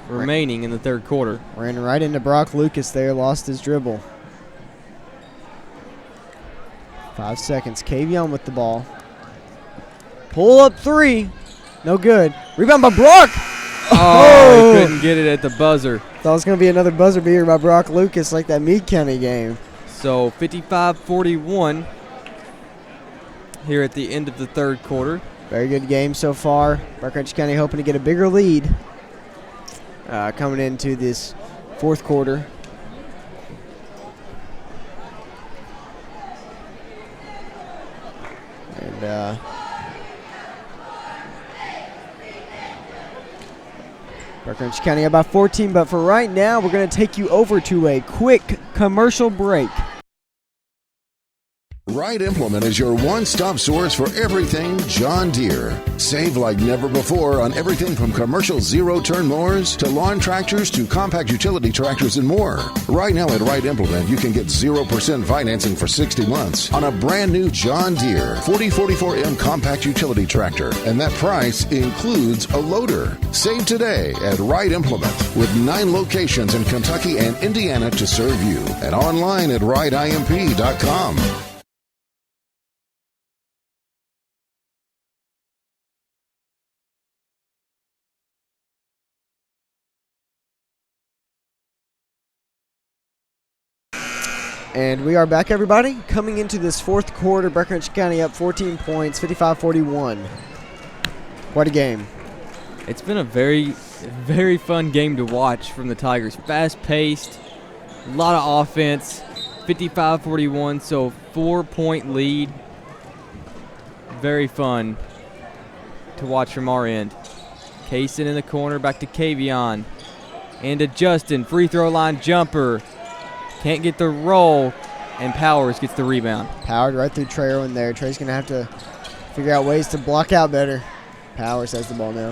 remaining in the third quarter. Ran right into Brock Lucas there. Lost his dribble. 5 seconds. Kavion with the ball. Pull up three. No good. Rebound by Brock. Oh, he couldn't get it at the buzzer. Thought it was going to be another buzzer beater by Brock Lucas like that Meade County game. So 55-41 here at the end of the third quarter. Very good game so far. Breckinridge County hoping to get a bigger lead coming into this fourth quarter. And Breckinridge County about 14, but for right now, we're going to take you over to a quick commercial break. Right Implement is your one-stop source for everything John Deere. Save like never before on everything from commercial zero-turn mowers to lawn tractors to compact utility tractors and more. Right now at Right Implement, you can get 0% financing for 60 months on a brand new John Deere 4044M compact utility tractor, and that price includes a loader. Save today at Right Implement with 9 locations in Kentucky and Indiana to serve you, and online at rightimp.com. And we are back, everybody. Coming into this fourth quarter, Breckinridge County up 14 points, 55-41. What a game. It's been a very, very fun game to watch from the Tigers. Fast-paced, a lot of offense, 55-41, so 4-point lead. Very fun to watch from our end. Kaysen in the corner, back to Kavion. And to Justin, free throw line jumper. Can't get the roll, and Powers gets the rebound. Powered right through Trey Irwin there. Trey's going to have to figure out ways to block out better. Powers has the ball now.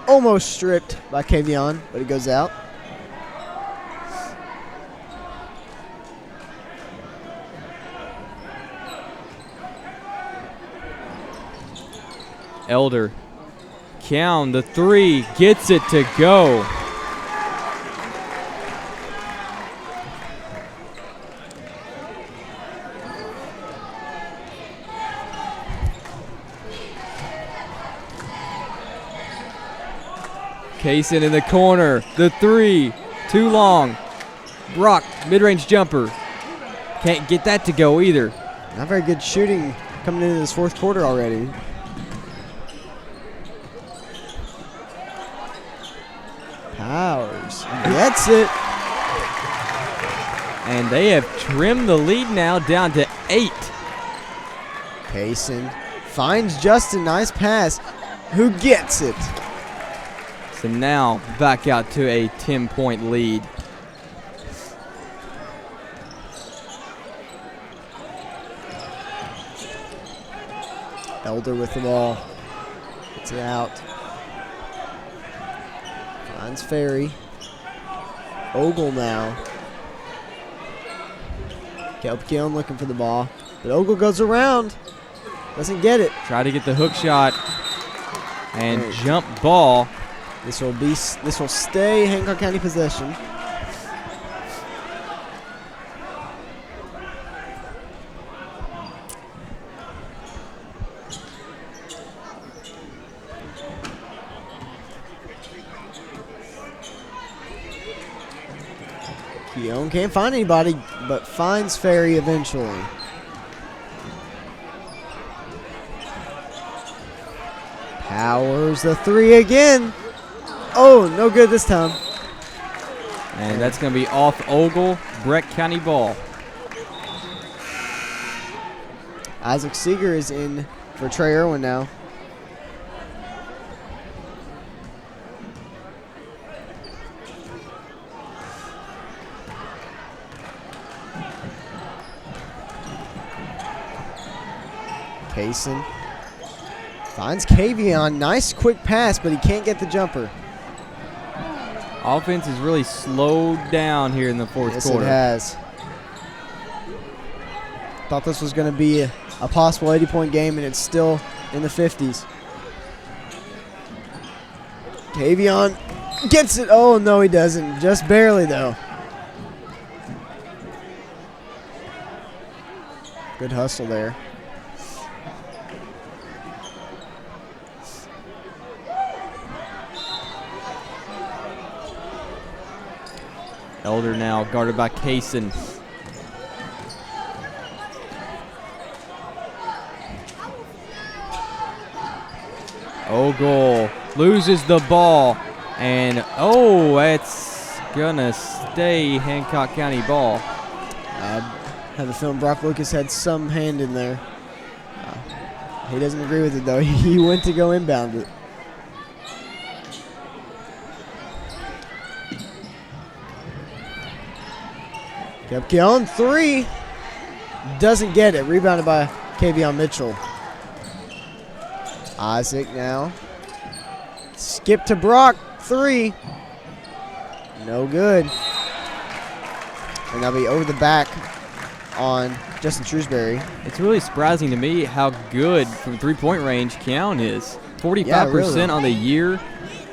Almost stripped by Kavion, but it goes out. Elder, count the three, gets it to go. Kaysen in the corner, the three, too long. Brock, mid-range jumper. Can't get that to go either. Not very good shooting coming into this fourth quarter already. Powers gets it. And they have trimmed the lead now down to 8. Kaysen finds Justin, nice pass. Who gets it? So now back out to a 10-point lead. Elder with the ball. Gets it out. Finds Ferry. Ogle now. Kelpkeon looking for the ball. But Ogle goes around. Doesn't get it. Try to get the hook shot. And jump ball. This will stay Hancock County possession. Keown can't find anybody, but finds Ferry eventually. Powers the three again. Oh, no good this time. And that's going to be off Ogle, Breck County ball. Isaac Seeger is in for Trey Irwin now. Kaysen finds Kavion. Nice quick pass, but he can't get the jumper. Offense has really slowed down here in the fourth quarter. Yes, it has. Thought this was going to be a possible 80-point game, and it's still in the 50s. Kavion gets it. Oh, no, he doesn't. Just barely, though. Good hustle there. Elder now guarded by Kaysen. Oh, goal. Loses the ball. And, oh, it's going to stay Hancock County ball. I have a feeling Brock Lucas had some hand in there. He doesn't agree with it, though. He went to go inbound it. Kepke on three. Doesn't get it. Rebounded by Kavion Mitchell. Isaac now. Skip to Brock. Three. No good. And that'll be over the back on Justin Shrewsbury. It's really surprising to me how good from three-point range Keown is. 45% really. on the year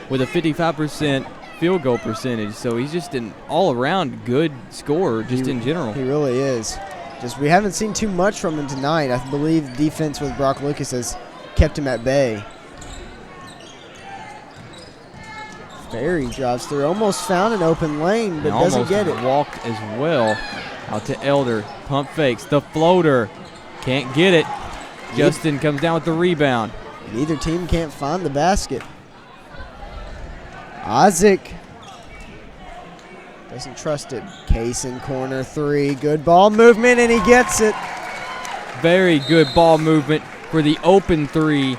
with a 55% field goal percentage. So he's just an all-around good scorer just in general. He really is. Just we haven't seen too much from him tonight. I believe defense with Brock Lucas has kept him at bay. Ferry drives through. Almost found an open lane, but And doesn't get it. Walked as well. Out to Elder. Pump fakes. The floater. Can't get it. Justin comes down with the rebound. Neither team can't find the basket. Isaac doesn't trust it. Case in corner three. Good ball movement, and he gets it. Very good ball movement for the open three.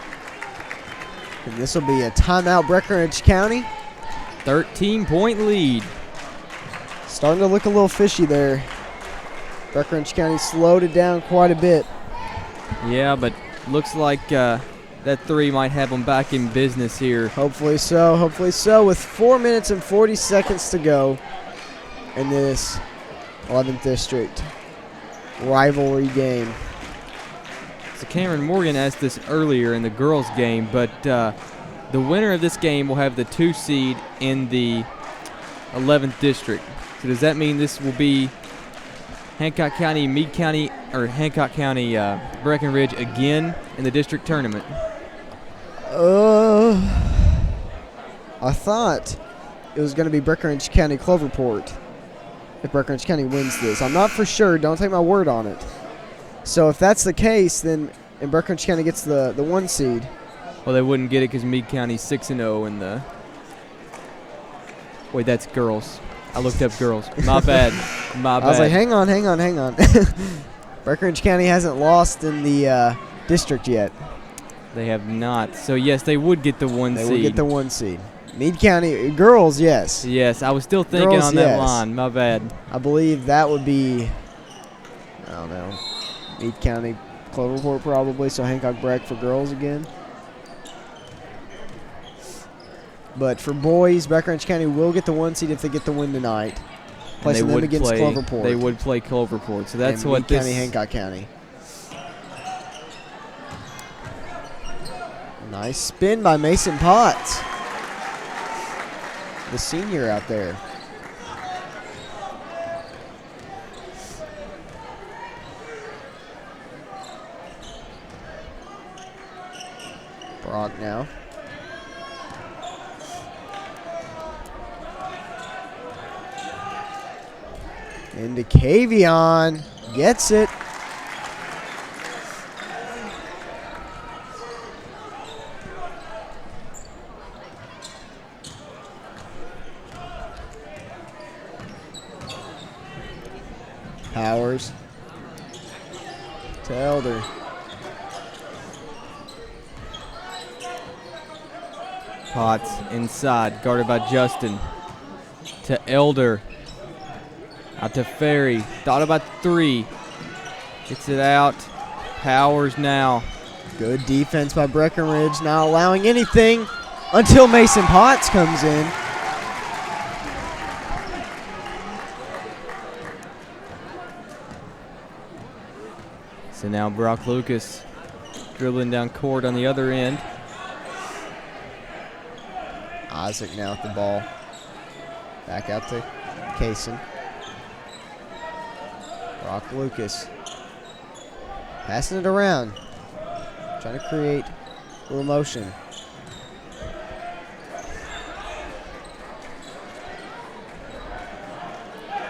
And this will be a timeout, Breckinridge County. 13-point lead. Starting to look a little fishy there. Breckinridge County slowed it down quite a bit. Yeah, but looks like that three might have them back in business here. Hopefully so, hopefully so. With 4 minutes and 40 seconds to go in this 11th District rivalry game. So Cameron Morgan asked this earlier in the girls' game, but the winner of this game will have the 2 seed in the 11th District. So does that mean this will be Hancock County, Meade County, or Hancock County, Breckinridge again in the district tournament? I thought it was going to be Breckinridge County Cloverport if Breckinridge County wins this. I'm not for sure. Don't take my word on it. So if that's the case, then and Breckinridge County gets the 1 seed. Well, they wouldn't get it because Meade County's 6-0 in the. Wait, that's girls. I looked up girls. My bad. My bad. I was like, hang on. Breckinridge County hasn't lost in the district yet. They have not. So, yes, they would get the 1 seed. They would get the 1 seed. Meade County, girls, yes. Yes, I was still thinking Girls, on that yes. line. My bad. I believe that would be, I don't know, Meade County Cloverport probably, so Hancock Breck for girls again. But for boys, Breckinridge County will get the 1 seed if they get the win tonight. Placing them against Cloverport. They would play Cloverport. So that's and what Meade this. County, Hancock County. Nice spin by Mason Potts. The senior out there. Brock now. Into Kavion. Gets it. Powers. To Elder. Potts inside, guarded by Justin. To Elder. Out to Ferry. Thought about 3. Gets it out. Powers now. Good defense by Breckinridge, not allowing anything until Mason Potts comes in. So now Brock Lucas dribbling down court on the other end. Isaac now with the ball. Back out to Kaysen. Brock Lucas. Passing it around. Trying to create a little motion.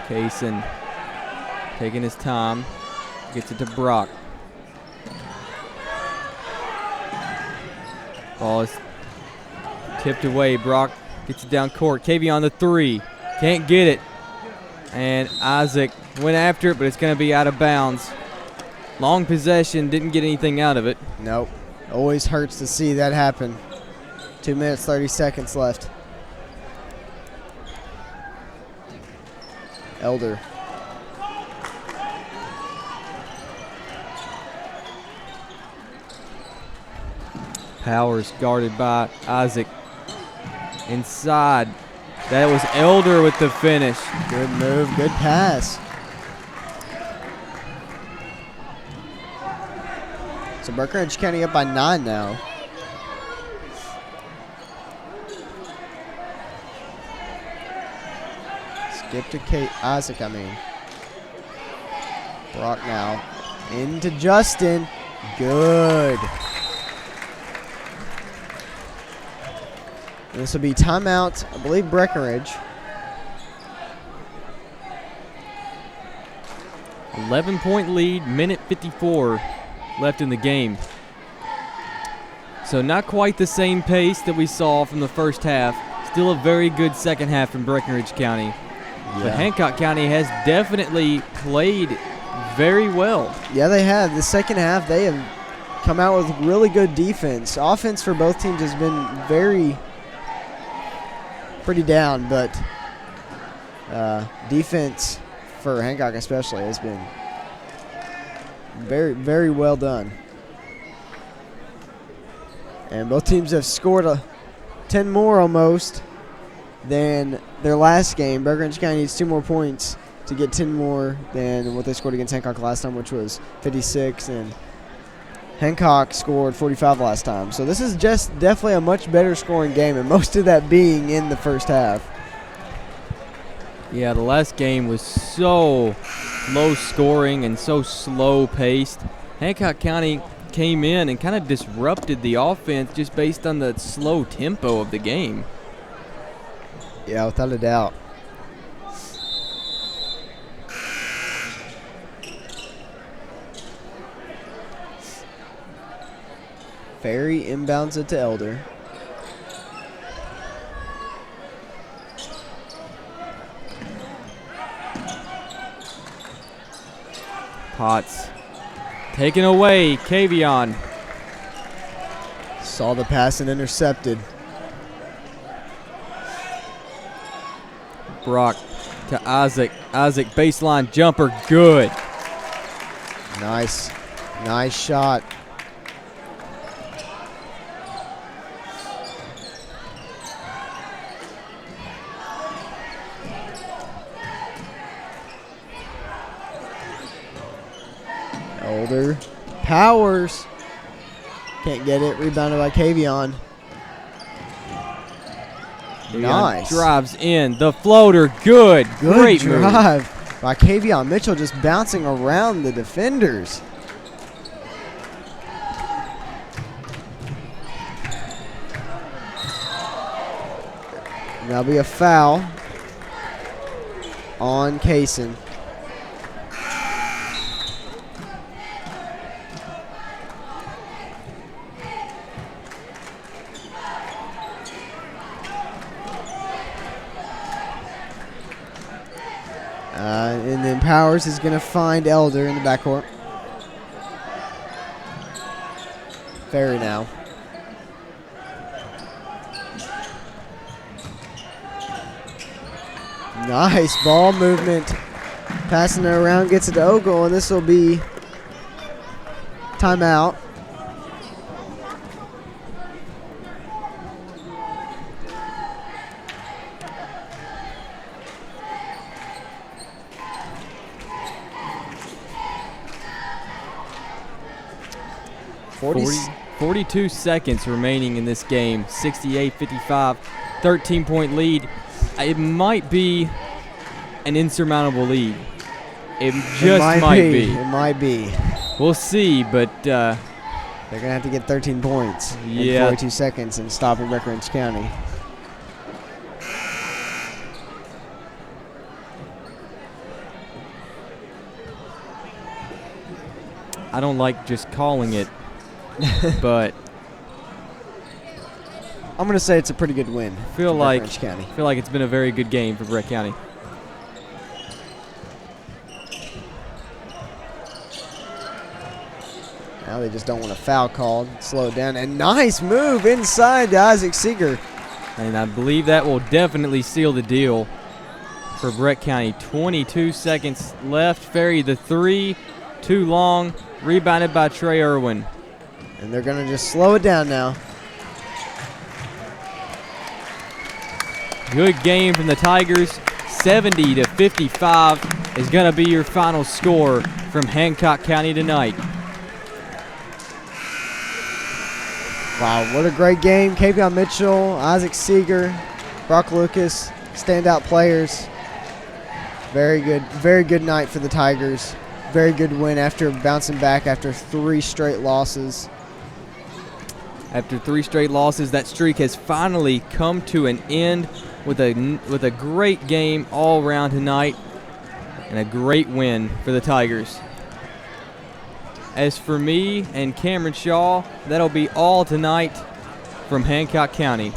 Kaysen taking his time. Gets it to Brock. Ball is tipped away. Brock gets it down court. Kavion the three. Can't get it. And Isaac went after it, but it's going to be out of bounds. Long possession, didn't get anything out of it. Nope. Always hurts to see that happen. 2 minutes, 30 seconds left. Elder. Powers guarded by Isaac. Inside. That was Elder with the finish. Good move, good pass. So Breckenridge County up by 9 now. Skip to Isaac, Brock now. Into Justin. Good. This will be timeout, I believe, Breckenridge. 11-point lead, minute 54 left in the game. So not quite the same pace that we saw from the first half. Still a very good second half from Breckenridge County. But Hancock County has definitely played very well. Yeah, they have. The second half, they have come out with really good defense. Offense for both teams has been pretty down, but defense for Hancock especially has been very, very well done. And both teams have scored 10 more almost than their last game. Breckenridge County needs 2 more points to get 10 more than what they scored against Hancock last time, which was 56, and Hancock scored 45 last time. So this is just definitely a much better scoring game, and most of that being in the first half. Yeah, the last game was so low scoring and so slow paced. Hancock County came in and kind of disrupted the offense just based on the slow tempo of the game. Yeah, without a doubt. Ferry inbounds it to Elder. Potts taken away. Kavion. Saw the pass and intercepted. Brock to Isaac. Isaac baseline jumper. Good. Nice. Nice shot. Elder. Powers. Can't get it. Rebounded by Kavion. Nice. Drives in. The floater. Good. Great drive move by Kavion Mitchell, just bouncing around the defenders. That'll be a foul on Kaysen. And then Powers is going to find Elder in the backcourt. Ferry now. Nice ball movement. Passing it around, gets it to Ogle, and this will be timeout. move. 42 seconds remaining in this game. 68-55, 13-point lead. It might be an insurmountable lead. It just might be. It might be. We'll see, but They're going to have to get 13 points in 42 seconds and stop in Breckinridge County. I don't like just calling it, but I'm going to say it's a pretty good win. feel for like Breckinridge County. feel like it's been a very good game for Breck County. Now they just don't want a foul called. Slow it down. And nice move inside to Isaac Seeger. And I believe that will definitely seal the deal for Breck County. 22 seconds left. Ferry the three. Too long. Rebounded by Trey Irwin. And they're going to just slow it down now. Good game from the Tigers. 70-55 is going to be your final score from Hancock County tonight. Wow, what a great game. Kavion Mitchell, Isaac Seeger, Brock Lucas, standout players. Very good night for the Tigers. Very good win after bouncing back after 3 straight losses. After 3 straight losses, that streak has finally come to an end with a great game all around tonight and a great win for the Tigers. As for me and Cameron Shaw, that'll be all tonight from Hancock County.